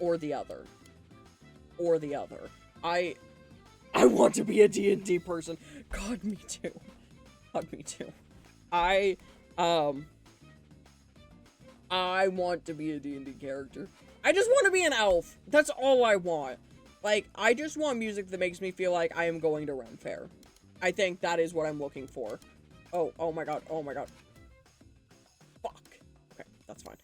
Or the other. Or the other. I want to be a D&D person. God, me too. God, me too. I want to be a D&D character. I just want to be an elf. That's all I want. Like, I just want music that makes me feel like I am going to Ren Fair. I think that is what I'm looking for. Oh my god, oh my god. Fuck. Okay, that's fine.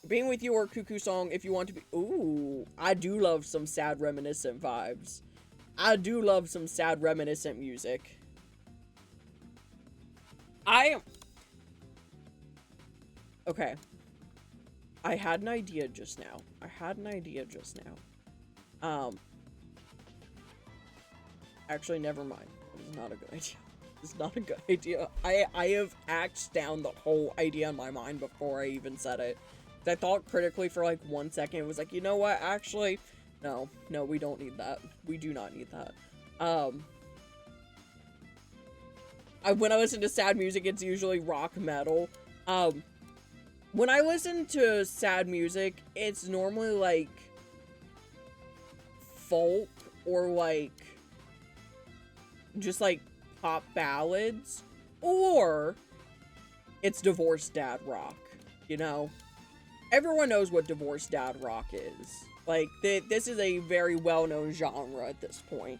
Being With You or Cuckoo Song if you want to be... Ooh, I do love some sad reminiscent vibes. I do love some sad reminiscent music. Okay. I had an idea just now. Actually, never mind. It's not a good idea. It's not a good idea. I have axed down the whole idea in my mind before I even said it. I thought critically for like 1 second. It was like, you know what? Actually, no, we don't need that. We do not need that. When I listen to sad music, it's usually rock metal. When I listen to sad music, it's normally like folk or like just like pop ballads, or it's divorced dad rock, you know? Everyone knows what divorced dad rock is. Like, this is a very well-known genre at this point.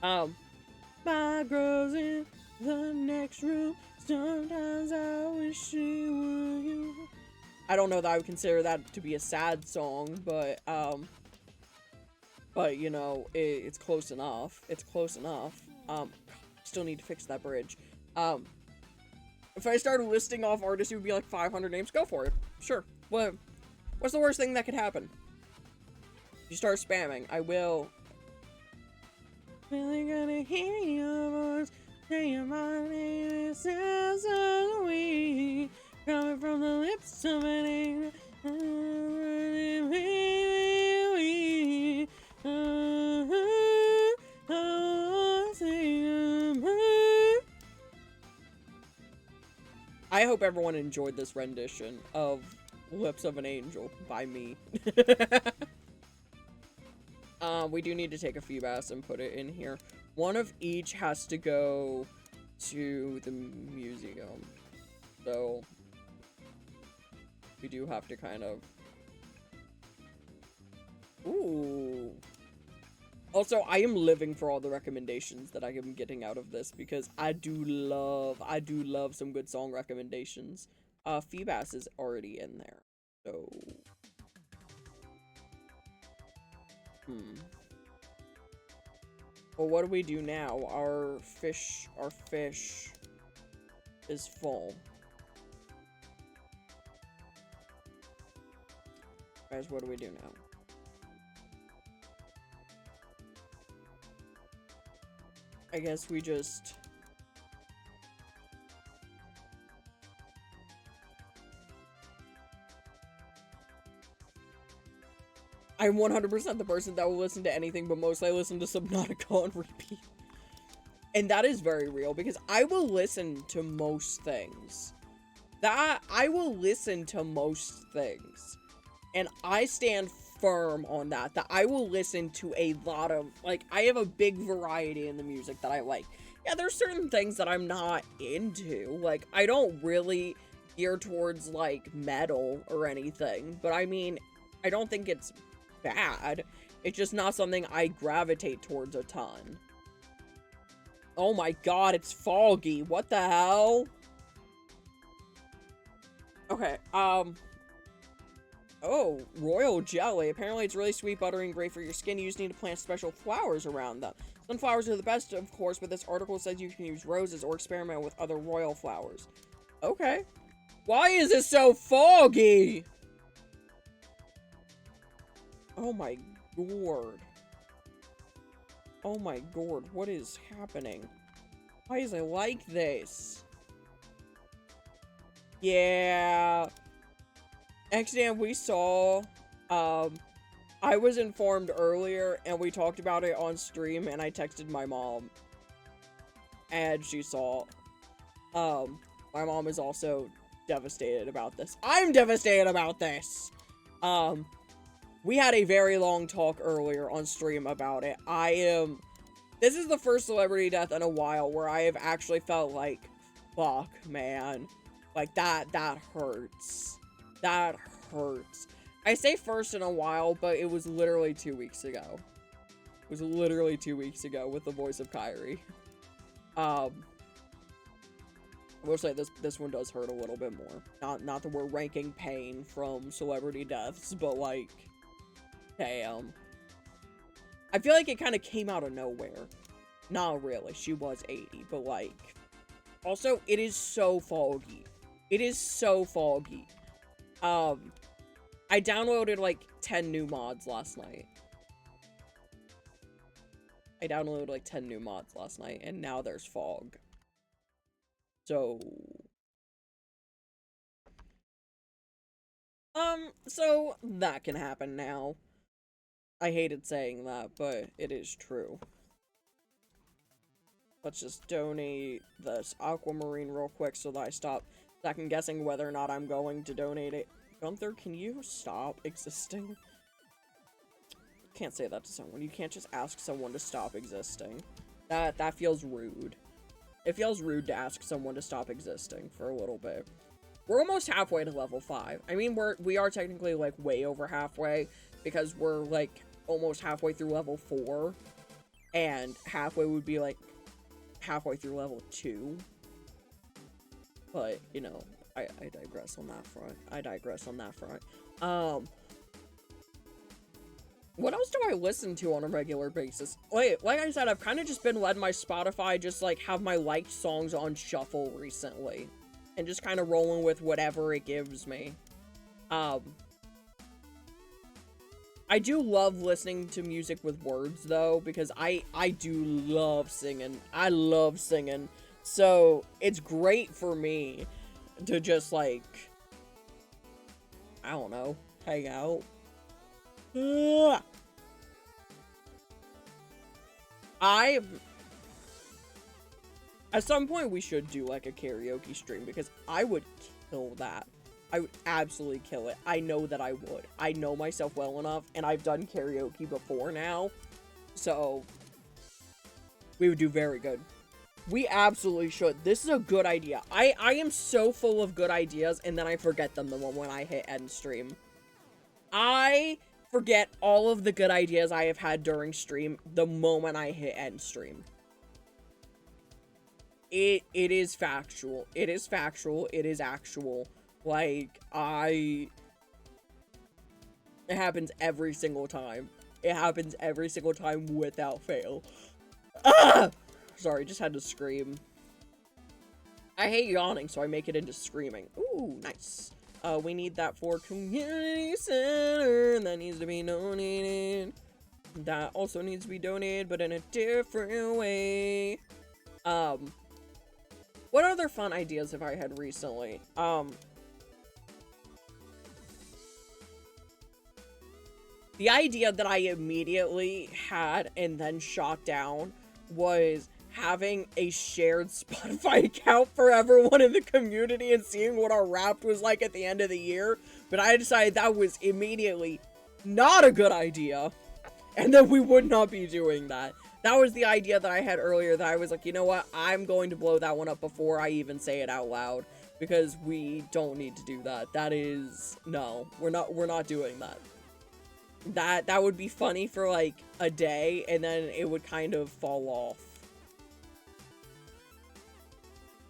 My girl's in the next room, sometimes I wish she were you. I don't know that I would consider that to be a sad song, but, you know, it's close enough. It's close enough. Still need to fix that bridge. If I started listing off artists, it would be like 500 names. Go for it. Sure. What's the worst thing that could happen? You start spamming. I will. Really gonna hear your voice. Saying my name, it sounds so sweet. Coming from the lips of an angel. I hope everyone enjoyed this rendition of Lips of an Angel by me. We do need to take a few baths and put it in here. One of each has to go to the museum. So we do have to kind of... Ooh. Also, I am living for all the recommendations that I am getting out of this because I do love some good song recommendations. Feebas is already in there. So... Well, what do we do now? Our fish is full. Guys, what do we do now? I guess we just... I'm 100% the person that will listen to anything, but mostly I listen to Subnautica on repeat. And that is very real, because I will listen to most things. I will listen to most things. And I stand firm on that I will listen to a lot of, like, I have a big variety in the music that I like. Yeah, there's certain things that I'm not into. Like, I don't really gear towards, like, metal or anything. But I mean, I don't think it's bad. It's just not something I gravitate towards a ton. Oh my god, it's foggy. What the hell? Okay, oh, royal jelly. Apparently it's really sweet, buttery, and great for your skin. You just need to plant special flowers around them. Sunflowers are the best, of course, but this article says you can use roses or experiment with other royal flowers. Okay. Why is it so foggy? Oh my god. Oh my god, what is happening? Why is it like this? Yeah. Exam we saw, I was informed earlier, and we talked about it on stream, and I texted my mom. And she saw. My mom is also devastated about this. I'm devastated about this! We had a very long talk earlier on stream about it. This is the first celebrity death in a while where I have actually felt like, fuck, man. Like, that hurts. That hurts. I say first in a while, but it was literally 2 weeks ago. It was literally 2 weeks ago with the voice of Kyrie. I will say this one does hurt a little bit more. Not that we're ranking pain from celebrity deaths, but like, damn. I feel like it kind of came out of nowhere. Not really. She was 80, but like, also it is so foggy. It is so foggy. I downloaded like 10 new mods last night. And now there's fog. So that can happen now. I hated saying that, but it is true. Let's just donate this aquamarine real quick so that I stop second guessing whether or not I'm going to donate it. Gunther, can you stop existing? Can't say that to someone. You can't just ask someone to stop existing. That feels rude. It feels rude to ask someone to stop existing for a little bit. We're almost halfway to level 5. I mean, we are technically like way over halfway because we're like almost halfway through level 4, and halfway would be like halfway through level 2. But, you know, I digress on that front. What else do I listen to on a regular basis? Like I said, I've kind of just been letting my Spotify just, like, have my liked songs on shuffle recently. And just kind of rolling with whatever it gives me. I do love listening to music with words, though, because I do love singing. I love singing. So, it's great for me to just, like, I don't know, hang out. At some point we should do like a karaoke stream because I would kill that. I would absolutely kill it. I know that I would. I know myself well enough, and I've done karaoke before now, so we would do very good. We absolutely should. This is a good idea. I am so full of good ideas, and then I forget them the moment when I hit end stream. I forget all of the good ideas I have had during stream the moment I hit end stream. It is factual. It is factual. It is actual. Like, it happens every single time. It happens every single time without fail. Ah! Sorry, just had to scream. I hate yawning, so I make it into screaming. Ooh, nice. We need that for community center. That needs to be donated. That also needs to be donated, but in a different way. What other fun ideas have I had recently? The idea that I immediately had and then shot down was having a shared Spotify account for everyone in the community and seeing what our Wrapped was like at the end of the year. But I decided that was immediately not a good idea, and that we would not be doing that. That was the idea that I had earlier, that I was like, you know what, I'm going to blow that one up before I even say it out loud, because we don't need to do that. That is, no, we're not doing that. That would be funny for like a day, and then it would kind of fall off.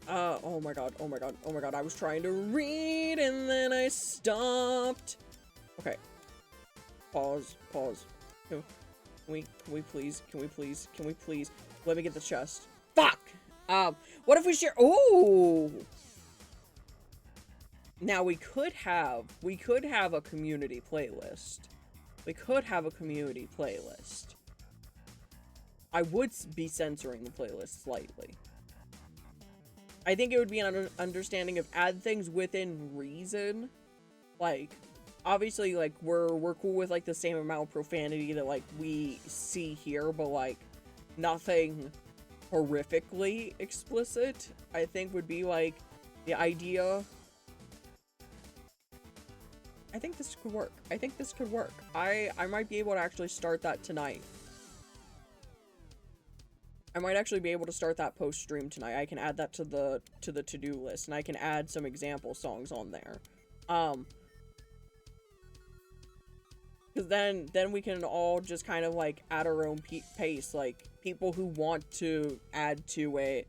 Oh my god, oh my god, oh my god, I was trying to read and then I stopped. Okay. Pause, pause. Can we please, can we please, let me get the chest. Fuck! What if we share, ooh! Now we could have a community playlist. We could have a community playlist. I would be censoring the playlist slightly. I think it would be an understanding of add things within reason. Like, obviously, like, we're cool with, like, the same amount of profanity that, like, we see here, but, like, nothing horrifically explicit, I think would be, like, the idea. I think this could work. I think this could work. I might be able to actually start that tonight. I might actually be able to start that post-stream tonight. I can add that to the to-do list, and I can add some example songs on there. Because then we can all just kind of, like, at our own pace. Like, people who want to add to it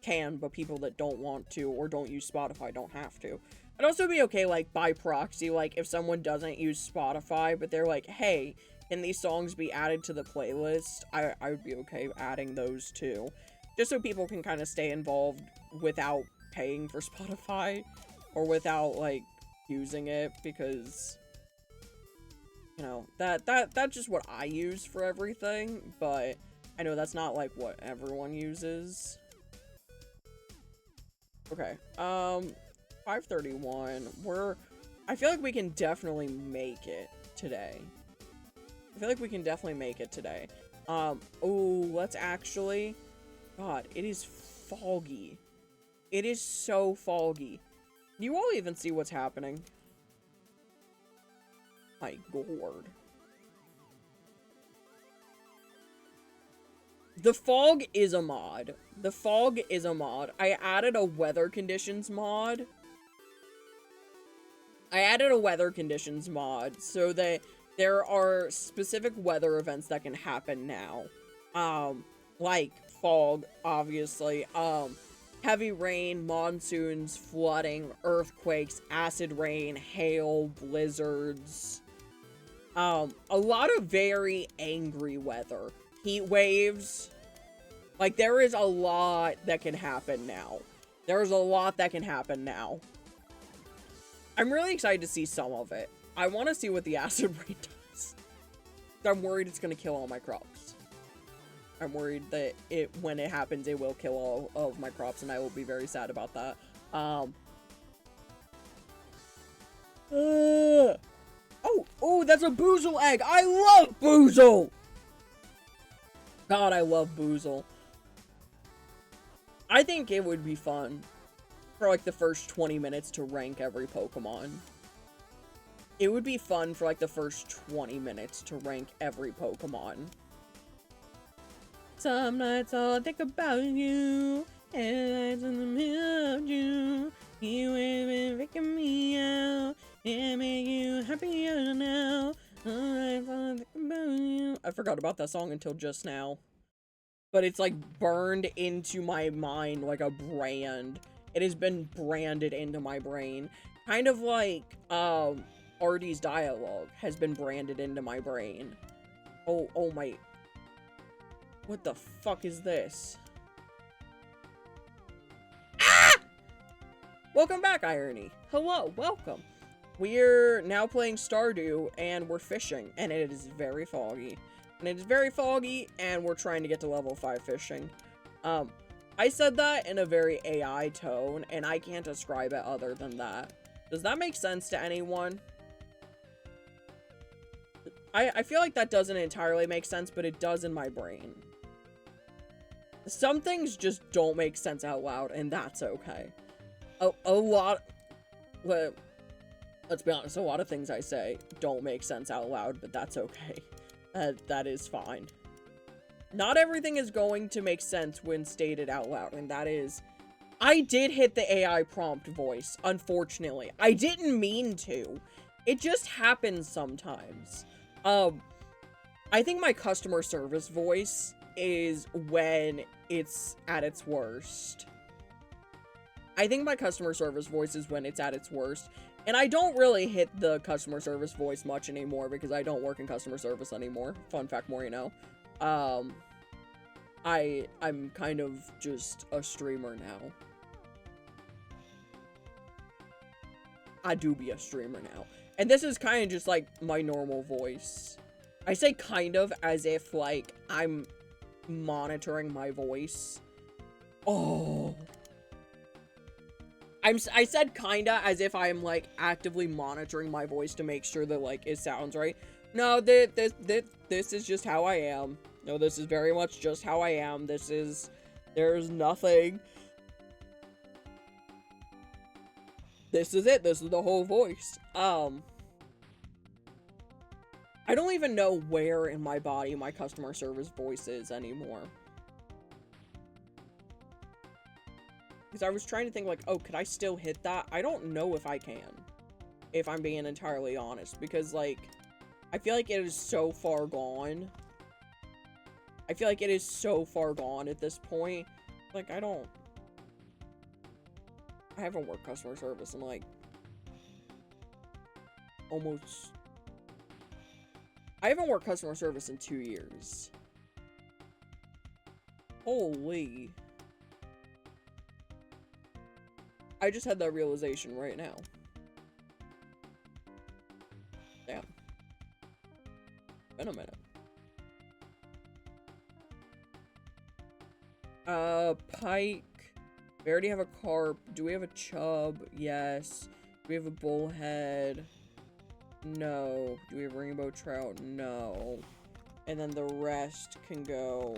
can, but people that don't want to or don't use Spotify don't have to. I'd also be okay, like, by proxy, like, if someone doesn't use Spotify, but they're like, hey, can these songs be added to the playlist? I would be okay adding those too. Just so people can kind of stay involved without paying for Spotify, or without, like, using it, because, you know, that's just what I use for everything, but I know that's not, like, what everyone uses. Okay, 5:31, I feel like we can definitely make it today. Oh, let's actually, god, it is foggy. It is so foggy. Do you all even see what's happening? My lord. The fog is a mod. I added a weather conditions mod. So that there are specific weather events that can happen now. Like fog, obviously. Heavy rain, monsoons, flooding, earthquakes, acid rain, hail, blizzards. A lot of very angry weather. Heat waves. Like, there is a lot that can happen now. I'm really excited to see some of it. I want to see what the acid rain does. I'm worried it's going to kill all my crops. I'm worried that when it happens, it will kill all of my crops, and I will be very sad about that. Oh, that's a Boozle egg! I love Boozle! God, I love Boozle. I think it would be fun for, like, the first 20 minutes to rank every Pokemon. It would be fun for, like, the first 20 minutes to rank every Pokemon. Some nights I'll think about you, and nights in the middle of you. You have been freaking me out, and make you happier now. Some nights I'll think about you. I forgot about that song until just now. But it's, like, burned into my mind like a brand. It has been branded into my brain. Kind of like, Artie's dialogue has been branded into my brain. Oh my... What the fuck is this? Ah! Welcome back, Irony. Hello, welcome. We're now playing Stardew, and we're fishing, and it is very foggy. And we're trying to get to level 5 fishing. I said that in a very AI tone, and I can't describe it other than that. Does that make sense to anyone? I feel like that doesn't entirely make sense, but it does in my brain. Some things just don't make sense out loud, and that's okay. Let's be honest, a lot of things I say don't make sense out loud, but that's okay. That is fine. Not everything is going to make sense when stated out loud, and that is... I did hit the AI prompt voice, unfortunately. I didn't mean to. It just happens sometimes. I think my customer service voice is when it's at its worst. I think my customer service voice is when it's at its worst. And I don't really hit the customer service voice much anymore because I don't work in customer service anymore. Fun fact, more you know. I'm kind of just a streamer now. I do be a streamer now. And this is kind of just like my normal voice. I say kind of as if like I'm monitoring my voice. Oh. I said kinda as if I'm like actively monitoring my voice to make sure that like it sounds right. No, this is just how I am. No, this is very much just how I am. There's nothing. This is it. This is the whole voice. I don't even know where in my body my customer service voice is anymore. Because I was trying to think like, oh, could I still hit that? I don't know if I can. If I'm being entirely honest. Because like, I feel like it is so far gone. I feel like it is so far gone at this point. Like, I haven't worked customer service in like almost. I haven't worked customer service in 2 years. Holy. I just had that realization right now. Damn. Been a minute. Pike. We already have a carp. Do we have a chub? Yes. Do we have a bullhead? No. Do we have rainbow trout? No. And then the rest can go.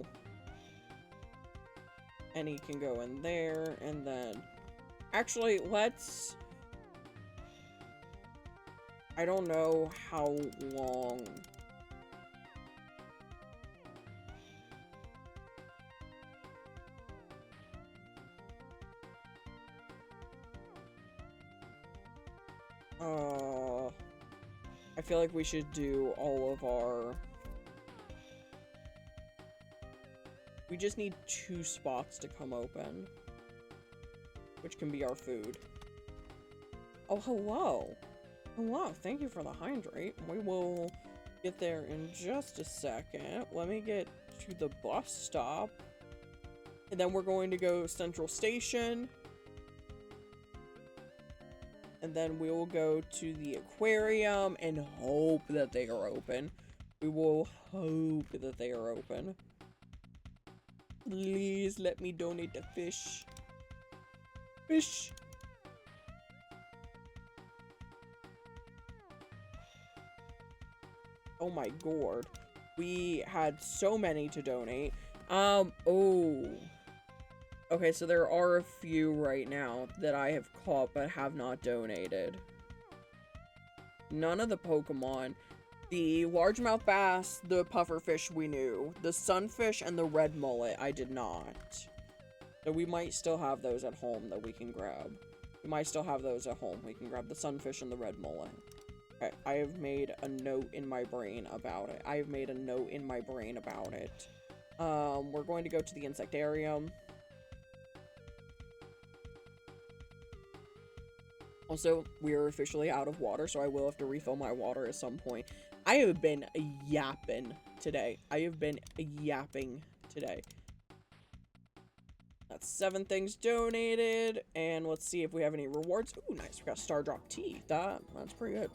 Any can go in there. And then. Actually, let's. I don't know how long. I feel like we should do all of our... We just need 2 spots to come open. Which can be our food. Oh, hello. Hello, thank you for the hydrate. We will get there in just a second. Let me get to the bus stop. And then we're going to go Central Station. And then we will go to the aquarium and hope that they are open. We will hope that they are open. Please let me donate the fish. Fish. Oh my god. We had so many to donate. Oh. Okay, so there are a few right now that I have caught but have not donated. None of the Pokemon. The largemouth bass, the pufferfish we knew. The sunfish and the red mullet I did not. So we might still have those at home that we can grab. We might still have those at home. We can grab the sunfish and the red mullet. Okay, I have made a note in my brain about it. We're going to go to the insectarium. Also, we are officially out of water, so I will have to refill my water at some point. I have been yapping today. That's 7 things donated, and let's see if we have any rewards. Ooh, nice. We got Star Drop Tea. That's pretty good.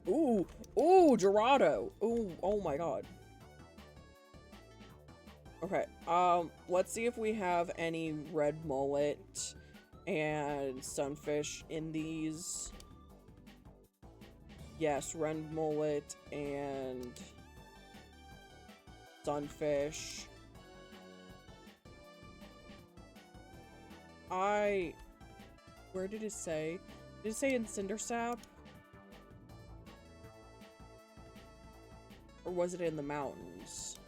Ooh, Gerardo. Ooh, oh my god. Okay, let's see if we have any red mullet and sunfish in these. Yes, red mullet and sunfish. Where did it say? Did it say in Cindersap? Or was it in the mountains?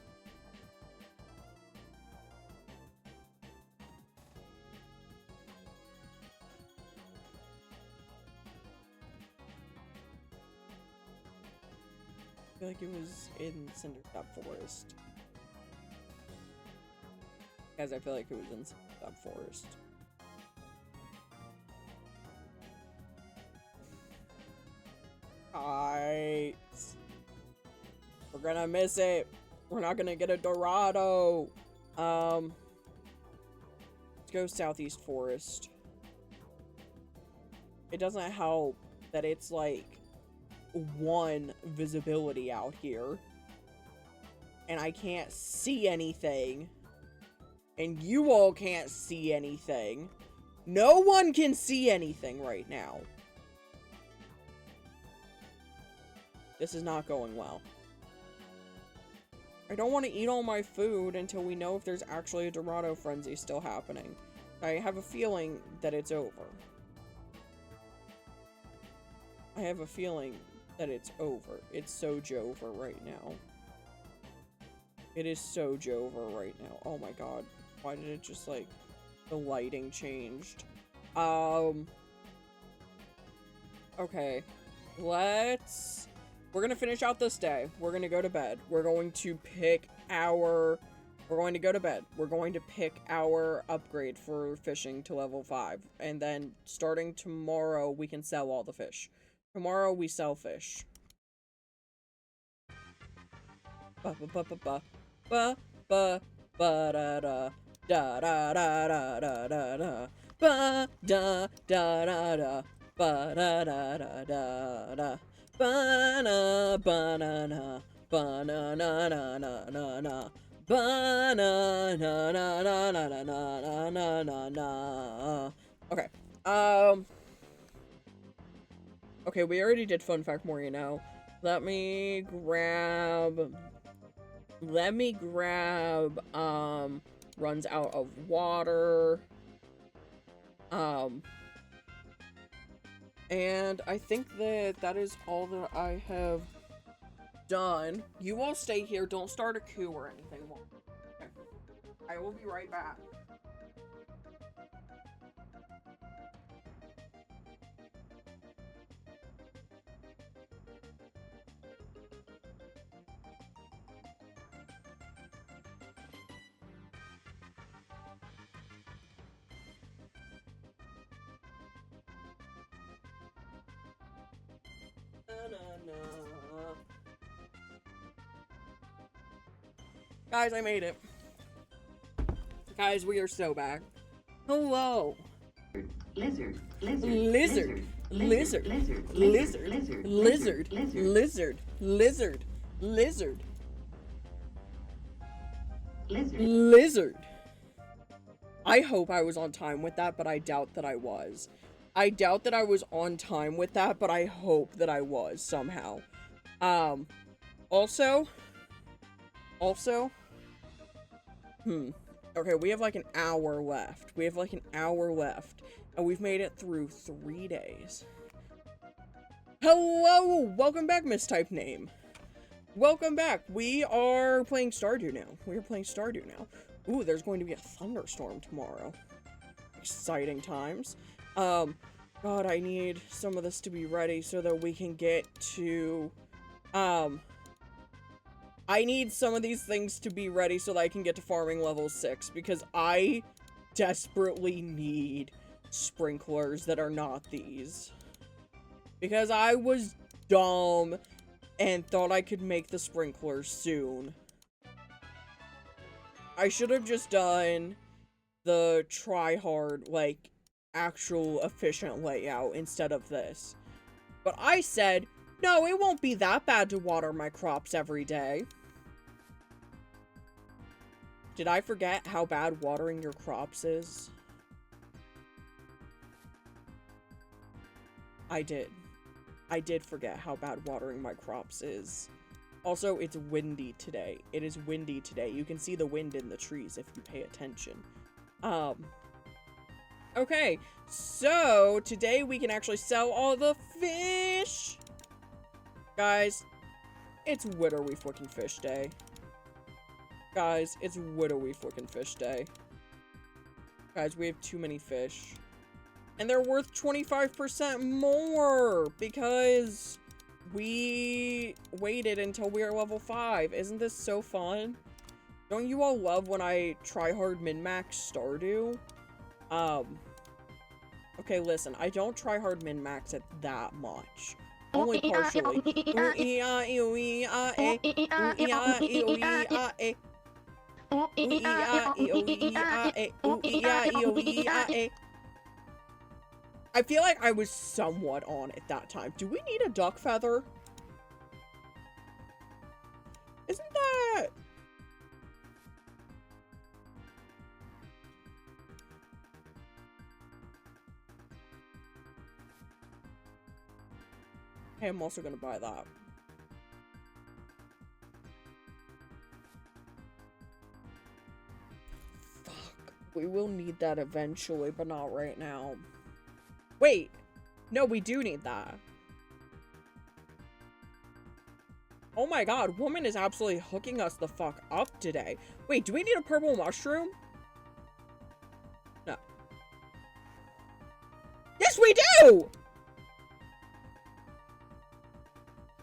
I feel like it was in Cindersap Forest. Guys, I feel like it was in that forest. Guys. We're gonna miss it. We're not gonna get a Dorado. Let's go Southeast Forest. It doesn't help that it's like 1 visibility out here. And I can't see anything. And you all can't see anything. No one can see anything right now. This is not going well. I don't want to eat all my food until we know if there's actually a Dorado frenzy still happening. I have a feeling that it's over. I have a feeling that it's over. It's so Jover right now. It is so Jover right now. Oh my god. Why did it just, like, the lighting changed? Okay. We're gonna finish out this day. We're gonna go to bed. We're going to pick our... We're going to go to bed. We're going to pick our upgrade for fishing to level 5. And then, starting tomorrow, we can sell all the fish. Tomorrow, we sell fish. Ba ba ba ba ba. Ba ba ba da da. Da da da da da da da. Ba da da da da. Ba da da da da da. Ba-na, ba-na-na, ba-na-na-na-na-na-na, ba-na-na-na-na-na-na-na-na. Okay, okay, we already did fun fact more, you know. Let me grab, runs out of water, and I think that is all that I have done. You all stay here. Don't start a coup or anything. Okay. I will be right back. Guys, I made it. Guys, we are so back. Hello. Lizard. Lizard. Lizard. Lizard. Lizard. Lizard. Lizard. Lizard. Lizard. I hope I was on time with that, but I doubt that I was. I doubt that I was on time with that, but I hope that I was somehow. Also, okay, we have like an hour left. And we've made it through 3 days. Hello! Welcome back, mistyped name. Welcome back. We are playing Stardew now. Ooh, there's going to be a thunderstorm tomorrow. Exciting times. God, I need some of this to be ready so that we can get to, I need some of these things to be ready so that I can get to farming level 6, because I desperately need sprinklers that are not these. Because I was dumb and thought I could make the sprinklers soon. I should have just done the try-hard, like, actual efficient layout instead of this. But I said, no, it won't be that bad to water my crops every day. Did I forget how bad watering your crops is? I did. I did forget how bad watering my crops is. Also, it's windy today. It is windy today. You can see the wind in the trees if you pay attention. Okay, so today we can actually sell all the fish. Guys, it's Widowy Flickin' Fish Day. Guys, it's Widowy Flickin' Fish Day. Guys, we have too many fish. And they're worth 25% more because we waited until we are level 5. Isn't this so fun? Don't you all love when I try hard min-max Stardew? Okay, listen, I don't try hard min-max it that much. Only partially. I feel like I was somewhat on it that time. Do we need a duck feather? Isn't that... Hey, I'm also gonna buy that. Fuck. We will need that eventually, but not right now. Wait. No, we do need that. Oh my god, woman is absolutely hooking us the fuck up today. Wait, do we need a purple mushroom? No. Yes, we do!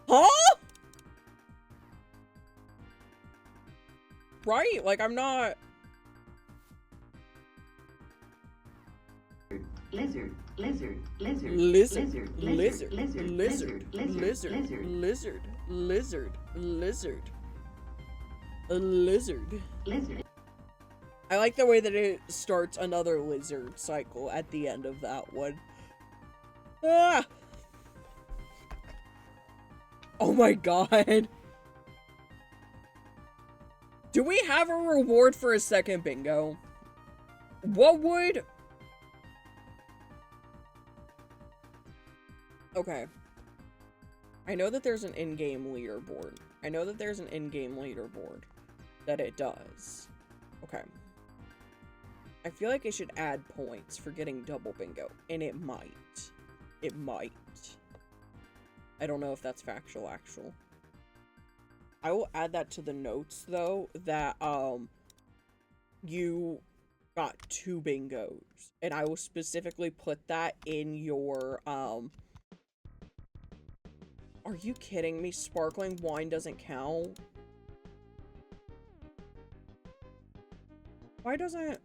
Huh? Right? Like, I'm not... Lizard, lizard, lizard, Lizard, lizard, lizard, lizard, lizard, lizard, lizard, lizard, lizard, a lizard. lizard. I like the way that it starts another lizard cycle at the end of that one. Ah! Oh my god. Do we have a reward for a second bingo? What would... Okay. I know that there's an in-game leaderboard. I know that there's an in-game leaderboard that it does. Okay. I feel like it should add points for getting double bingo, and it might. It might. I don't know if that's factual, actual. I will add that to the notes, though, that, you got 2 bingos. And I will specifically put that in your, Are you kidding me? Sparkling wine doesn't count? Why doesn't...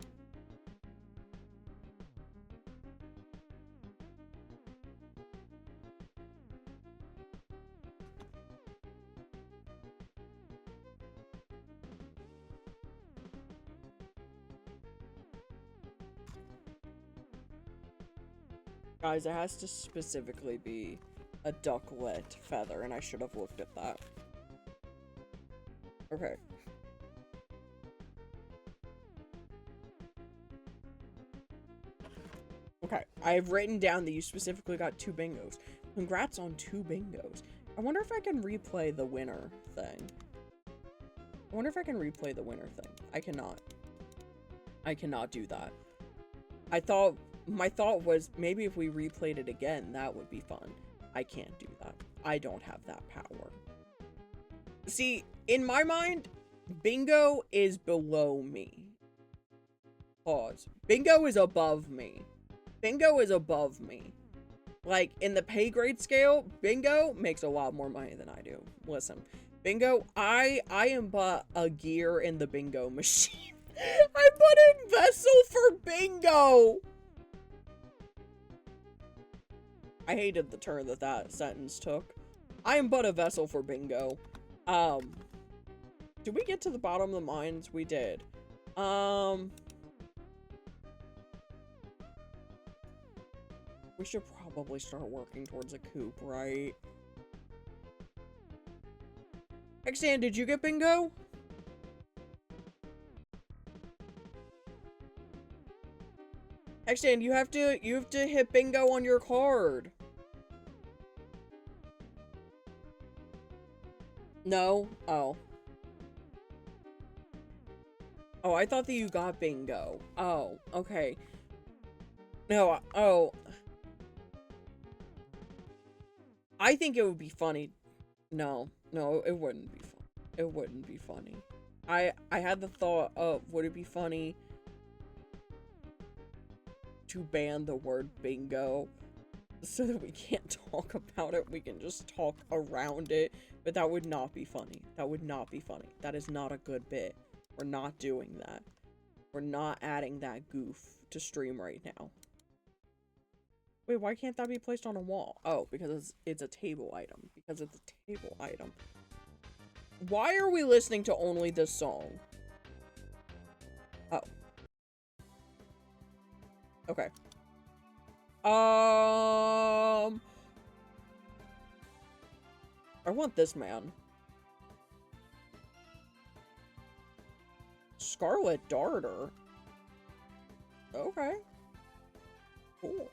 Guys, it has to specifically be a ducklet feather, and I should have looked at that. Okay. Okay, I've written down that you specifically got 2 bingos. Congrats on 2 bingos. I wonder if I can replay the winner thing. I wonder if I can replay the winner thing. I cannot. I cannot do that. My thought was maybe if we replayed it again, that would be fun. I can't do that. I don't have that power. See, in my mind, bingo is below me. Pause. Bingo is above me. Bingo is above me. Like, in the pay grade scale, bingo makes a lot more money than I do. Listen, bingo, I am but a gear in the bingo machine. I put in vessel for bingo! I hated the turn that that sentence took. I am but a vessel for bingo. Did we get to the bottom of the mines? We did. We should probably start working towards a coop, right? Xan, did you get bingo? Xan, you have to hit bingo on your card. No? Oh. Oh, I thought that you got bingo. Oh, okay. No, oh. I think it would be funny. No, it wouldn't be fun. It wouldn't be funny. I had the thought of, would it be funny to ban the word bingo so that we can't talk about it? We can just talk around it, but that would not be funny. That would not be funny. That is not a good bit. We're not doing that. We're not adding that goof to stream right now. Wait, why can't that be placed on a wall? Oh, because it's a table item. Because it's a table item. Why are we listening to only this song? Oh. Okay. I want this man. Scarlet Darter. Okay. Cool.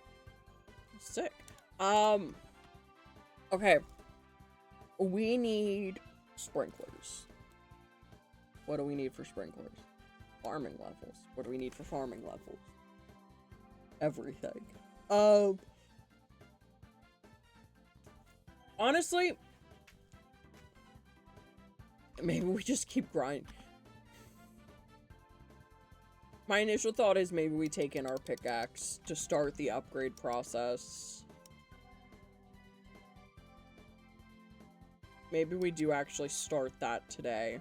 Sick. Okay. We need sprinklers. What do we need for sprinklers? Farming levels. What do we need for farming levels? Everything. Honestly, maybe we just keep grinding. My initial thought is maybe we take in our pickaxe to start the upgrade process. Maybe we do actually start that today.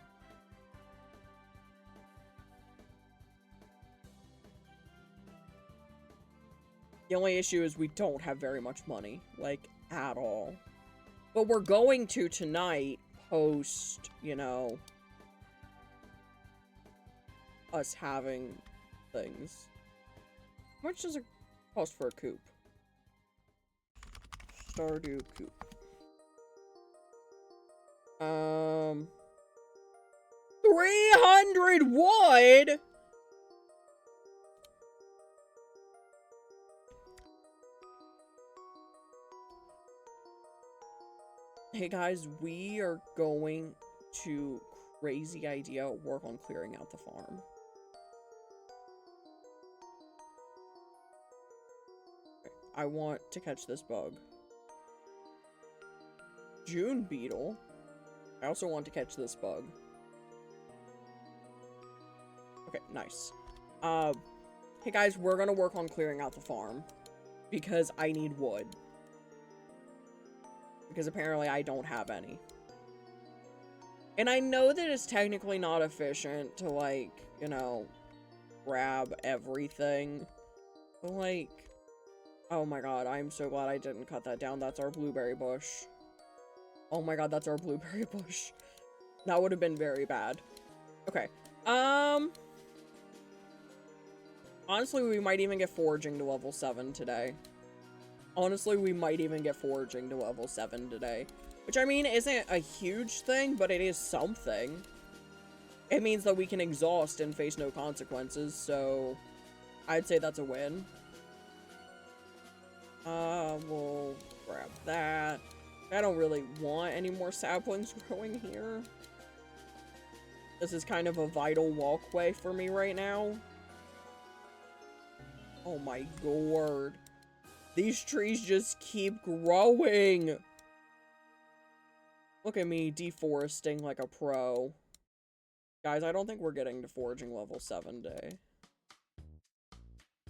The only issue is we don't have very much money, like, at all. But we're going to tonight, post, you know, us having things. How much does it cost for a coop? Stardew coop. 300 wood? Hey guys, we are going to crazy idea work on clearing out the farm. Okay, I want to catch this bug. June beetle. I also want to catch this bug. Okay, nice. Hey guys, we're gonna work on clearing out the farm because I need wood. Because apparently I don't have any. And I know that it's technically not efficient to, like, you know, grab everything. But, like, oh my god, I'm so glad I didn't cut that down. That's our blueberry bush. Oh my god, that's our blueberry bush. That would have been very bad. Okay. Honestly, we might even get foraging to level 7 today. Honestly, we might even get foraging to level 7 today. Which, I mean, isn't a huge thing, but it is something. It means that we can exhaust and face no consequences, so I'd say that's a win. We'll grab that. I don't really want any more saplings growing here. This is kind of a vital walkway for me right now. Oh my god. These trees just keep growing. Look at me deforesting like a pro. Guys, I don't think we're getting to foraging level 7 today.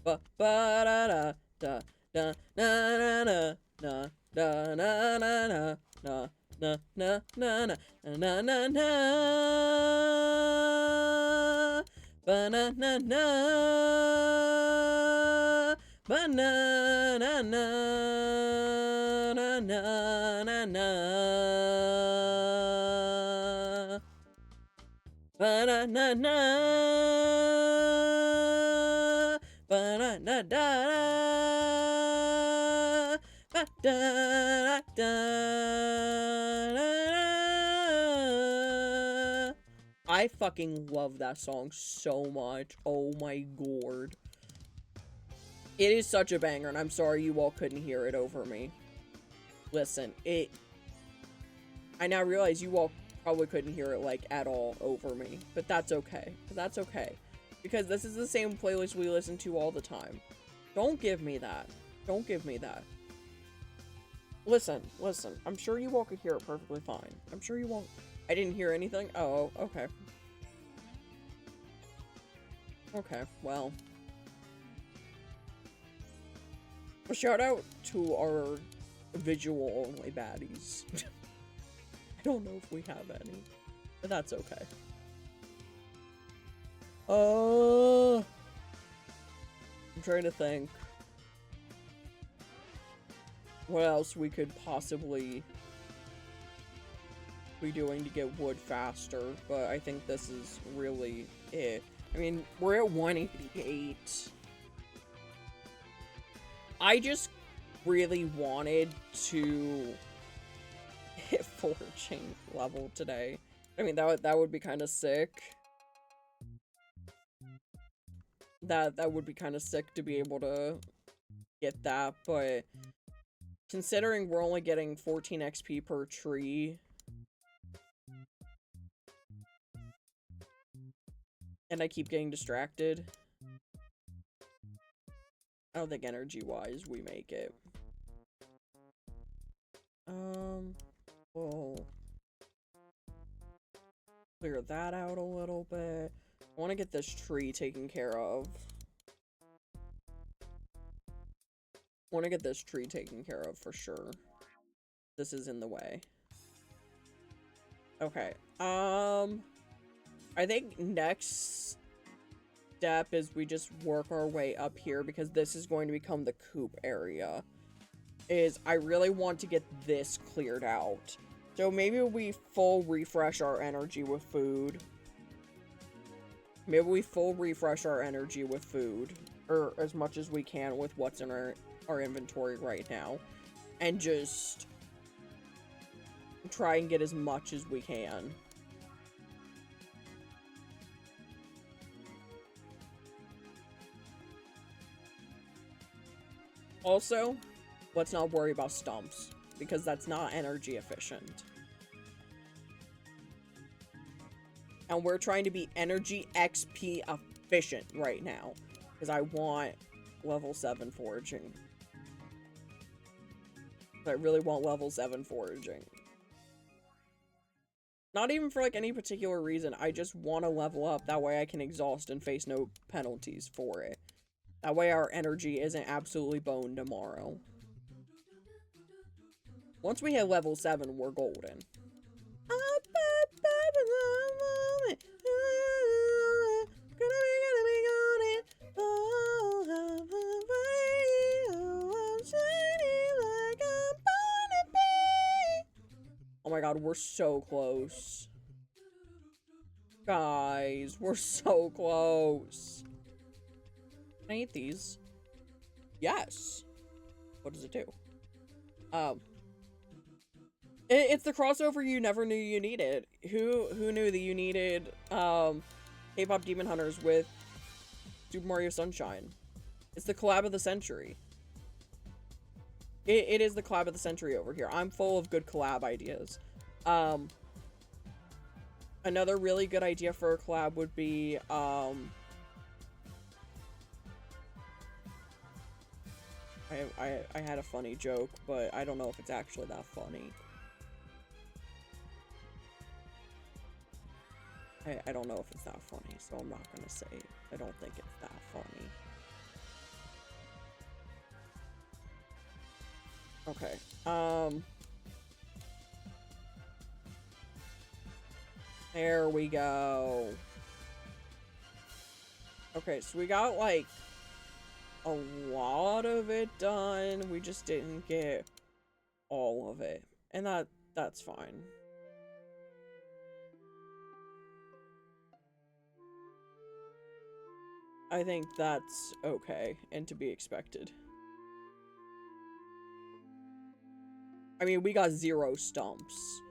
Ba-ba-da-da-da. Da na na na na na na na na na na na na na na na ba na na na ba na na na na na na na ba na na na ba na na da. Da, da, da, I fucking love that song so much. Oh my god. It is such a banger, and I'm sorry you all couldn't hear it over me. Listen, I now realize you all probably couldn't hear it, like, at all over me. But that's okay. That's okay. Because this is the same playlist we listen to all the time. Don't give me that. Don't give me that. Listen, listen. I'm sure you all could hear it perfectly fine. I'm sure you won't. I didn't hear anything? Oh, okay. Okay, well. A shout out to our visual-only baddies. I don't know if we have any, but that's okay. I'm trying to think what else we could possibly be doing to get wood faster, but I think this is really it. I mean, we're at 188. I just really wanted to hit foraging level today. I mean, that would be kind of sick. That would be kind of sick to be able to get that, but considering we're only getting 14 XP per tree, and I keep getting distracted, I don't think energy-wise we make it. We'll clear that out a little bit. I want to get this tree taken care of. Want to get this tree taken care of for sure. This is in the way. Okay. I think next step is we just work our way up here because this is going to become the coop area. I really want to get this cleared out. So maybe we full refresh our energy with food. Maybe we full refresh our energy with food. Or as much as we can with what's in our inventory right now. And just try and get as much as we can. Also, let's not worry about stumps, because that's not energy efficient. And we're trying to be energy XP efficient right now, because I want level 7 foraging. I really want level 7 foraging. Not even for like any particular reason, I just want to level up, that way I can exhaust and face no penalties for it. That way our energy isn't absolutely boned tomorrow. Once we hit level 7, we're golden. Oh my god, we're so close. Guys, we're so close. Can I eat these? Yes. What does it do? It's the crossover you never knew you needed. Who knew that you needed K-pop Demon Hunters with Super Mario Sunshine? It's the collab of the century. It is the collab of the century over here. I'm full of good collab ideas. Another really good idea for a collab would be I had a funny joke, but I don't know if it's actually that funny. I don't know if it's that funny, so I'm not gonna say it. I don't think it's that funny. Okay, there we go. Okay, so we got, like, a lot of it done. We just didn't get all of it. And that's fine. I think that's okay and to be expected. I mean, we got 0 stumps,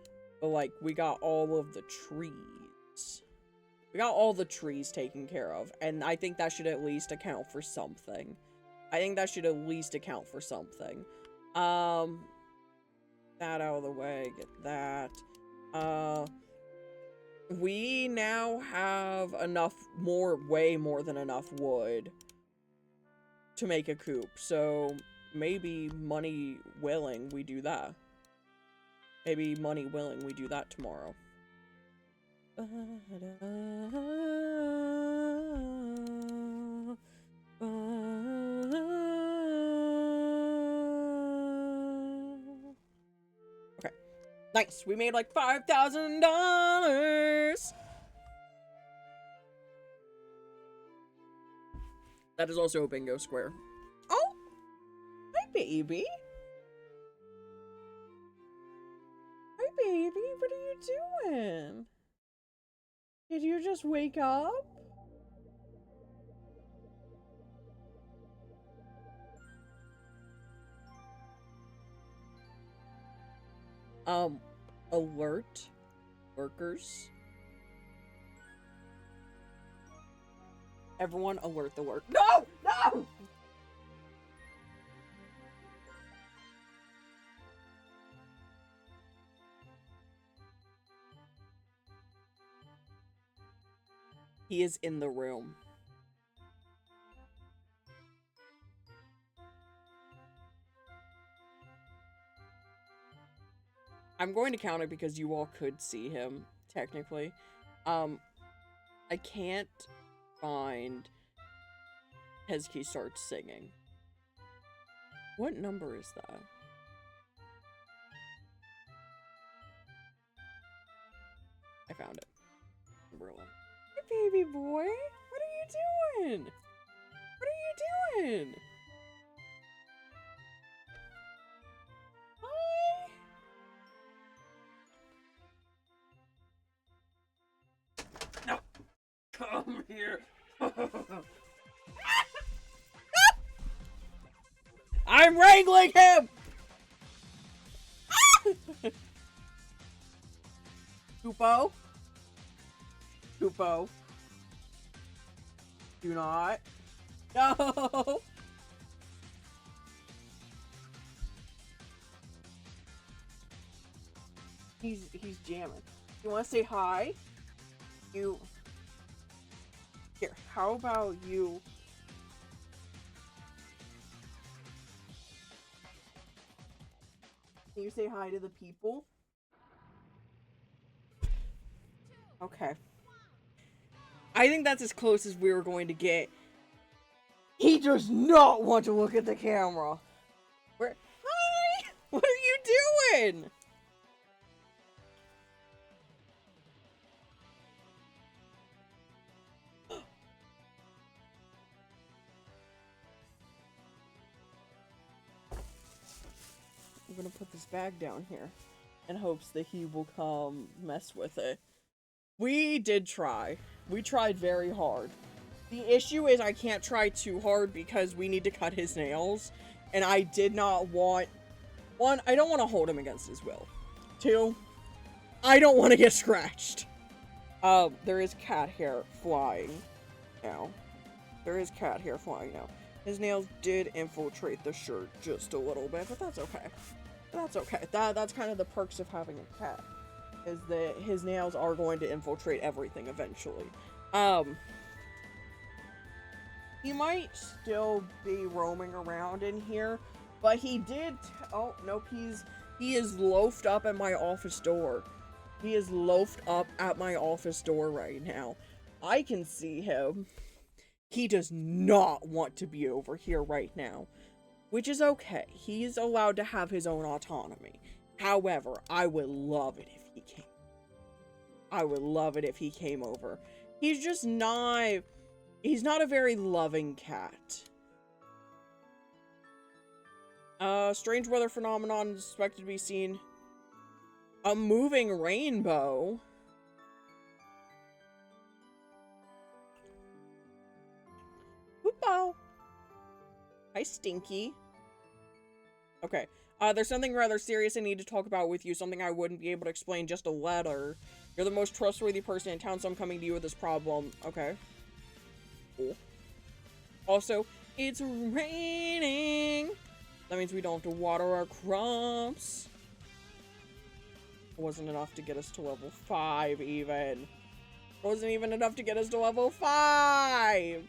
but like, we got all of the trees. We got all the trees taken care of, and I think that should at least account for something. I think that should at least account for something. That out of the way, get that. We now have enough, way more than enough wood to make a coop, so maybe money willing, we do that. Maybe money willing, we do that tomorrow. Okay. Nice. We made like $5,000. That is also a bingo square. Oh! Hi, baby. Hi, baby. What are you doing? Did you just wake up? Alert workers. Everyone alert the work. No! No! He is in the room. I'm going to count it because you all could see him, technically. I can't find makezkey starts singing. What number is that? I found it. Number 11. Hey, baby boy. What are you doing? What are you doing? Hi. No. Come here. I'm wrangling him! Hoopo? Hoopo. Do not. No! He's jamming. You wanna say hi? You... Here, how about you... Can you say hi to the people? Okay. I think that's as close as we were going to get. He does not want to look at the camera. Where? Hi! What are you doing? I'm gonna put this bag down here in hopes that he will come mess with it. We did try. We tried very hard. The issue is I can't try too hard because we need to cut his nails. And I did not want... One, I don't want to hold him against his will. Two, I don't want to get scratched. There is cat hair flying now. There is cat hair flying now. His nails did infiltrate the shirt just a little bit, but that's okay. That's okay. That's kind of the perks of having a cat. Is that his nails are going to infiltrate everything eventually. He might still be roaming around in here, but he did. Oh nope, he is loafed up at my office door. He is loafed up at my office door right now. I can see him. He does not want to be over here right now, which is okay. He's allowed to have his own autonomy. However, I would love it if he came. I would love it if he came over. He's just not... He's not a very loving cat. Strange weather phenomenon is expected to be seen. A moving rainbow. Hoopo. Hi, Stinky. Okay. There's something rather serious I need to talk about with you. Something I wouldn't be able to explain just a letter. You're the most trustworthy person in town, so I'm coming to you with this problem. Okay. Cool. Also, it's raining. That means we don't have to water our crops. It wasn't enough to get us to level 5, even. It wasn't even enough to get us to level 5!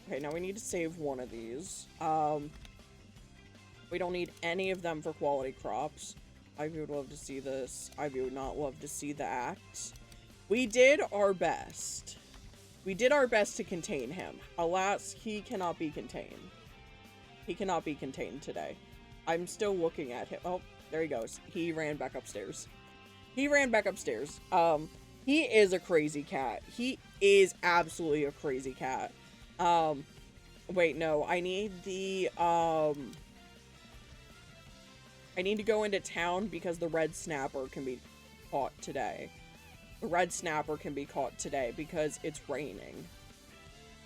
Okay, now we need to save one of these. We don't need any of them for quality crops. Ivy would love to see this. Ivy would not love to see that. We did our best. We did our best to contain him. Alas, he cannot be contained. He cannot be contained today. I'm still looking at him. Oh, there he goes. He ran back upstairs. He ran back upstairs. He is a crazy cat. He is absolutely a crazy cat. Wait, no. I need the, I need to go into town because the red snapper can be caught today. The red snapper can be caught today because it's raining.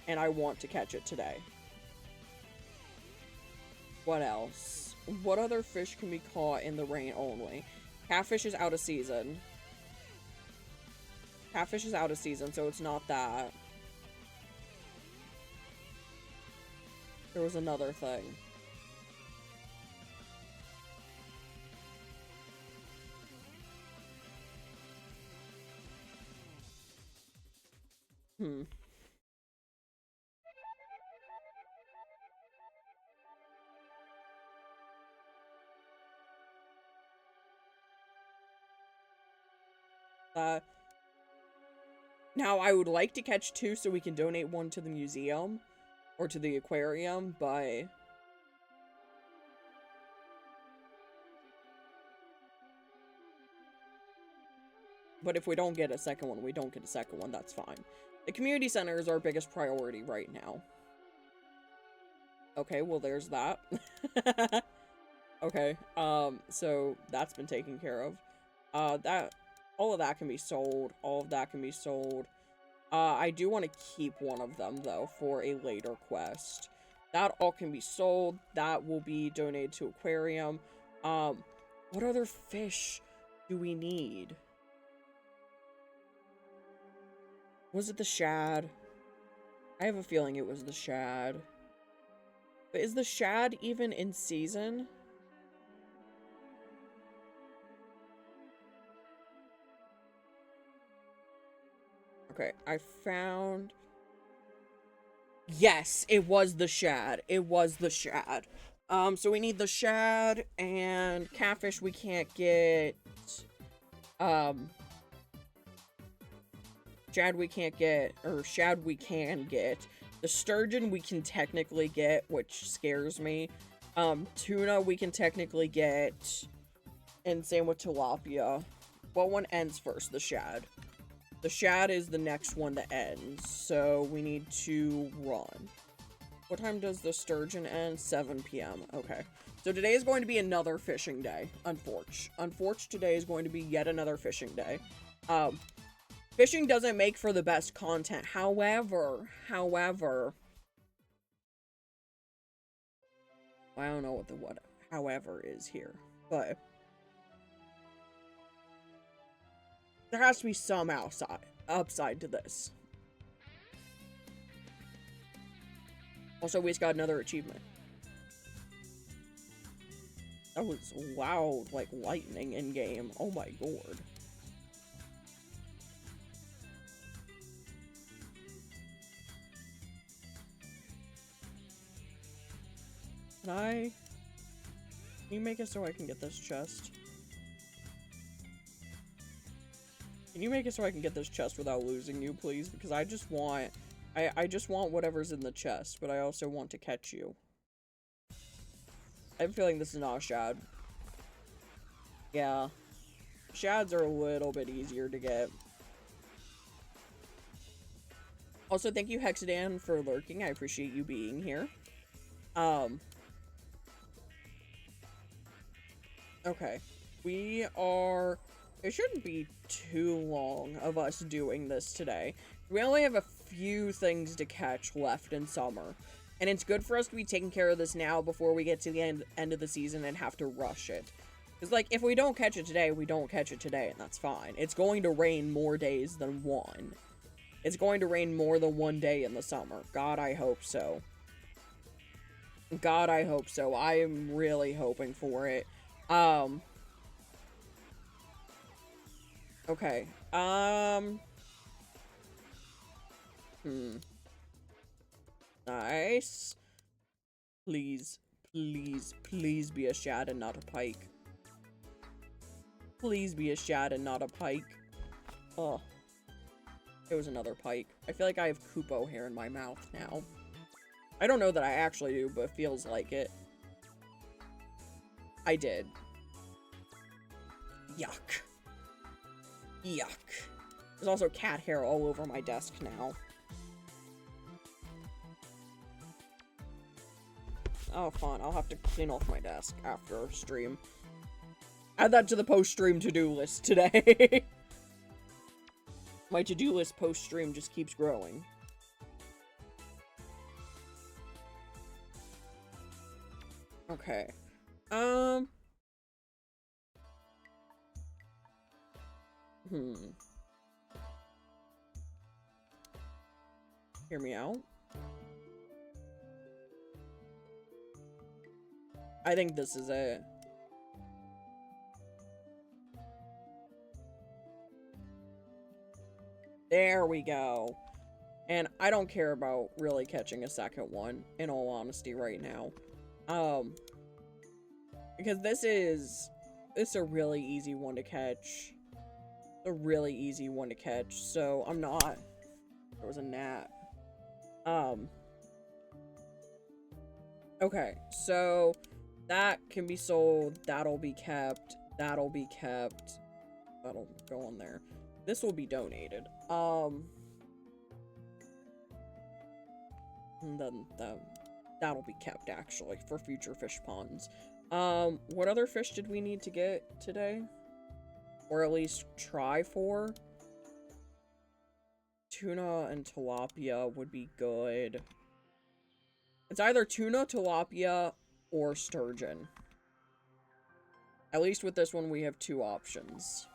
And I want to catch it today. What else? What other fish can be caught in the rain only? Catfish is out of season. Catfish is out of season, so it's not that. There was another thing. Now I would like to catch 2 so we can donate 1 to the museum or to the aquarium, but if we don't get a second one, we don't get a second one, that's fine. The community center is our biggest priority right now. Okay, well there's that. Okay, so that's been taken care of. All of that can be sold. All of that can be sold. I do want to keep one of them, though, for a later quest. That all can be sold. That will be donated to aquarium. What other fish do we need? Was it the shad? I have a feeling it was the shad. But is the shad even in season? Okay, I found... Yes, it was the shad. It was the shad. So we need the shad and catfish we can't get. Shad we can't get, or shad we can get. The sturgeon we can technically get, which scares me. Tuna we can technically get. And same with tilapia. What one ends first? The shad. The shad is the next one that ends, so we need to run. What time does the sturgeon end? 7 p.m. Okay. So today is going to be another fishing day, unfortunately. Today is going to be yet another fishing day. Fishing doesn't make for the best content. However, I don't know what the however is here, but there has to be some upside to this. Also, we just got another achievement. That was loud, like lightning in game. Oh my god. Can you make it so I can get this chest? Can you make it so I can get this chest without losing you, please? Because I just want... I just want whatever's in the chest, but I also want to catch you. I have a feeling this is not a shad. Yeah. Shads are a little bit easier to get. Also, thank you, Hexadan, for lurking. I appreciate you being here. Okay. We are... It shouldn't be too long of us doing this today. We only have a few things to catch left in summer. And it's good for us to be taking care of this now before we get to the end of the season and have to rush it. Because, like, if we don't catch it today, we don't catch it today, and that's fine. It's going to rain more days than one. It's going to rain more than one day in the summer. God, I hope so. God, I hope so. I am really hoping for it. Okay. Nice. Please, please, please be a shad and not a pike. Please be a shad and not a pike. Oh. It was another pike. I feel like I have Kupo hair in my mouth now. I don't know that I actually do, but it feels like it. I did. Yuck. Yuck. There's also cat hair all over my desk now. Oh, fun. I'll have to clean off my desk after stream. Add that to the post-stream to-do list today. My to-do list post-stream just keeps growing. Okay. Hear me out. I think this is it. There we go. And I don't care about really catching a second one, in all honesty, right now. Because this is a really easy one to catch. A really easy one to catch, so I'm not... There was a gnat. Okay, so that can be sold, that'll be kept, that'll be kept, that'll go on there. This will be donated. And then that'll be kept, actually, for future fish ponds. What other fish did we need to get today? Or at least try for? Tuna and tilapia would be good. It's either tuna, tilapia, or sturgeon. At least with this one, we have two options.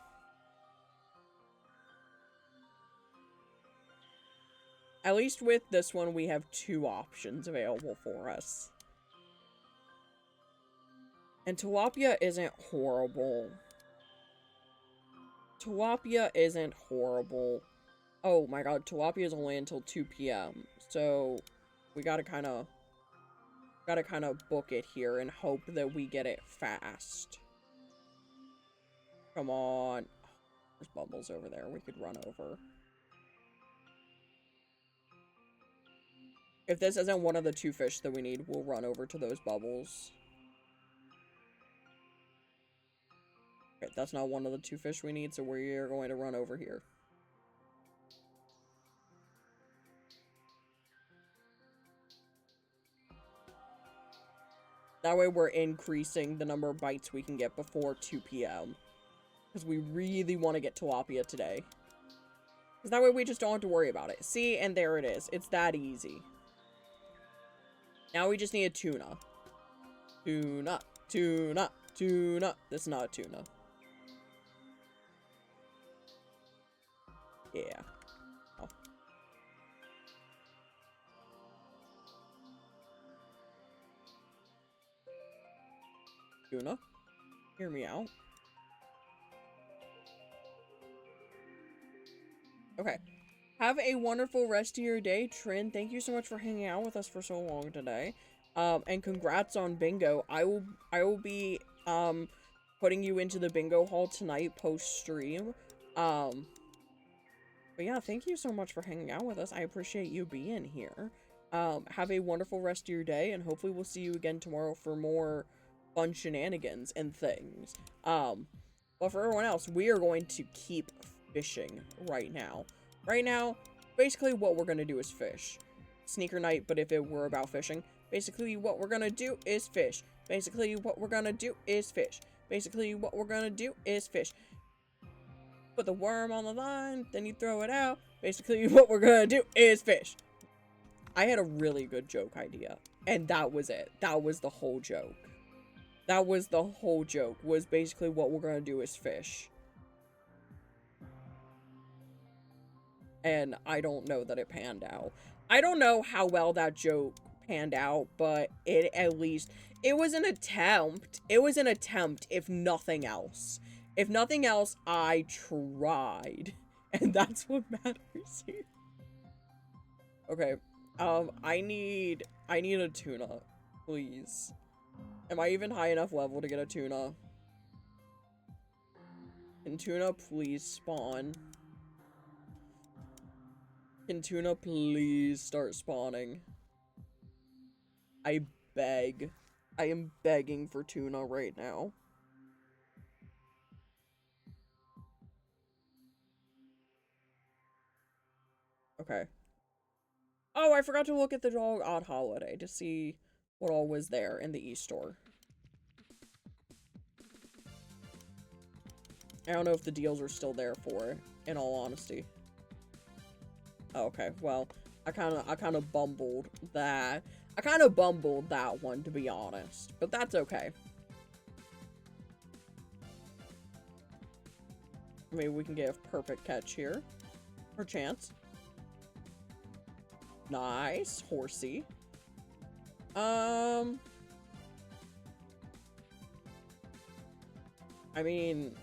At least with this one, we have two options available for us. And tilapia isn't horrible. Tilapia isn't horrible. Oh my god, tilapia is only until 2 p.m. So, we gotta kind of book it here and hope that we get it fast. Come on. There's bubbles over there we could run over. If this isn't one of the two fish that we need, we'll run over to those bubbles. Okay, that's not one of the two fish we need, so we're going to run over here. That way we're increasing the number of bites we can get before 2 p.m. Because we really want to get tilapia today. Because that way we just don't have to worry about it. See, and there it is. It's that easy. Now we just need a tuna. Tuna, tuna, tuna. This is not a tuna. Yeah. Oh. Tuna, hear me out. Okay. Have a wonderful rest of your day, Trin. Thank you so much for hanging out with us for so long today. And congrats on bingo. I will be putting you into the bingo hall tonight post stream. But yeah, thank you so much for hanging out with us. I appreciate you being here. Have a wonderful rest of your day, and hopefully we'll see you again tomorrow for more fun shenanigans and things. But for everyone else, we are going to keep fishing right now. Right now, basically what we're going to do is fish. Sneaker night, but if it were about fishing. Basically what we're going to do is fish. Basically what we're going to do is fish. Basically what we're going to do is fish. Put the worm on the line, then you throw it out. Basically what we're going to do is fish. I had a really good joke idea. And that was it. That was the whole joke. That was the whole joke. Was basically what we're going to do is fish. And I don't know that it panned out. I don't know how well that joke panned out, but it at least, it was an attempt. It was an attempt, if nothing else. If nothing else, I tried. And that's what matters here. Okay, I need a tuna, please. Am I even high enough level to get a tuna? Can tuna please spawn? Can tuna please start spawning? I beg. I am begging for tuna right now. Okay. Oh, I forgot to look at the Dog Odd Holiday to see what all was there in the e-store. I don't know if the deals are still there for it, in all honesty. Oh, okay, well, I kind of bumbled that. I kind of bumbled that one, to be honest, but that's okay. Maybe we can get a perfect catch here. Perchance. Nice. Horsey. I mean,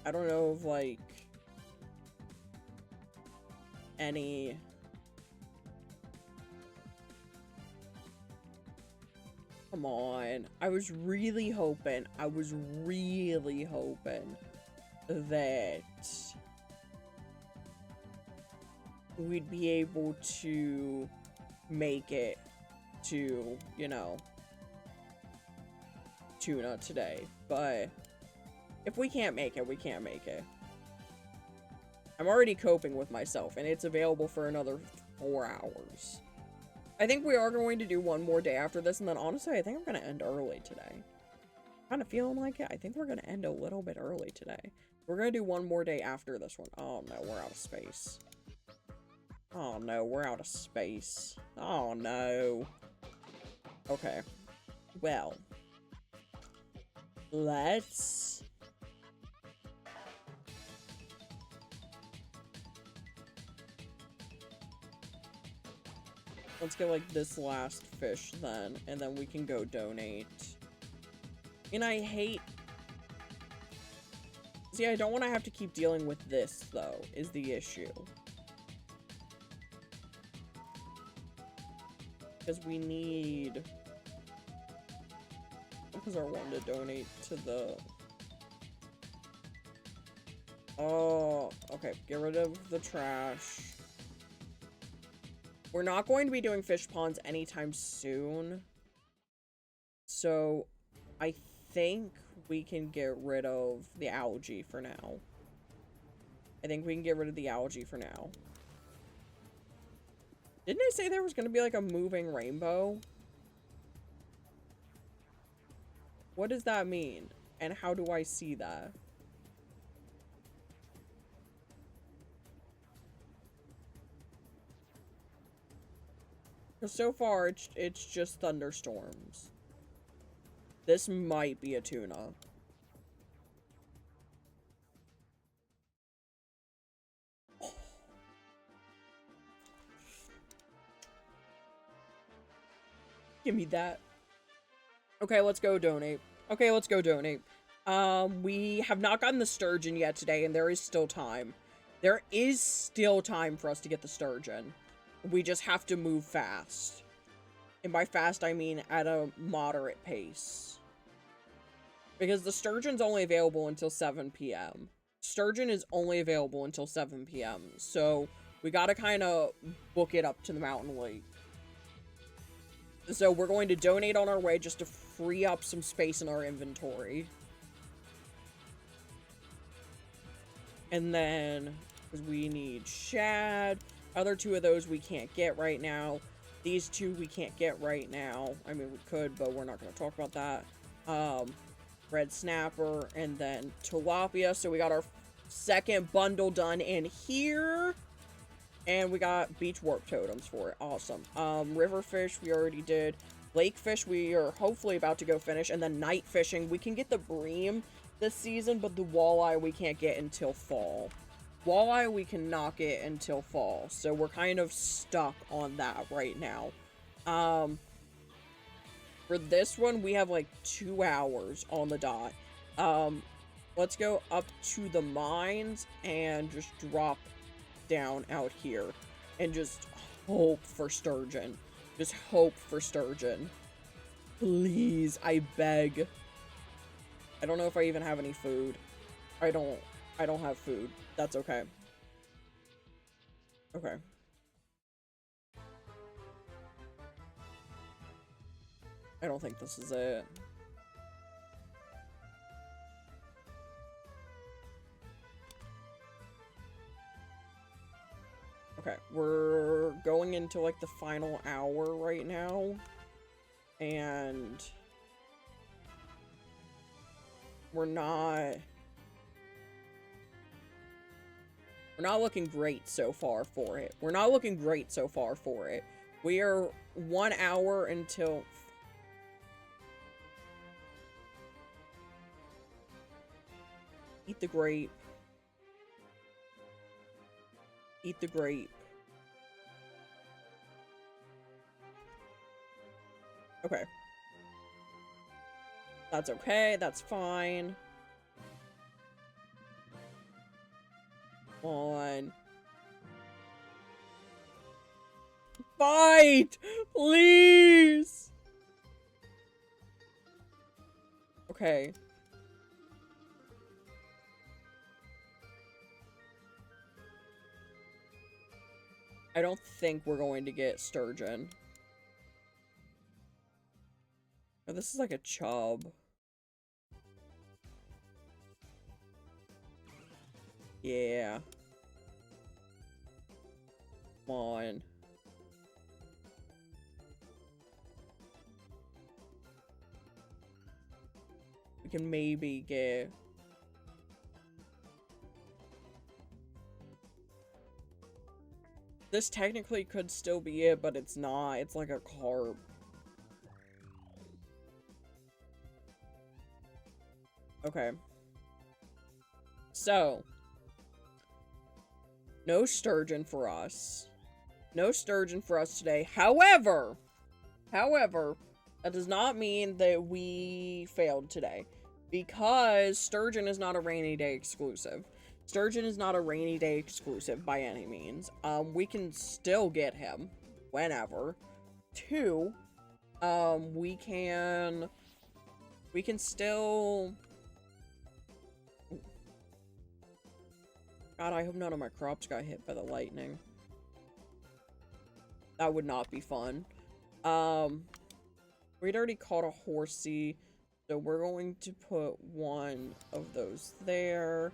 I don't know if, like, any... Come on. I was really hoping that we'd be able to make it to, you know, tuna today. But if we can't make it, we can't make it. I'm already coping with myself, and it's available for another 4 hours. I think we are going to do one more day after this, and then honestly, I think I'm going to end early today. Kind of feeling like it. I think we're going to end a little bit early today. We're going to do one more day after this one. Oh no, we're out of space. Oh no, we're out of space. Oh no. Okay. Well. Let's... Let's get, like, this last fish, then. And then we can go donate. And I hate... See, I don't want to have to keep dealing with this, though, is the issue. Because we need... Because our one to donate to the... Oh, okay. Get rid of the trash. We're not going to be doing fish ponds anytime soon. So, I think we can get rid of the algae for now. I think we can get rid of the algae for now. Didn't I say there was going to be like a moving rainbow? What does that mean? And how do I see that? So far, it's just thunderstorms. This might be a tuna. Give me that. Okay, let's go donate. Okay, let's go donate. We have not gotten the sturgeon yet today, and there is still time. There is still time for us to get the sturgeon. We just have to move fast. And by fast, I mean at a moderate pace. Because the sturgeon's only available until 7 p.m. Sturgeon is only available until 7 p.m. So, we gotta kind of book it up to the mountain lake. So, we're going to donate on our way just to free up some space in our inventory. And then, because we need shad. Other two of those we can't get right now. These two we can't get right now. I mean, we could, but we're not going to talk about that. Red snapper, and then tilapia. So we got our second bundle done in here. And we got beach warp totems for it. Awesome. River fish we already did. Lake fish we are hopefully about to go finish. And then night fishing. We can get the bream this season, but the walleye we can't get until fall. Walleye, we can knock it until fall, so we're kind of stuck on that right now. For this one, we have like 2 hours on the dot. Let's go up to the mines and just drop down out here and just hope for sturgeon. Just hope for sturgeon. Please, I beg. I don't know if I even have any food. I don't have food. That's okay. Okay. I don't think this is it. Okay, we're going into like the final hour right now, and we're not looking great so far for it. We're not looking great so far for it. We are 1 hour until... Eat the grape. Eat the grape. Okay. That's okay. That's fine. Come on. Fight! Please! Okay. I don't think we're going to get sturgeon. Oh, this is like a chub. Yeah. Come on. We can maybe get... This technically could still be it, but it's not. It's like a carp. Okay. So. No sturgeon for us. No sturgeon for us today. However, that does not mean that we failed today. Because sturgeon is not a rainy day exclusive. Sturgeon is not a rainy day exclusive by any means. We can still get him whenever. 2, we can still... God, I hope none of my crops got hit by the lightning. That would not be fun. We'd already caught a horsey, so we're going to put one of those there.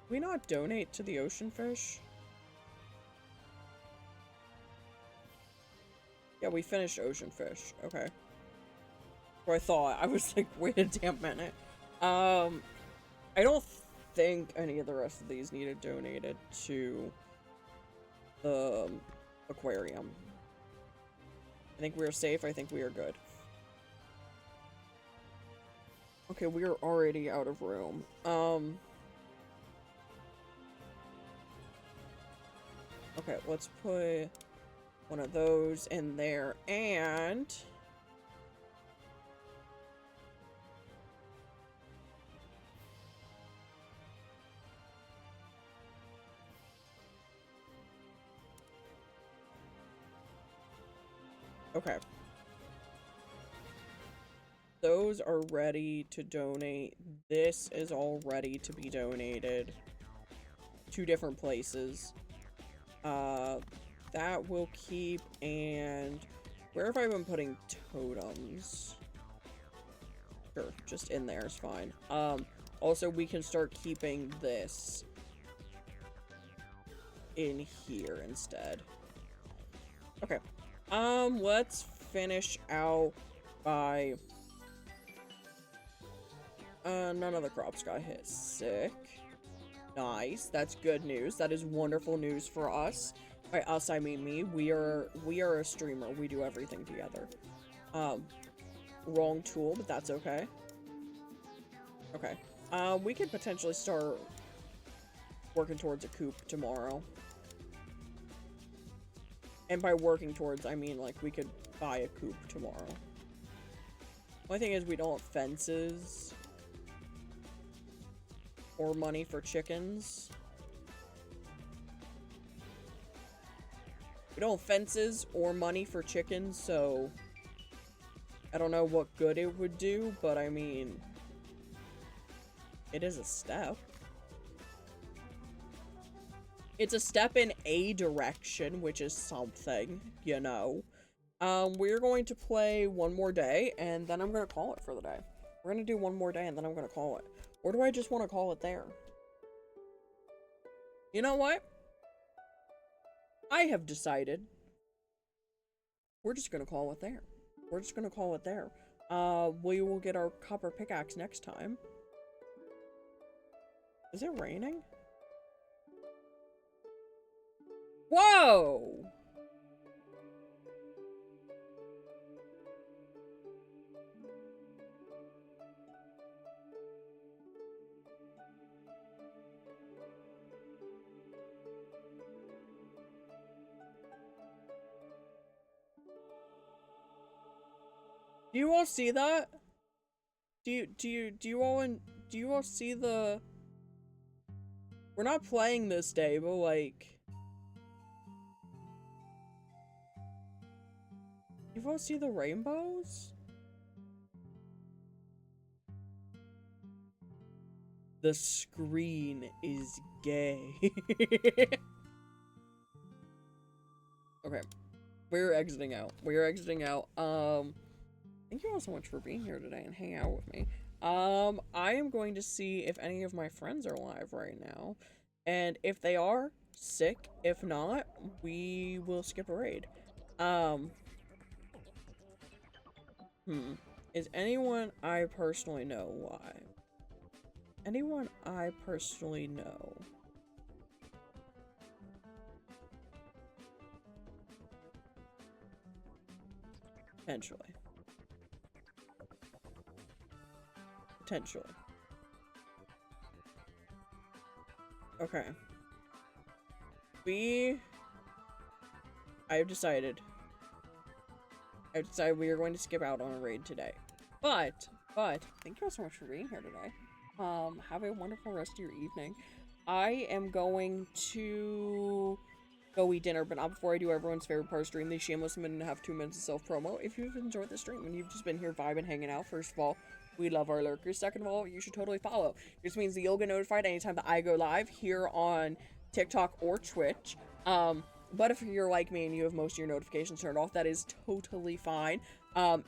We not donate to the ocean fish? Yeah, we finished ocean fish. Okay. Or I thought. I was like, wait a damn minute. I don't think any of the rest of these needed donated to the aquarium. I think we are safe. I think we are good. Okay, we are already out of room. Okay, let's put one of those in there, and... Okay. Those are ready to donate. This is all ready to be donated. 2 different places. That will keep, and where have I been putting totems? Sure, just in there is fine. Also we can start keeping this in here instead. Okay. Let's finish out by... none of the crops got hit. Sick. Nice. That's good news. That is wonderful news for us. By us, I mean me. We are a streamer. We do everything together. Wrong tool, but that's okay. Okay. We could potentially start working towards a coop tomorrow. And by working towards, I mean, like, we could buy a coop tomorrow. Only thing is we don't have fences. Or money for chickens. We don't have fences or money for chickens, so... I don't know what good it would do, but I mean... It is a step. It's a step in a direction, which is something, you know. We're going to play one more day, and then I'm going to call it for the day. We're going to do one more day, and then I'm going to call it. Or do I just want to call it there? You know what? I have decided we're just gonna call it there. We're just gonna call it there. We will get our copper pickaxe next time. Is it raining? Whoa! Do you all see that? Do you all see the... We're not playing this day, but like... You all see the rainbows? The screen is gay. Okay. We're exiting out. We're exiting out. Thank you all so much for being here today and hanging out with me. I am going to see if any of my friends are live right now. And if they are, sick. If not, we will skip a raid. Is anyone I personally know live? Anyone I personally know? Potentially. Potentially. Okay. I've decided we are going to skip out on a raid today. But, thank you all so much for being here today. Have a wonderful rest of your evening. I am going to go eat dinner, but not before I do everyone's favorite part of stream, the shameless minute and a half, 2 minutes of self-promo. If you've enjoyed the stream and you've just been here vibing, hanging out, first of all, we love our lurkers. Second of all, you should totally follow. This means that you'll get notified anytime that I go live here on TikTok or Twitch. But if you're like me and you have most of your notifications turned off, that is totally fine.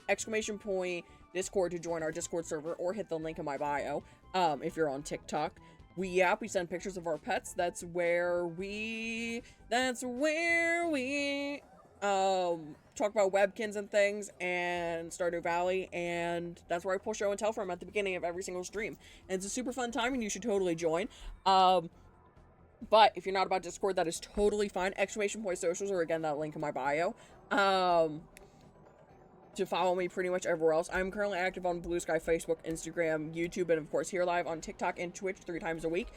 Exclamation point Discord to join our Discord server, or hit the link in my bio if you're on TikTok. We send pictures of our pets. That's where we talk about Webkinz and things, and Stardew Valley, and that's where I pull show and tell from at the beginning of every single stream. And it's a super fun time, and you should totally join. But if you're not about Discord, that is totally fine. Exclamation point socials, or again, that link in my bio. To follow me pretty much everywhere else. I'm currently active on Blue Sky, Facebook, Instagram, YouTube, and of course here live on TikTok and Twitch 3 times a week.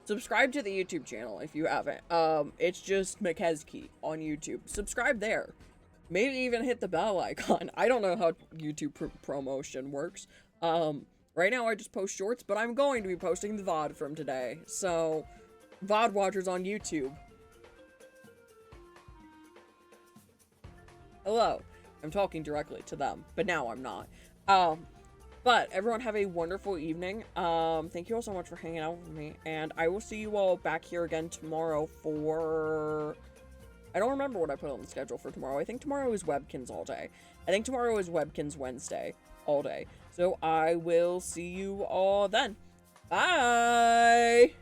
Subscribe to the YouTube channel if you haven't. It's just makezkey on YouTube. Subscribe there. Maybe even hit the bell icon. I don't know how YouTube promotion works. Right now I just post shorts, but I'm going to be posting the VOD from today. So, VOD watchers on YouTube. Hello. I'm talking directly to them, but now I'm not. But everyone have a wonderful evening. Thank you all so much for hanging out with me, and I will see you all back here again tomorrow for... I don't remember what I put on the schedule for tomorrow. I think tomorrow is Webkinz all day. I think tomorrow is Webkinz Wednesday all day. So I will see you all then. Bye!